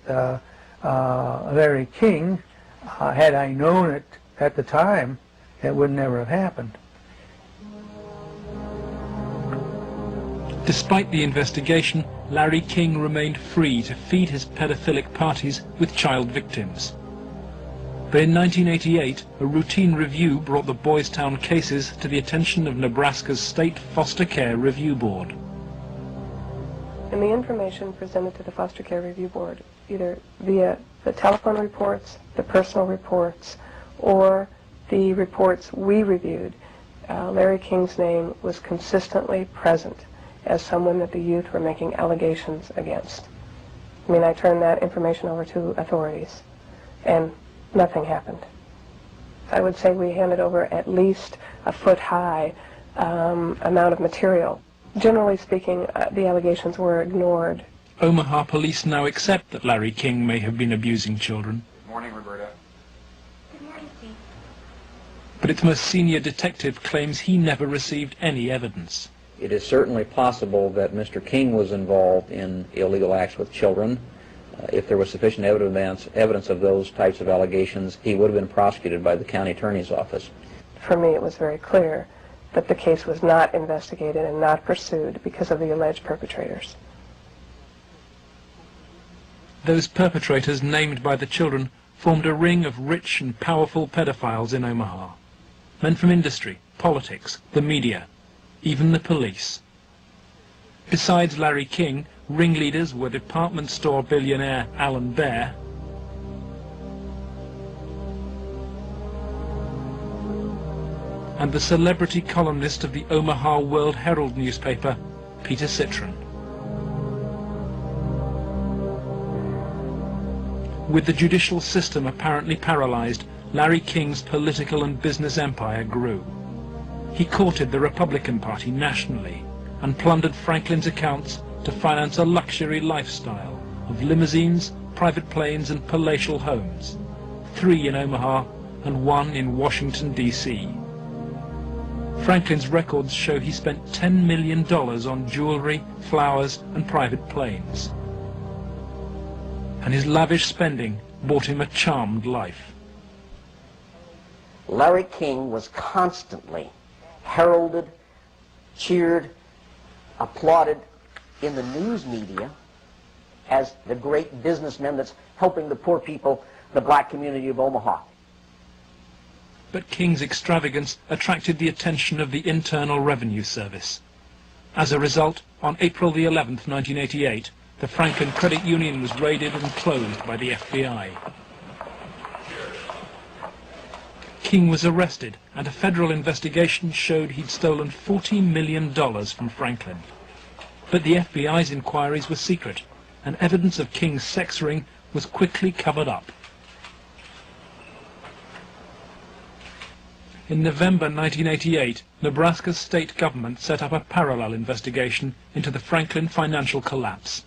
Larry King. Had I known it at the time, it would never have happened. Despite the investigation, Larry King remained free to feed his pedophilic parties with child victims. But in 1988, a routine review brought the Boys Town cases to the attention of Nebraska's State Foster Care Review Board. And the information presented to the Foster Care Review Board, either via the telephone reports, the personal reports, or the reports we reviewed, Larry King's name was consistently present as someone that the youth were making allegations against. I mean, I turned that information over to authorities, and nothing happened. I would say we handed over at least a foot-high amount of material. Generally speaking, the allegations were ignored. Omaha police now accept that Larry King may have been abusing children. Good morning, Roberta. Good morning, Steve. But its most senior detective claims he never received any evidence. It is certainly possible that Mr. King was involved in illegal acts with children. If there was sufficient evidence of those types of allegations, he would have been prosecuted by the county attorney's office. For me, it was very clear that the case was not investigated and not pursued because of the alleged perpetrators. Those perpetrators named by the children formed a ring of rich and powerful pedophiles in Omaha. Men from industry, politics, the media, even the police. Besides Larry King, ringleaders were department store billionaire Alan Baer, and the celebrity columnist of the Omaha World Herald newspaper, Peter Citron. With the judicial system apparently paralyzed, Larry King's political and business empire grew. He courted the Republican Party nationally and plundered Franklin's accounts to finance a luxury lifestyle of limousines, private planes and palatial homes, 3 in Omaha and 1 in Washington, D.C. Franklin's records show he spent $10 million on jewelry, flowers and private planes. And his lavish spending bought him a charmed life. Larry King was constantly heralded, cheered, applauded in the news media as the great businessman that's helping the poor people, the black community of Omaha. But King's extravagance attracted the attention of the Internal Revenue Service. As a result, on April the 11th, 1988, the Franklin Credit Union was raided and closed by the FBI. King was arrested, and a federal investigation showed he'd stolen $40 million from Franklin. But the FBI's inquiries were secret, and evidence of King's sex ring was quickly covered up. In November 1988, Nebraska's state government set up a parallel investigation into the Franklin financial collapse.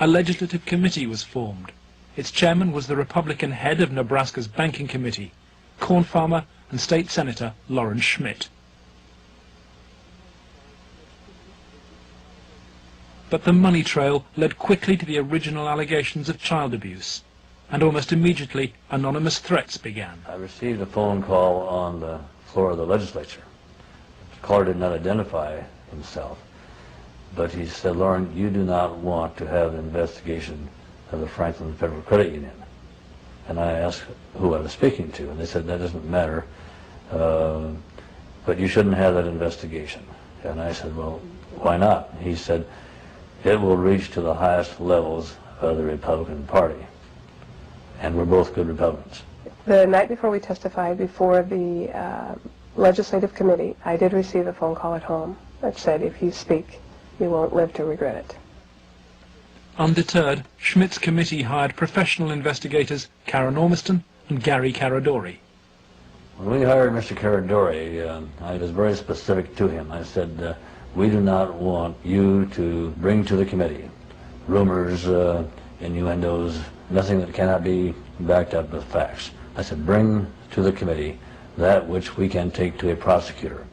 A legislative committee was formed. Its chairman was the Republican head of Nebraska's banking committee, corn farmer and state senator Lawrence Schmidt. But the money trail led quickly to the original allegations of child abuse, and almost immediately anonymous threats began. I received a phone call on the floor of the legislature. The caller did not identify himself, but he said, "Lauren, you do not want to have an investigation of the Franklin Federal Credit Union." And I asked who I was speaking to, and they said, "That doesn't matter, but you shouldn't have that investigation." And I said, "Well, why not?" He said, "It will reach to the highest levels of the Republican Party." And we're both good Republicans. The night before we testified before the legislative committee, I did receive a phone call at home that said, "If you speak, you won't live to regret it." Undeterred, Schmidt's committee hired professional investigators Karen Ormiston and Gary Caradori. When we hired Mr. Caradori, I was very specific to him. I said, "We do not want you to bring to the committee rumors, innuendos, nothing that cannot be backed up with facts." I said, "Bring to the committee that which we can take to a prosecutor."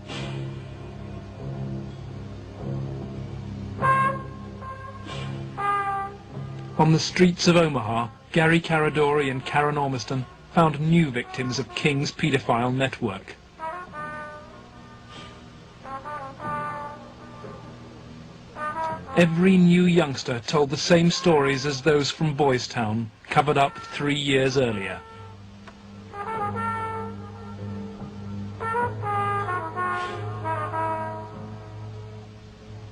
On the streets of Omaha, Gary Caradori and Karen Ormiston found new victims of King's paedophile network. Every new youngster told the same stories as those from Boys Town, covered up 3 years earlier.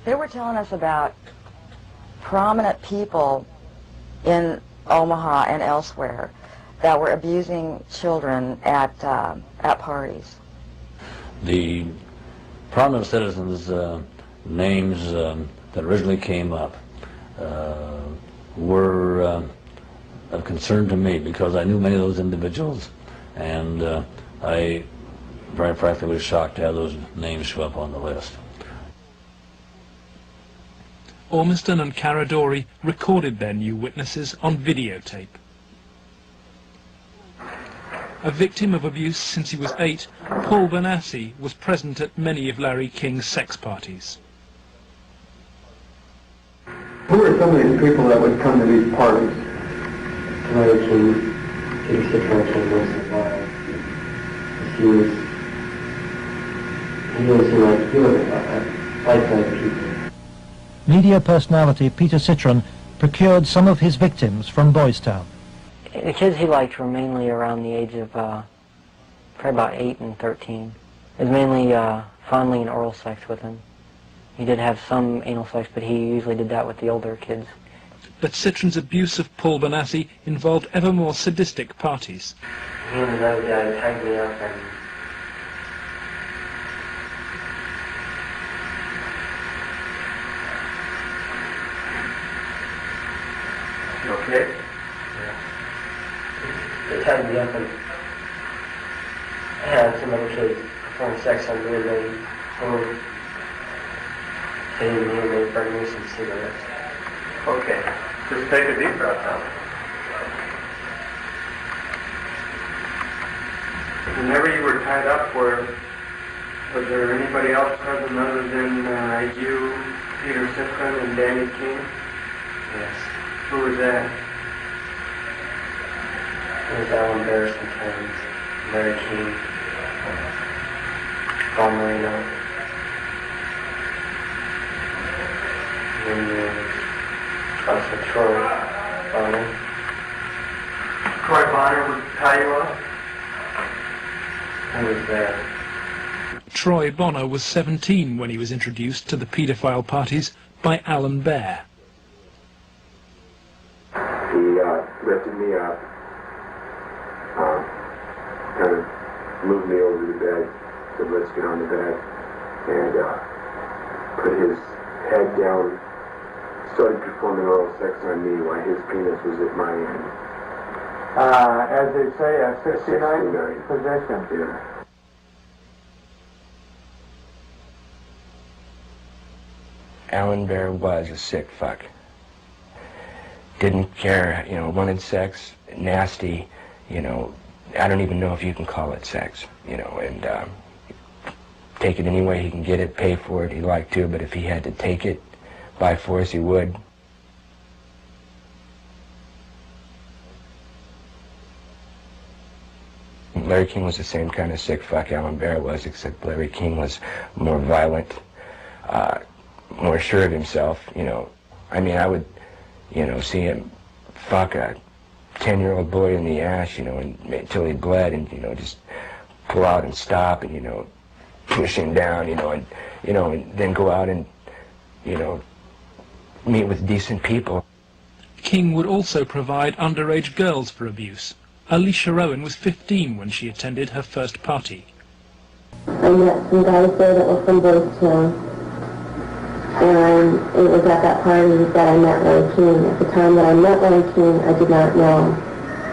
They were telling us about prominent people in Omaha and elsewhere that were abusing children at parties. The prominent citizens' names that originally came up were of concern to me because I knew many of those individuals, and I very frankly was shocked to have those names show up on the list. Ormiston and Caradori recorded their new witnesses on videotape. A victim of abuse since he was 8, Paul Benassi was present at many of Larry King's sex parties. Who are some of these people that would come to these parties? Larry King, King Citron, Wilson Wild. He was like people. Media personality Peter Citron procured some of his victims from Boys Town. The kids he liked were mainly around the age of probably about 8 and 13. It was mainly fondling and oral sex with them. He did have some anal sex, but he usually did that with the older kids. But Citron's abuse of Paul Benassi involved ever more sadistic parties. He and another guy tied me up and You okay? yeah. They tied me up and had some other kids perform sex on me, and they were hitting me and they burned me some cigarettes. Okay. Just take a deep breath now. Whenever you were tied up, was there anybody else present other than you, Peter Citron, and Danny King? Yes. Who was that? It was Alan Bear sometimes, Larry King, Paul Marino, and also Troy. Troy Bonner would tie you up? Who was that? Troy Bonner was 17 when he was introduced to the paedophile parties by Alan Bear. He lifted me up, kind of moved me over to the bed, said, let's get on the bed, and put his head down, started performing oral sex on me while his penis was at my end. As they say, a 69 position. Yeah. Alan Bear was a sick fuck. Didn't care, wanted sex, nasty, I don't even know if you can call it sex, and take it any way he can get it, pay for it, he'd like to, but if he had to take it by force, he would. Larry King was the same kind of sick fuck Alan Bear was, except Larry King was more violent, more sure of himself, I mean, I would, see him fuck a 10-year-old boy in the ass, until he bled, and, just pull out and stop, and, push him down, and then go out and, meet with decent people. King would also provide underage girls for abuse. Alicia Rowan was 15 when she attended her first party. I met some guys there that were from Boys Town, and it was at that party that I met Larry King. At the time that I met Larry King, I did not know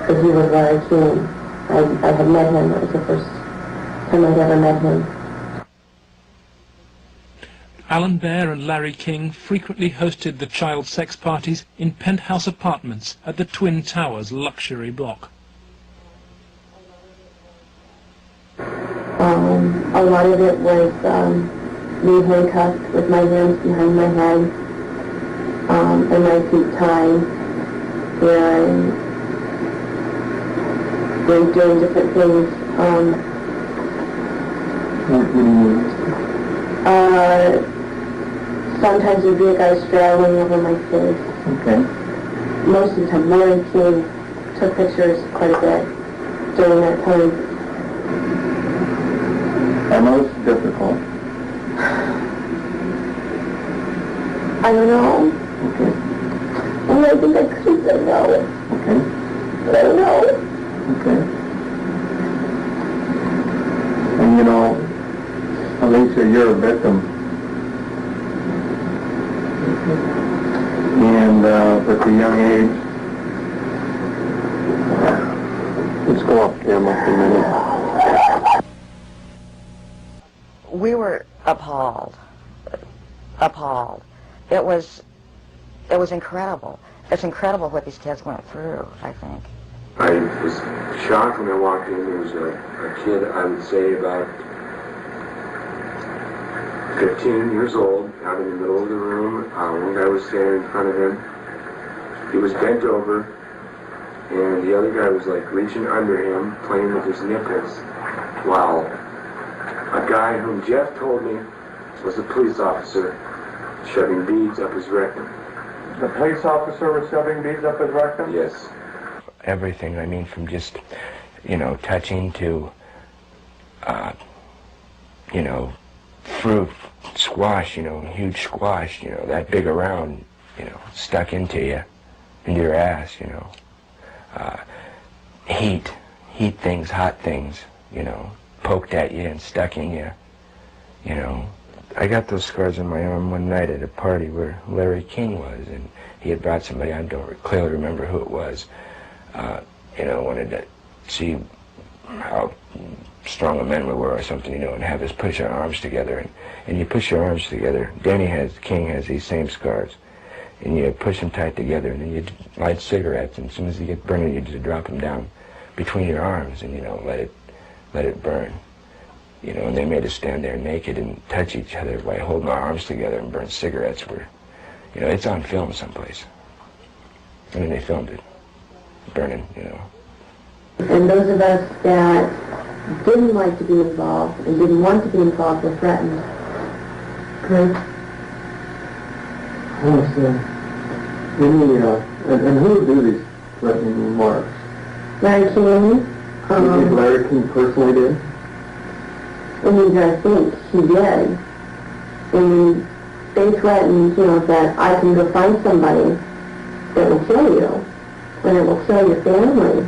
that he was Larry King. I had met him. It was the first time I'd ever met him. Alan Bear and Larry King frequently hosted the child sex parties in penthouse apartments at the Twin Towers luxury block. A lot of it was me handcuffed with my hands behind my head and my feet tied, and we're doing different things. What do you mean? Sometimes there'd be a guy straddling over my face. Okay. Most of the time, Larry King took pictures quite a bit during that time. Are most difficult? I don't know. Okay. I mean, I think I could say no. Okay. But I don't know. Okay. And Alicia, you're a victim. And at a young age, let's go off camera for a minute. We were appalled. It was incredible. It's incredible what these kids went through, I think. I was shocked when I walked in. There was a kid, I would say about 15 years old, out in the middle of the room. One guy was standing in front of him. He was bent over, and the other guy was like reaching under him, playing with his nipples, while a guy whom Jeff told me was a police officer shoving beads up his rectum. The police officer was shoving beads up his rectum? Yes. Everything, I mean, from just, touching to, fruit, squash, huge squash, that big around, stuck into you, into your ass, heat things, hot things, poked at you and stuck in you, I got those scars on my arm one night at a party where Larry King was, and he had brought somebody, I don't clearly remember who it was, wanted to see how strong a men we were or something, and have us push our arms together, and you push your arms together. King has these same scars, and you push them tight together, and then you light cigarettes, and as soon as you get burning, you just drop them down between your arms, and let it burn. And they made us stand there naked and touch each other by holding our arms together and burn cigarettes. It's on film someplace. I mean, they filmed it, burning, And those of us that didn't like to be involved and didn't want to be involved were threatened. Correct. And who do these threatening remarks? Larry King. You think Larry King personally did? I mean, I think he did. And they threatened, that I can go find somebody that will kill you, and it will kill your family.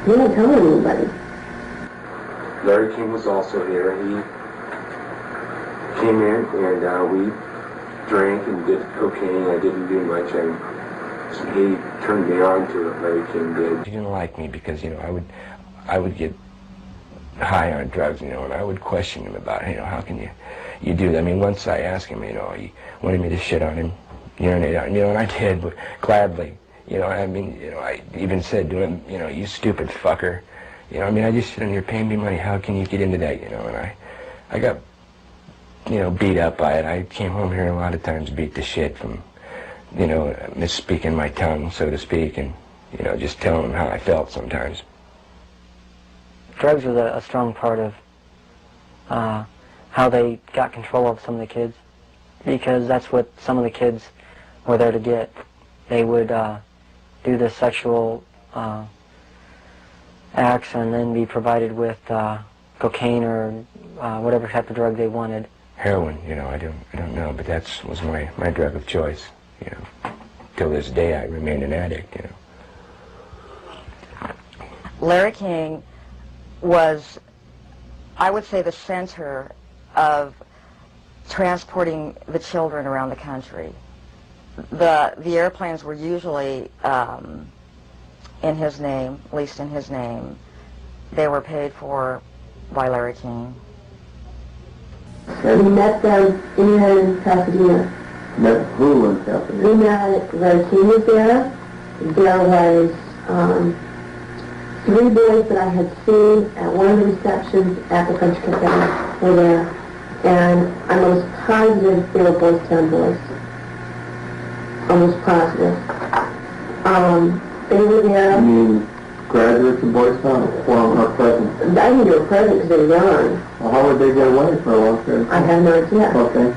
He didn't tell anybody. Larry King was also here. He came in and we drank and did cocaine. I didn't do much. He turned me on to it, Larry King did. He didn't like me because, I would get high on drugs, and I would question him about, how can you do that? I mean, once I asked him, he wanted me to shit on him, urinate on him, and I did, but gladly. I even said to him, you stupid fucker. I just sit on here paying me money. How can you get into that, And I got, beat up by it. I came home here a lot of times beat the shit from, misspeaking my tongue, so to speak, and, just telling them how I felt sometimes. Drugs was a strong part of how they got control of some of the kids, because that's what some of the kids were there to get. They would do the sexual acts and then be provided with cocaine or whatever type of drug they wanted. Heroin, I don't know, but that was my drug of choice. Till this day, I remain an addict. Larry King was, I would say, the center of transporting the children around the country. The airplanes were usually in his name, at least in his name. They were paid for by Larry King. We met them in Pasadena. Met who in Pasadena? We met, Larry King was there. There was 3 boys that I had seen at one of the receptions at the French Cafe were there. And I'm almost positive they were Boys Town boys. Almost positive. They were there. You mean graduates of Boys Town or present? I think they were present because they were young. Well, how would they get away for a long period of time? I have no idea. Okay.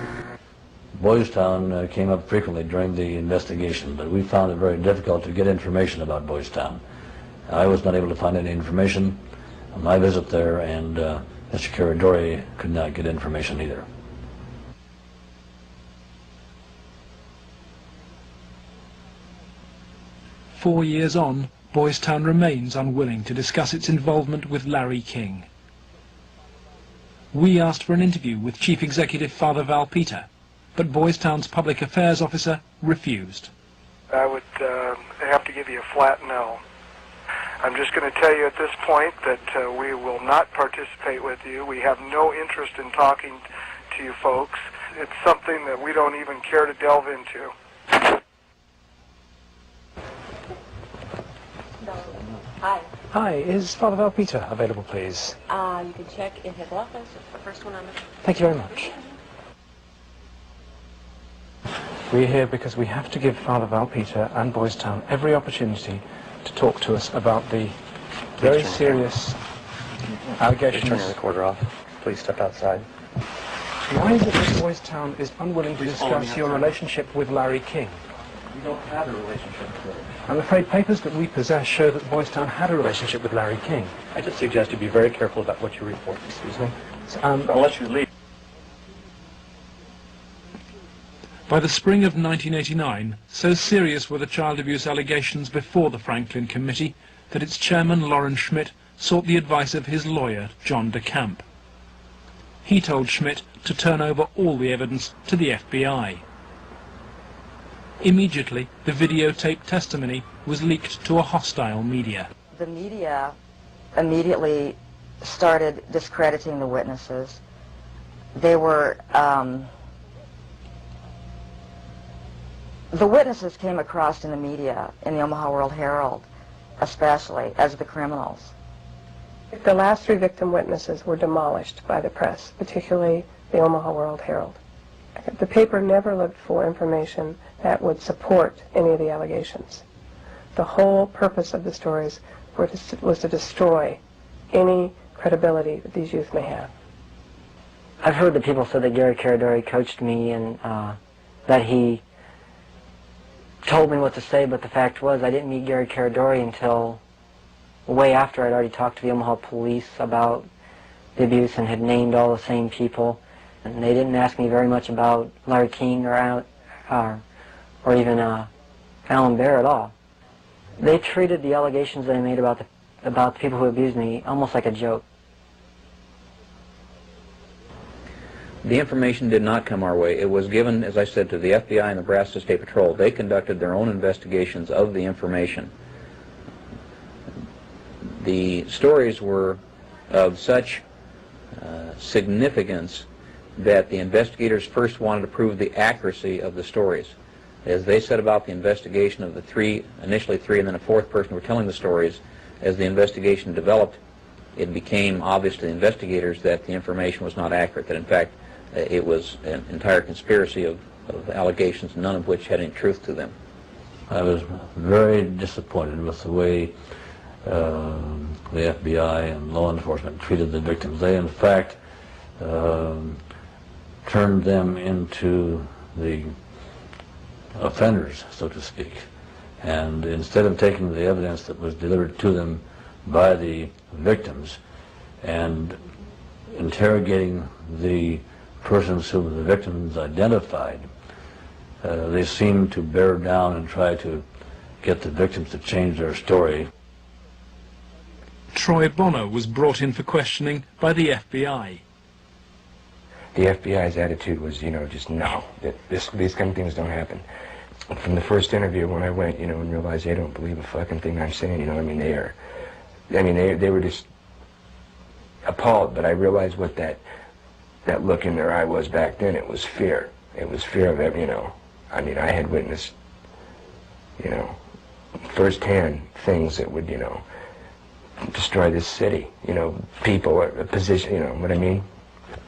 Boys Town came up frequently during the investigation, but we found it very difficult to get information about Boys Town. I was not able to find any information on my visit there, and Mr. Caradori could not get information either. "4 years on, Boys Town remains unwilling to discuss its involvement with Larry King. We asked for an interview with Chief Executive Father Val Peter, but Boys Town's public affairs officer refused. I would have to give you a flat no. I'm just going to tell you at this point that we will not participate with you. We have no interest in talking to you folks. It's something that we don't even care to delve into. Hi. Hi, is Father Val Peter available, please? You can check in his office. It's the first one on the... Thank you very much. We're here because we have to give Father Val Peter and Boys Town every opportunity to talk to us about the very serious allegations. Please turn your recorder off. Please step outside. Why is it that Boys Town is unwilling to discuss your relationship with Larry King? We don't have a relationship with Larry. I'm afraid papers that we possess show that Boys Town had a relationship with Larry King. I just suggest you be very careful about what you report. Excuse me? Unless you leave. By the spring of 1989, so serious were the child abuse allegations before the Franklin Committee that its chairman, Lawrence Schmidt, sought the advice of his lawyer, John DeCamp. He told Schmidt to turn over all the evidence to the FBI. Immediately, the videotaped testimony was leaked to a hostile media. The media immediately started discrediting the witnesses. They were... the witnesses came across in the media, in the Omaha World Herald, especially, as the criminals. The last 3 victim witnesses were demolished by the press, particularly the Omaha World Herald. The paper never looked for information that would support any of the allegations. The whole purpose of the stories was to destroy any credibility that these youth may have. I've heard that people said that Gary Caradori coached me in that he told me what to say, but the fact was I didn't meet Gary Caradori until way after I'd already talked to the Omaha police about the abuse and had named all the same people. And they didn't ask me very much about Larry King or even Alan Bear at all. They treated the allegations that I made about the people who abused me almost like a joke. The information did not come our way. It was given, as I said, to the FBI and Nebraska State Patrol. They conducted their own investigations of the information. The stories were of such significance that the investigators first wanted to prove the accuracy of the stories. As they set about the investigation of the three, initially three, and then a fourth person who were telling the stories, as the investigation developed, it became obvious to the investigators that the information was not accurate, that in fact it was an entire conspiracy of allegations, none of which had any truth to them. I was very disappointed with the way the FBI and law enforcement treated the victims. They, in fact, turned them into the offenders, so to speak. And instead of taking the evidence that was delivered to them by the victims and interrogating the persons whom the victims identified, they seemed to bear down and try to get the victims to change their story. Troy Bonner was brought in for questioning by the FBI. The FBI's attitude was, just no, that these kind of things don't happen. From the first interview when I went, and realized they don't believe a fucking thing I'm saying, they were just appalled, but I realized what that look in their eye was back then. It was fear. It was fear of it, I had witnessed, firsthand things that would, destroy this city, people, a position, what I mean?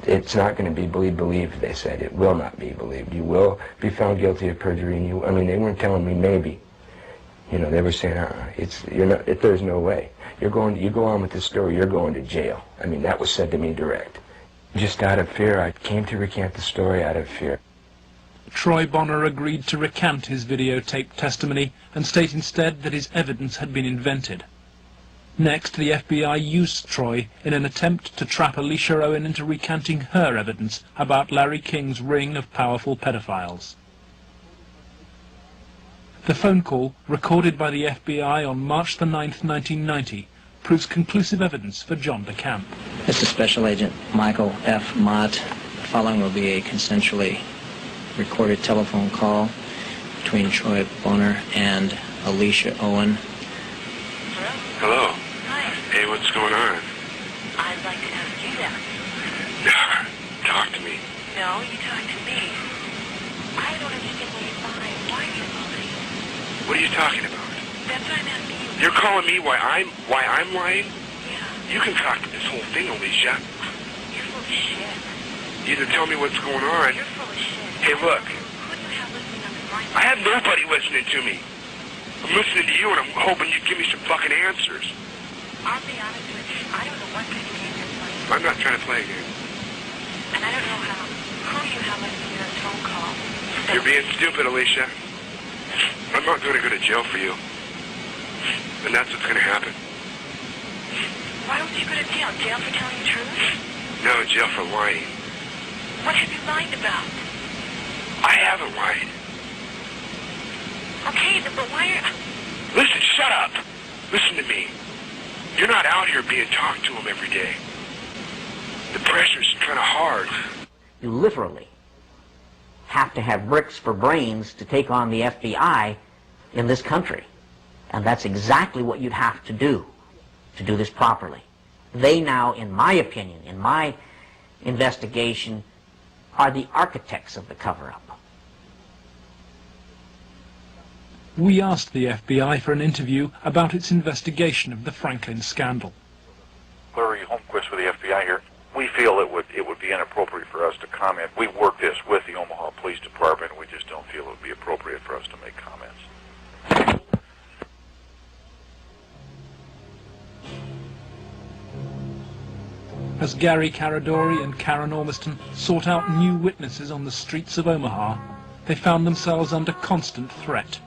It's not going to be believed, they said. It will not be believed. You will be found guilty of perjury, and they weren't telling me maybe. They were saying, there's no way. You go on with this story, you're going to jail. That was said to me direct. Just out of fear, I came to recant the story out of fear. Troy Bonner agreed to recant his videotaped testimony and state instead that his evidence had been invented. Next, the FBI used Troy in an attempt to trap Alicia Owen into recanting her evidence about Larry King's ring of powerful pedophiles. The phone call, recorded by the FBI on March the 9th, 1990, proves conclusive evidence for John DeCamp. This is Special Agent Michael F. Mott. The following will be a consensually recorded telephone call between Troy Bonner and Alicia Owen. Hello. Hey, what's going on? I'd like to ask you that. Talk to me. No, you talk to me. I don't understand why you're lying. Why are you lying? What are you talking about? That's what I'm asking you. You're calling me why I'm lying? Yeah. You can talk to this whole thing, Alicia. You're full of shit. Either tell me what's going on. You're full of shit. Hey, look. Who do you have listening on the line? I have nobody listening to me. I'm listening to you, and I'm hoping you give me some fucking answers. I'll be honest with you. I don't know what kind of game you're playing. I'm not trying to play a game. And I don't know who you have listening to your phone call. You're being stupid, Alicia. I'm not going to go to jail for you. And that's what's going to happen. Why would you go to jail? Jail for telling the truth? No, jail for lying. What have you lied about? I haven't lied. Okay, but why are... Listen, shut up. Listen to me. You're not out here being talked to them every day. The pressure's kind of hard. You literally have to have bricks for brains to take on the FBI in this country. And that's exactly what you'd have to do this properly. They now, in my opinion, in my investigation, are the architects of the cover-up. We asked the FBI for an interview about its investigation of the Franklin scandal. Larry Holmquist with the FBI here. We feel it would be inappropriate for us to comment. We work this with the Omaha Police Department, and we just don't feel it would be appropriate for us to make comments. As Gary Caradori and Karen Ormiston sought out new witnesses on the streets of Omaha, they found themselves under constant threat.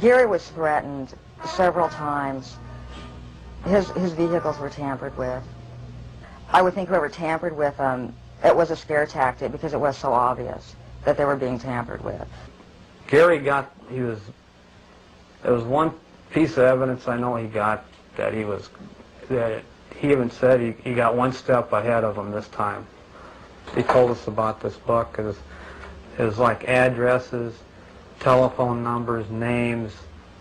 Gary was threatened several times. His vehicles were tampered with. I would think whoever tampered with them, it was a scare tactic because it was so obvious that they were being tampered with. Gary there was one piece of evidence I know he got that he even said he got one step ahead of them this time. He told us about this book. It was like addresses, telephone numbers, names.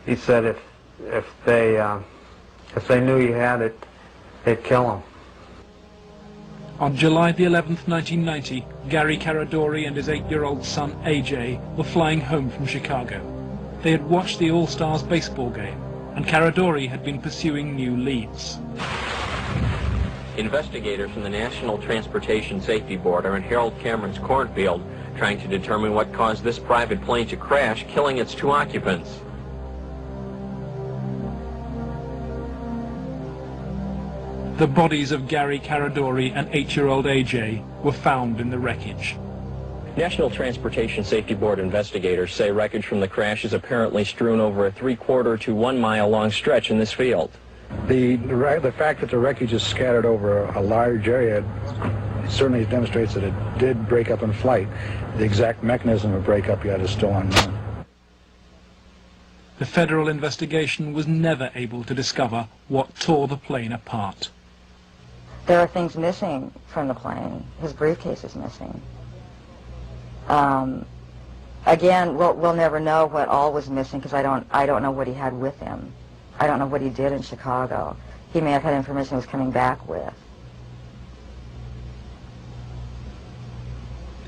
He said if they knew he had it, they'd kill him. On July the 11th, 1990, Gary Caradori and his 8-year-old son, AJ, were flying home from Chicago. They had watched the All-Stars baseball game, and Caradori had been pursuing new leads. Investigators from the National Transportation Safety Board are in Harold Cameron's cornfield trying to determine what caused this private plane to crash, killing its 2 occupants. The bodies of Gary Caradori and 8-year-old AJ were found in the wreckage. National Transportation Safety Board investigators say wreckage from the crash is apparently strewn over a 3/4 to 1 mile long stretch in this field. The fact that the wreckage is scattered over a large area certainly demonstrates that it did break up in flight. The exact mechanism of breakup yet is still unknown. The federal investigation was never able to discover what tore the plane apart. There are things missing from the plane. His briefcase is missing. Again, we'll never know what all was missing because I don't know what he had with him. I don't know what he did in Chicago. He may have had information he was coming back with.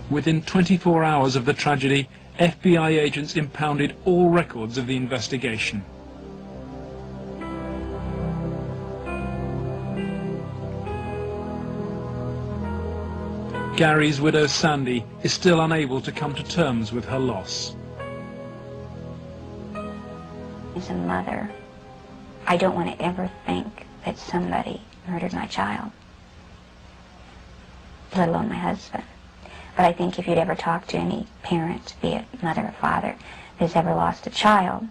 Within 24 hours of the tragedy, FBI agents impounded all records of the investigation. Gary's widow, Sandy, is still unable to come to terms with her loss. As a mother, I don't want to ever think that somebody murdered my child, let alone my husband. But I think if you'd ever talk to any parent, be it mother or father, who's ever lost a child,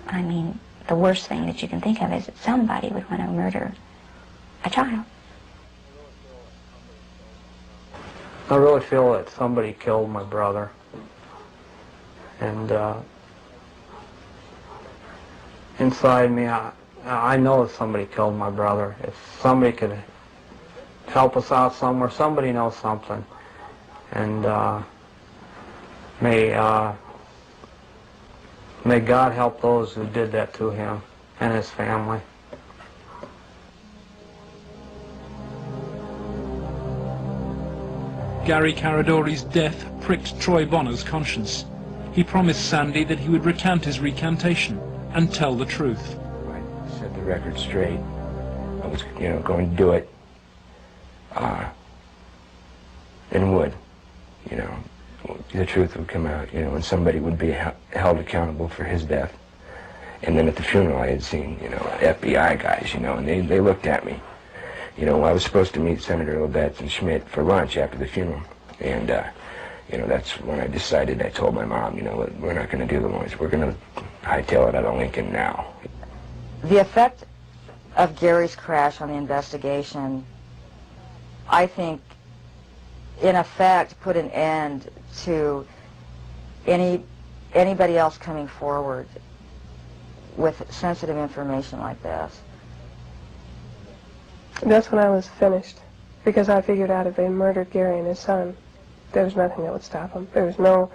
I mean, the worst thing that you can think of is that somebody would want to murder a child. I really feel that somebody killed my brother. And inside me, I know that somebody killed my brother. If somebody could help us out somewhere, somebody knows something. And may God help those who did that to him and his family. Gary Caradori's death pricked Troy Bonner's conscience. He promised Sandy that he would recant his recantation and tell the truth. I set the record straight. I was, going to do it. And would, the truth would come out, and somebody would be held accountable for his death. And then at the funeral I had seen, FBI guys, and they looked at me. I was supposed to meet Senator Labetz and Schmidt for lunch after the funeral. And, that's when I decided, I told my mom, we're not going to do the lunch. We're going to hightail it out of Lincoln now. The effect of Gary's crash on the investigation, I think, in effect, put an end to anybody else coming forward with sensitive information like this. That's when I was finished, because I figured out if they murdered Gary and his son, there was nothing that would stop them. There was no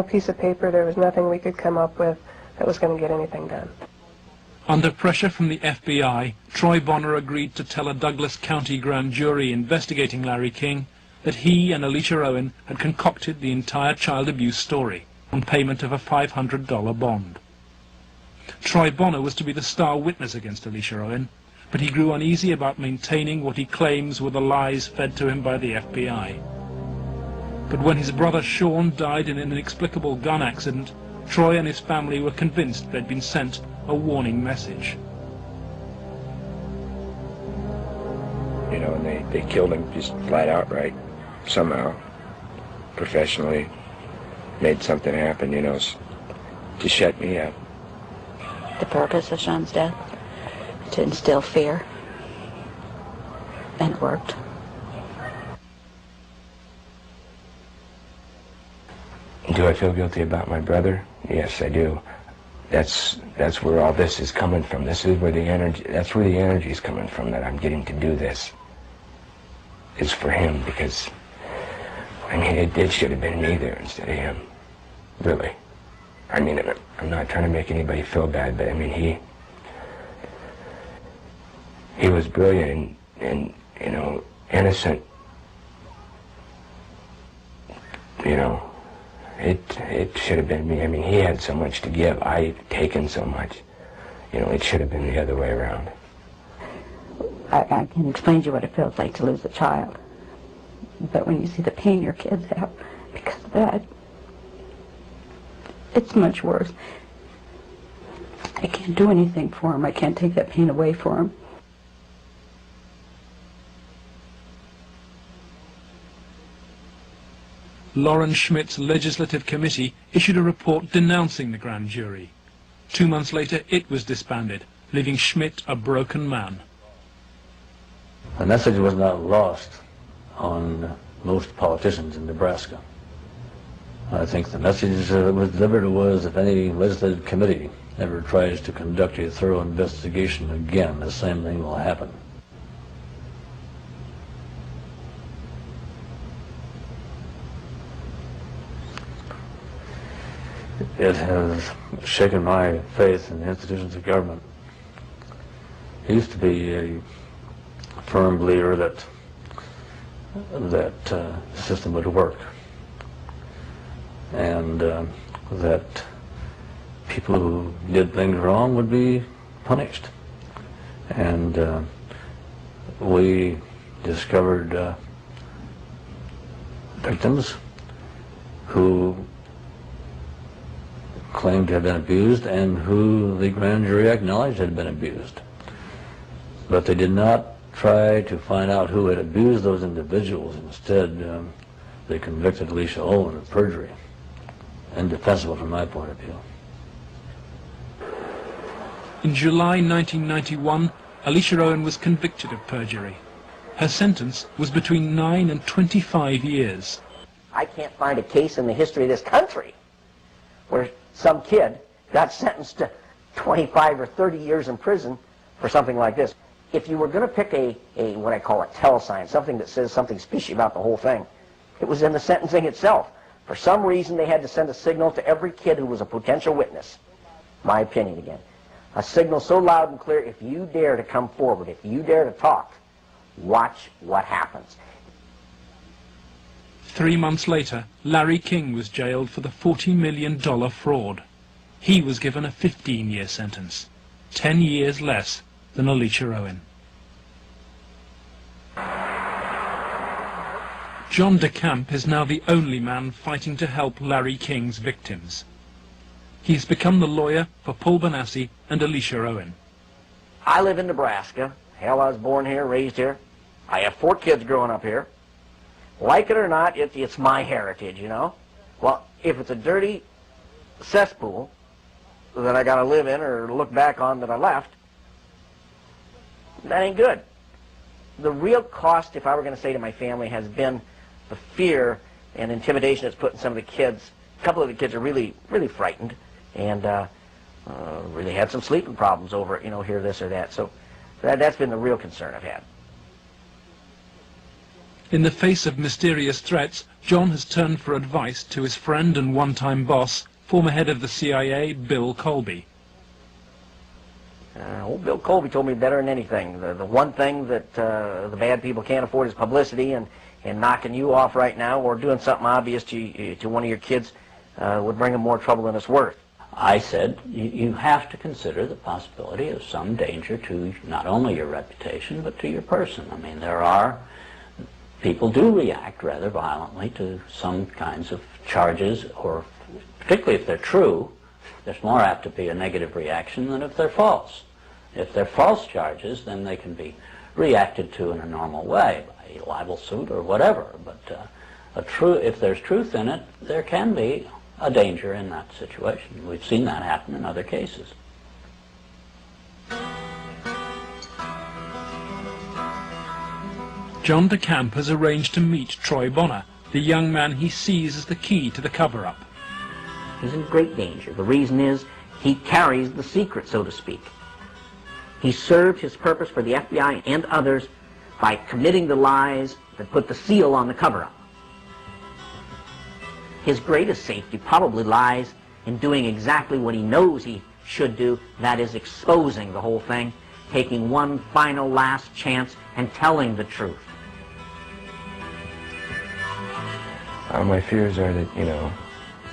piece of paper, there was nothing we could come up with that was going to get anything done. Under pressure from the FBI, Troy Bonner agreed to tell a Douglas County grand jury investigating Larry King that he and Alicia Owen had concocted the entire child abuse story on payment of a $500 bond. Troy Bonner was to be the star witness against Alicia Owen, but he grew uneasy about maintaining what he claims were the lies fed to him by the FBI. But when his brother Sean died in an inexplicable gun accident, Troy and his family were convinced they'd been sent a warning message. And they killed him just flat out, right? Somehow, professionally. made something happen, you know, to shut me up. The purpose of Sean's death? To instill fear. And it worked. Do I feel guilty about my brother? Yes, I do. That's where all this is coming from. This is where the energy, that's where the energy is coming from, that I'm getting to do this. It's for him, because, I mean, it should have been me there instead of him. Really. I mean, I'm not trying to make anybody feel bad, but I mean, he was brilliant and you know, innocent. You know, it should have been me. I mean, he had so much to give. I've taken so much. You know, it should have been the other way around. I can explain to you what it feels like to lose a child. But when you see the pain your kids have because of that, it's much worse. I can't do anything for them. I can't take that pain away for them. Lauren Schmidt's legislative committee issued a report denouncing the grand jury. 2 months later, it was disbanded, leaving Schmidt a broken man. The message was not lost on most politicians in Nebraska. I think the message that was delivered was, if any legislative committee ever tries to conduct a thorough investigation again, the same thing will happen. It has shaken my faith in the institutions of government. I used to be a firm believer that the system would work, and that people who did things wrong would be punished. And we discovered victims who claimed to have been abused and who the grand jury acknowledged had been abused. But they did not try to find out who had abused those individuals. Instead, they convicted Alicia Owen of perjury. Indefensible from my point of view. In July 1991, Alicia Owen was convicted of perjury. Her sentence was between 9 and 25 years. I can't find a case in the history of this country where some kid got sentenced to 25 or 30 years in prison for something like this. If you were going to pick a what I call a tell sign, something that says something fishy about the whole thing, it was in the sentencing itself. For some reason, they had to send a signal to every kid who was a potential witness. My opinion again. A signal so loud and clear, if you dare to come forward, if you dare to talk, watch what happens. 3 months later, Larry King was jailed for the $40 million fraud. He was given a 15-year sentence, 10 years less than Alicia Owen. John DeCamp is now the only man fighting to help Larry King's victims. He has become the lawyer for Paul Benassi and Alicia Owen. I live in Nebraska. Hell, I was born here, raised here. I have 4 kids growing up here. Like it or not, it's my heritage, you know. Well, if it's a dirty cesspool that I got to live in or look back on that I left, that ain't good. The real cost, if I were going to say to my family, has been the fear and intimidation it's put in some of the kids. A couple of the kids are really, really frightened and really had some sleeping problems over it, you know, hear this or that. So that's been the real concern I've had. In the face of mysterious threats, John has turned for advice to his friend and one-time boss, former head of the CIA, Bill Colby. Old Bill Colby told me better than anything. The one thing that the bad people can't afford is publicity, and knocking you off right now or doing something obvious to one of your kids would bring them more trouble than it's worth. I said, you have to consider the possibility of some danger to not only your reputation, but to your person. I mean, people do react rather violently to some kinds of charges, or particularly if they're true, there's more apt to be a negative reaction than if they're false. If they're false charges, then they can be reacted to in a normal way, by a libel suit or whatever. But if there's truth in it, there can be a danger in that situation. We've seen that happen in other cases. John DeCamp has arranged to meet Troy Bonner, the young man he sees as the key to the cover-up. He's in great danger. The reason is he carries the secret, so to speak. He served his purpose for the FBI and others by committing the lies that put the seal on the cover-up. His greatest safety probably lies in doing exactly what he knows he should do, that is exposing the whole thing, taking one final last chance and telling the truth. My fears are that,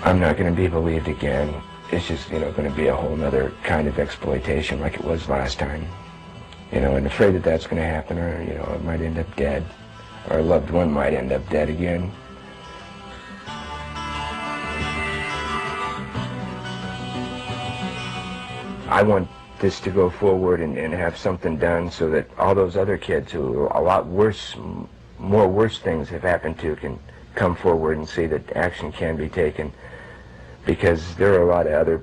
I'm not going to be believed again. It's just, going to be a whole other kind of exploitation like it was last time. And afraid that that's going to happen, or, I might end up dead, or a loved one might end up dead again. I want this to go forward and have something done so that all those other kids who a lot worse, more worse things have happened to can come forward and see that action can be taken, because there are a lot of other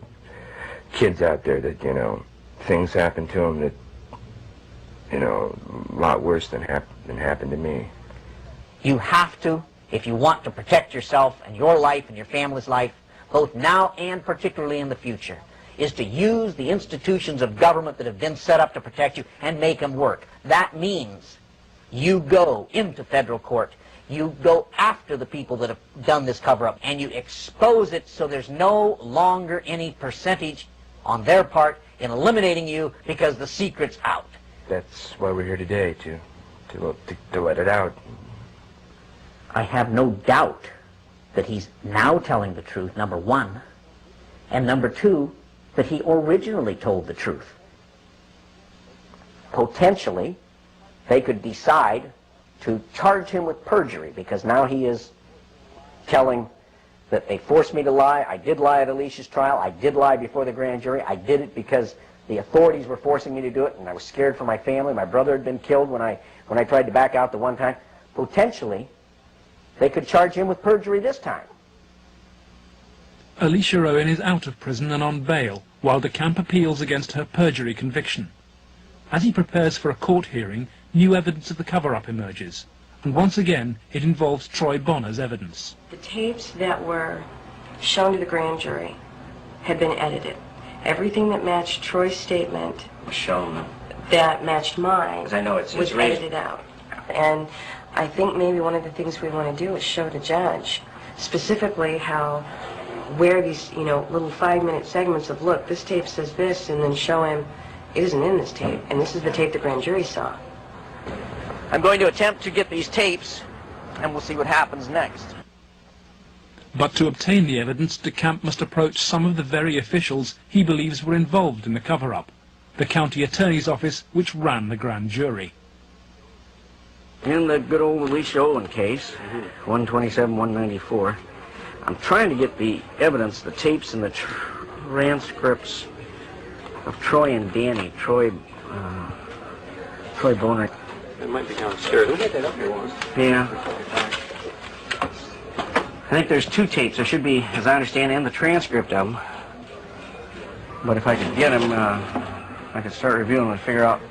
kids out there that, things happen to them that, a lot worse than happened to me. You have to, if you want to protect yourself and your life and your family's life, both now and particularly in the future, is to use the institutions of government that have been set up to protect you and make them work. That means you go into federal court, you go after the people that have done this cover-up, and you expose it so there's no longer any percentage on their part in eliminating you because the secret's out. That's why we're here today, to let it out. I have no doubt that he's now telling the truth, number one, and number two, that he originally told the truth. Potentially, they could decide to charge him with perjury, because now he is telling that they forced me to lie, I did lie at Alicia's trial, I did lie before the grand jury, I did it because the authorities were forcing me to do it, and I was scared for my family, my brother had been killed when I tried to back out the one time. Potentially, they could charge him with perjury this time. Alicia Owen is out of prison and on bail, while DeCamp appeals against her perjury conviction. As he prepares for a court hearing, new evidence of the cover-up emerges, and once again it involves Troy Bonner's evidence. The tapes that were shown to the grand jury had been edited. Everything that matched Troy's statement Was shown. that matched mine 'Cause I know it's was raised. edited out. And I think maybe one of the things we want to do is show the judge specifically how, where these, little 5-minute segments of, look, this tape says this, and then show him it isn't in this tape, and this is the tape the grand jury saw. I'm going to attempt to get these tapes, and we'll see what happens next. But to obtain the evidence, DeCamp must approach some of the very officials he believes were involved in the cover-up, the county attorney's office which ran the grand jury. In the good old Alicia Owen case, 127-194, I'm trying to get the evidence, the tapes and the transcripts of Troy and Danny, Troy Bonner. It might be downstairs. We'll get that up here once. Yeah. I think there's 2 tapes. There should be, as I understand, and the transcript of them. But if I could get them, I could start reviewing them and figure out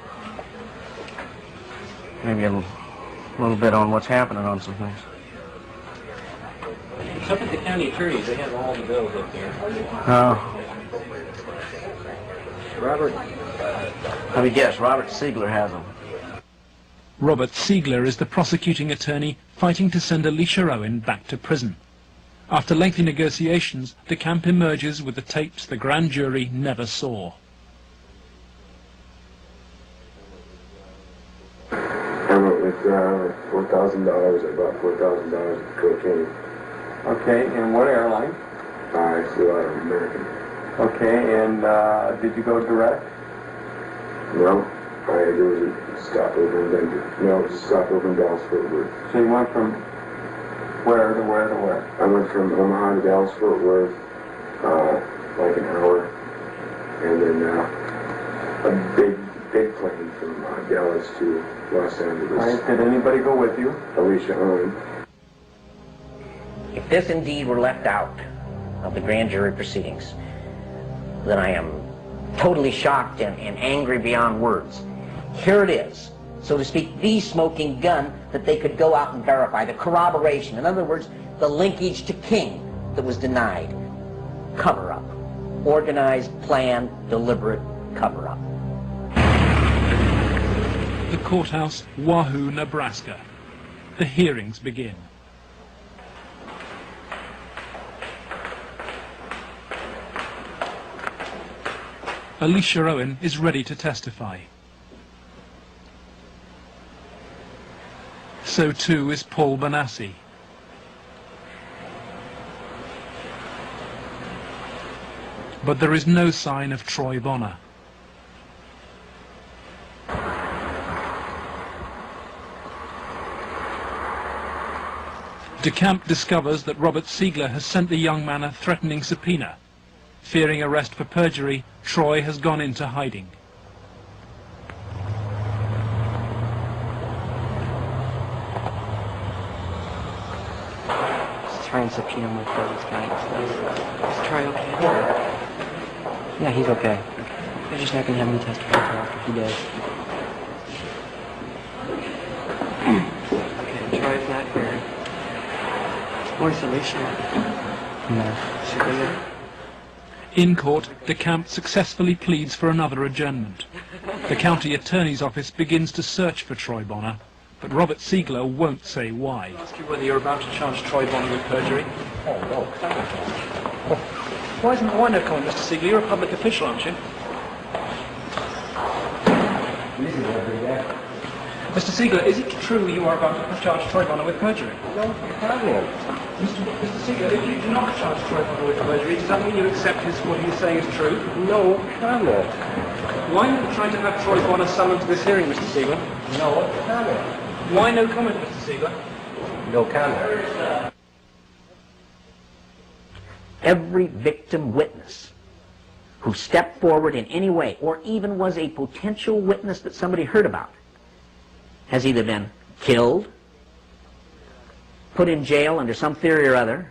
maybe a little bit on what's happening on some things. It's up at the county attorneys. They have all the bills up there. Robert. Let me guess, Robert Siegler has them. Robert Siegler is the prosecuting attorney fighting to send Alicia Owen back to prison. After lengthy negotiations, DeCamp emerges with the tapes the grand jury never saw. I went with $4,000. I bought $4,000 of cocaine. Okay, and what airline? I flew out of American. Okay, and did you go direct? No, there was a stopover in Denver. No, it was a stopover in Dallas-Fort Worth. So you went from where to where to where? I went from Omaha to Dallas-Fort Worth, like an hour, and then a big plane from Dallas to Los Angeles. All right, did anybody go with you? Alicia Owen. If this indeed were left out, of the grand jury proceedings, then I am totally shocked and angry beyond words. Here it is, so to speak, the smoking gun that they could go out and verify, the corroboration. In other words, the linkage to King that was denied. Cover-up. Organized, planned, deliberate cover-up. The courthouse, Wahoo, Nebraska. The hearings begin. Alicia Owen is ready to testify. So too is Paul Bonassi. But there is no sign of Troy Bonner. DeCamp discovers that Robert Siegler has sent the young man a threatening subpoena. Fearing arrest for perjury, Troy has gone into hiding. Let's try and subpoena him with those guys. Is Troy okay? Yeah, he's okay. They're just not going to have him testify until after he does. Okay, Troy's not here. Where's Alicia? No. Is she there? In court, DeCamp successfully pleads for another adjournment. The county attorney's office begins to search for Troy Bonner, but Robert Siegler won't say why. I'll ask you whether you're about to charge Troy Bonner with perjury. Oh, no. Why no comment, Mr. Siegler? You're a public official, aren't you? Mr. Siegler, is it true you are about to charge Troy Bonner with perjury? No comment. Mr. Siegler, if you do not charge Troy Bonner with perjury, does that mean you accept what he is saying is true? No comment. Why are you trying to have Troy Bonner summoned to this hearing, Mr. Siegler? No comment. Why no comment, Mr. Siegler? No comment. Every victim witness who stepped forward in any way, or even was a potential witness that somebody heard about, has either been killed, put in jail under some theory or other,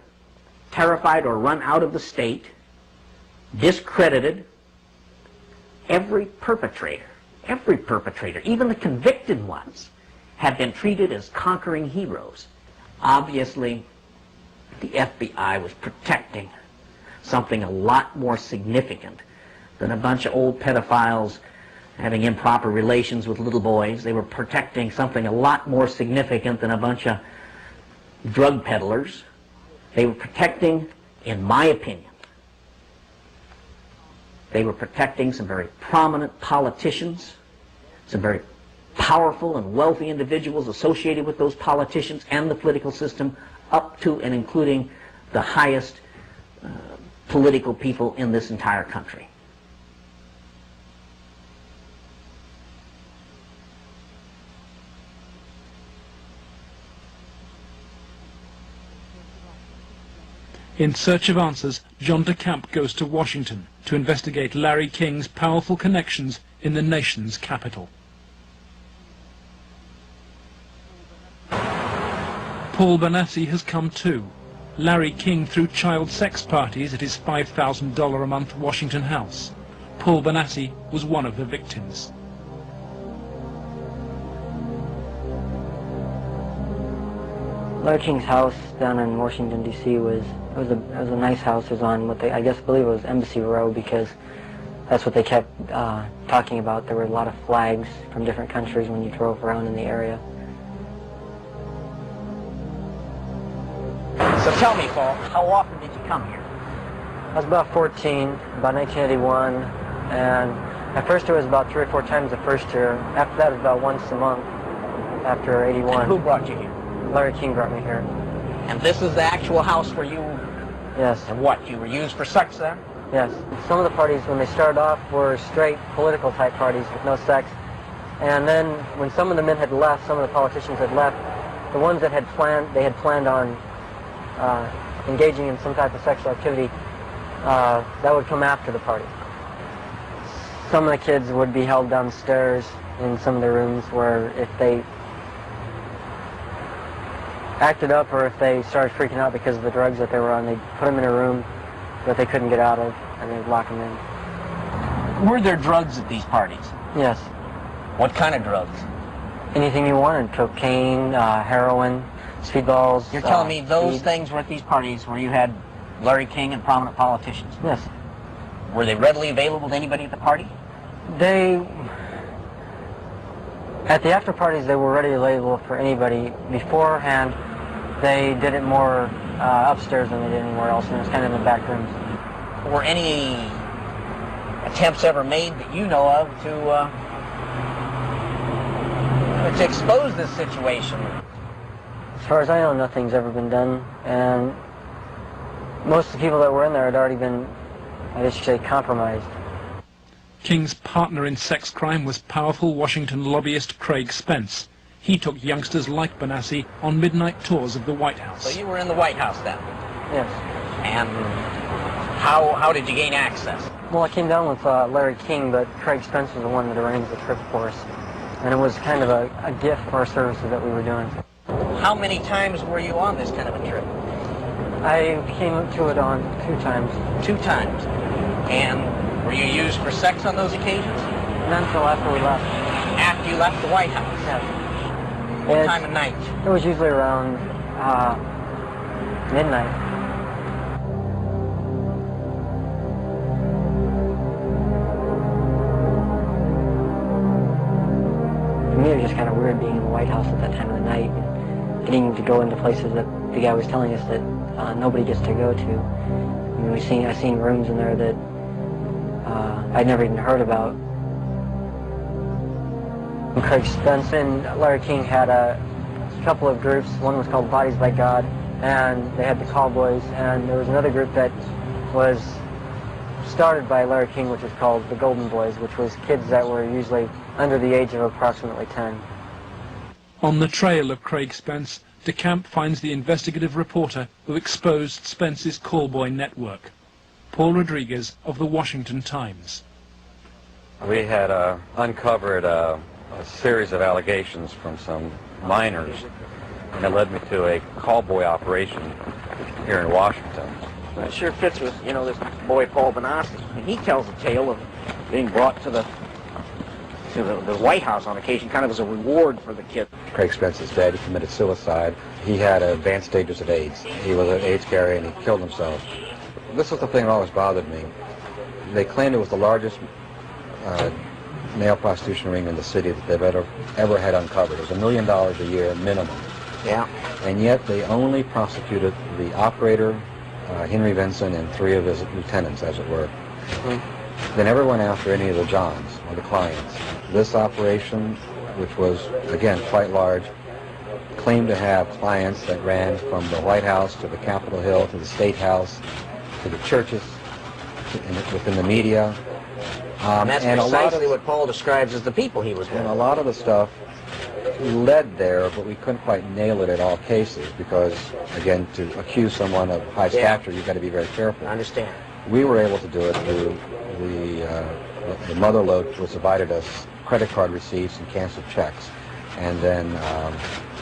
terrified or run out of the state, discredited. Every perpetrator, even the convicted ones, have been treated as conquering heroes. Obviously, the FBI was protecting something a lot more significant than a bunch of old pedophiles having improper relations with little boys. They were protecting something a lot more significant than a bunch of drug peddlers. They were protecting, in my opinion, they were protecting some very prominent politicians, some very powerful and wealthy individuals associated with those politicians and the political system, up to and including the highest political people in this entire country. In search of answers, John DeCamp goes to Washington to investigate Larry King's powerful connections in the nation's capital. Paul Bonassi has come too. Larry King threw child sex parties at his $5,000 a month Washington house. Paul Bonassi was one of the victims. Larry King's house down in Washington, D.C. was a nice house. It was on what I believe it was Embassy Row, because that's what they kept talking about. There were a lot of flags from different countries when you drove around in the area. So tell me, Paul, how often did you come here? I was about 14, about 1981, and at first it was about 3 or 4 times the first year. After that, it was about once a month after 81. And who brought you here? Larry King brought me here. And this is the actual house where you... Yes. And what, you were used for sex there? Yes. Some of the parties, when they started off, were straight political type parties with no sex. And then when some of the men had left, some of the politicians had left, the ones that had planned on engaging in some type of sexual activity, that would come after the party. Some of the kids would be held downstairs in some of the rooms where if they acted up or if they started freaking out because of the drugs that they were on, they'd put them in a room that they couldn't get out of, and they'd lock them in. Were there drugs at these parties? Yes. What kind of drugs? Anything you wanted: cocaine, heroin, speedballs. You're telling me those speed. things were at these parties where you had Larry King and prominent politicians? Yes. Were they readily available to anybody at the party? At the after parties, they were readily available for anybody. Beforehand, they did it more upstairs than they did anywhere else, and it was kind of in the back rooms. Were any attempts ever made that you know of to expose this situation? As far as I know, nothing's ever been done, and most of the people that were in there had already been, I guess you say, compromised. King's partner in sex crime was powerful Washington lobbyist Craig Spence. He took youngsters like Benassi on midnight tours of the White House. So you were in the White House then? Yes. And how did you gain access? Well, I came down with Larry King, but Craig Spence was the one that arranged the trip for us. And it was kind of a gift for our services that we were doing. How many times were you on this kind of a trip? I came to it on 2 times. 2 times. And were you used for sex on those occasions? Not until after we left. After you left the White House? Yes. What time of night? It was usually around midnight. For me, it was just kind of weird being in the White House at that time of the night, and getting to go into places that the guy was telling us that nobody gets to go to. I mean, I seen rooms in there that I'd never even heard about. Craig Spence and Larry King had a couple of groups. One was called Bodies by God, and they had the Cowboys, and there was another group that was started by Larry King, which was called the Golden Boys, which was kids that were usually under the age of approximately 10. On the trail of Craig Spence, DeCamp finds the investigative reporter who exposed Spence's callboy network, Paul Rodriguez of the Washington Times. We had uncovered a series of allegations from some minors, and it led me to a callboy operation here in Washington. It sure fits with, this boy Paul Benassi. And he tells a tale of being brought to the White House on occasion, kind of as a reward for the kid. Craig Spence's dad, he committed suicide. He had advanced stages of AIDS. He was an AIDS carrier, and he killed himself. This was the thing that always bothered me. They claimed it was the largest male prostitution ring in the city that they've ever had uncovered. It was $1 million a year minimum. Yeah. And yet they only prosecuted the operator, Henry Vinson, and 3 of his lieutenants, as it were. Mm-hmm. They never went after any of the Johns or the clients. This operation, which was, again, quite large, claimed to have clients that ran from the White House to the Capitol Hill to the State House to the churches, within the media. And that's precisely what Paul describes as the people he was with. And a lot of the stuff led there, but we couldn't quite nail it in all cases because, again, to accuse someone of high stature, you've got to be very careful. I understand. We were able to do it through the mother lode, which provided us credit card receipts and canceled checks, and then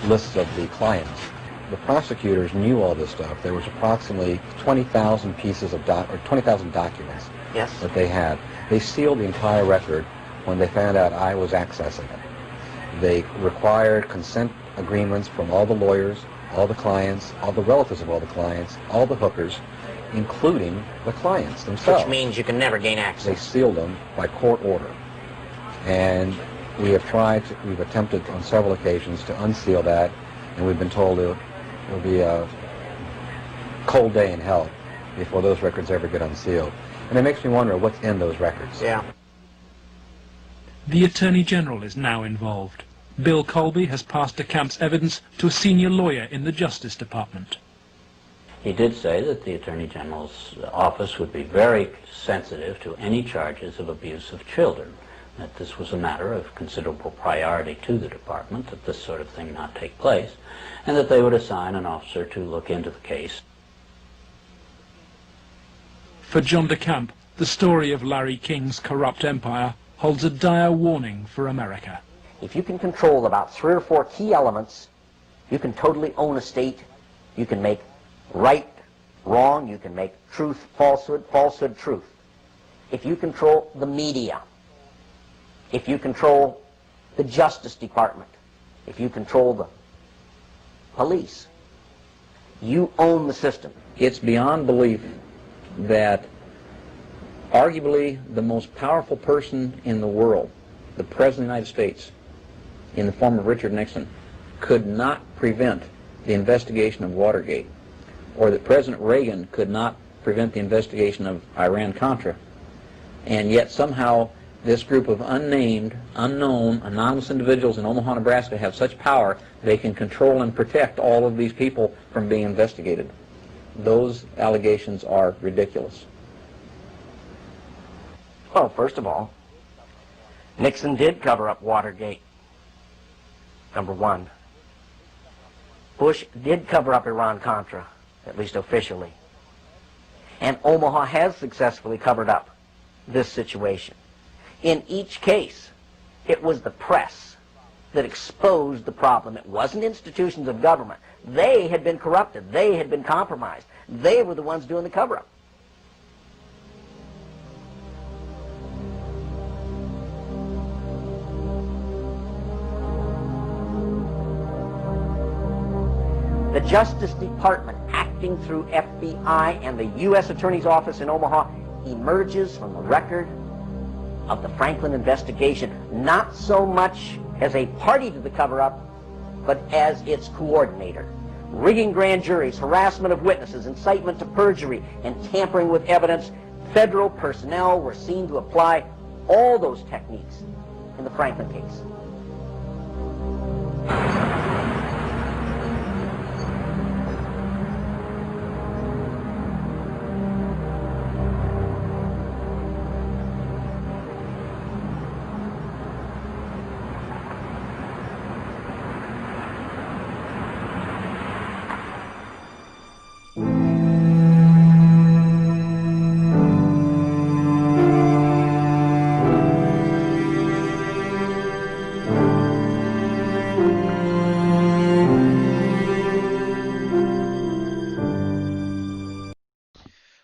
lists of the clients. The prosecutors knew all this stuff. There was approximately 20,000 pieces of 20,000 documents that they had. They sealed the entire record when they found out I was accessing it. They required consent agreements from all the lawyers, all the clients, all the relatives of all the clients, all the hookers, including the clients themselves. Which means you can never gain access. They sealed them by court order. And we've attempted on several occasions to unseal that, and we've been told it will be a cold day in hell before those records ever get unsealed. And it makes me wonder what's in those records. Yeah. The Attorney General is now involved. Bill Colby has passed DeCamp's evidence to a senior lawyer in the Justice Department. He did say that the Attorney General's office would be very sensitive to any charges of abuse of children, that this was a matter of considerable priority to the department, that this sort of thing not take place, and that they would assign an officer to look into the case. For John DeCamp, the story of Larry King's corrupt empire holds a dire warning for America. If you can control about 3 or 4 key elements, you can totally own a state, you can make right wrong, you can make truth falsehood, falsehood truth. If you control the media, if you control the Justice Department, if you control the police, you own the system. It's beyond belief that arguably the most powerful person in the world, the President of the United States, in the form of Richard Nixon, could not prevent the investigation of Watergate, or that President Reagan could not prevent the investigation of Iran-Contra, and yet somehow this group of unnamed, unknown, anonymous individuals in Omaha, Nebraska have such power they can control and protect all of these people from being investigated. Those allegations are ridiculous. Well, first of all, Nixon did cover up Watergate, number one. Bush did cover up Iran-Contra, at least officially. And Omaha has successfully covered up this situation. In each case, it was the press that exposed the problem. It wasn't institutions of government. They had been corrupted. They had been compromised. They were the ones doing the cover-up. The Justice Department, acting through FBI and the U.S. Attorney's Office in Omaha, emerges from the record of the Franklin investigation, not so much as a party to the cover-up, but as its coordinator. Rigging grand juries, harassment of witnesses, incitement to perjury, and tampering with evidence, federal personnel were seen to apply all those techniques in the Franklin case.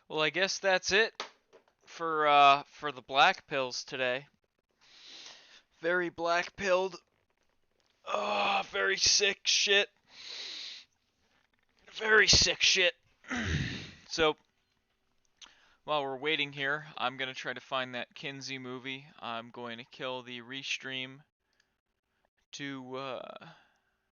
Well, I guess that's it for the black pills today. Very black pilled. Oh, very sick shit. Very sick shit. So, while we're waiting here, I'm going to try to find that Kinsey movie. I'm going to kill the restream to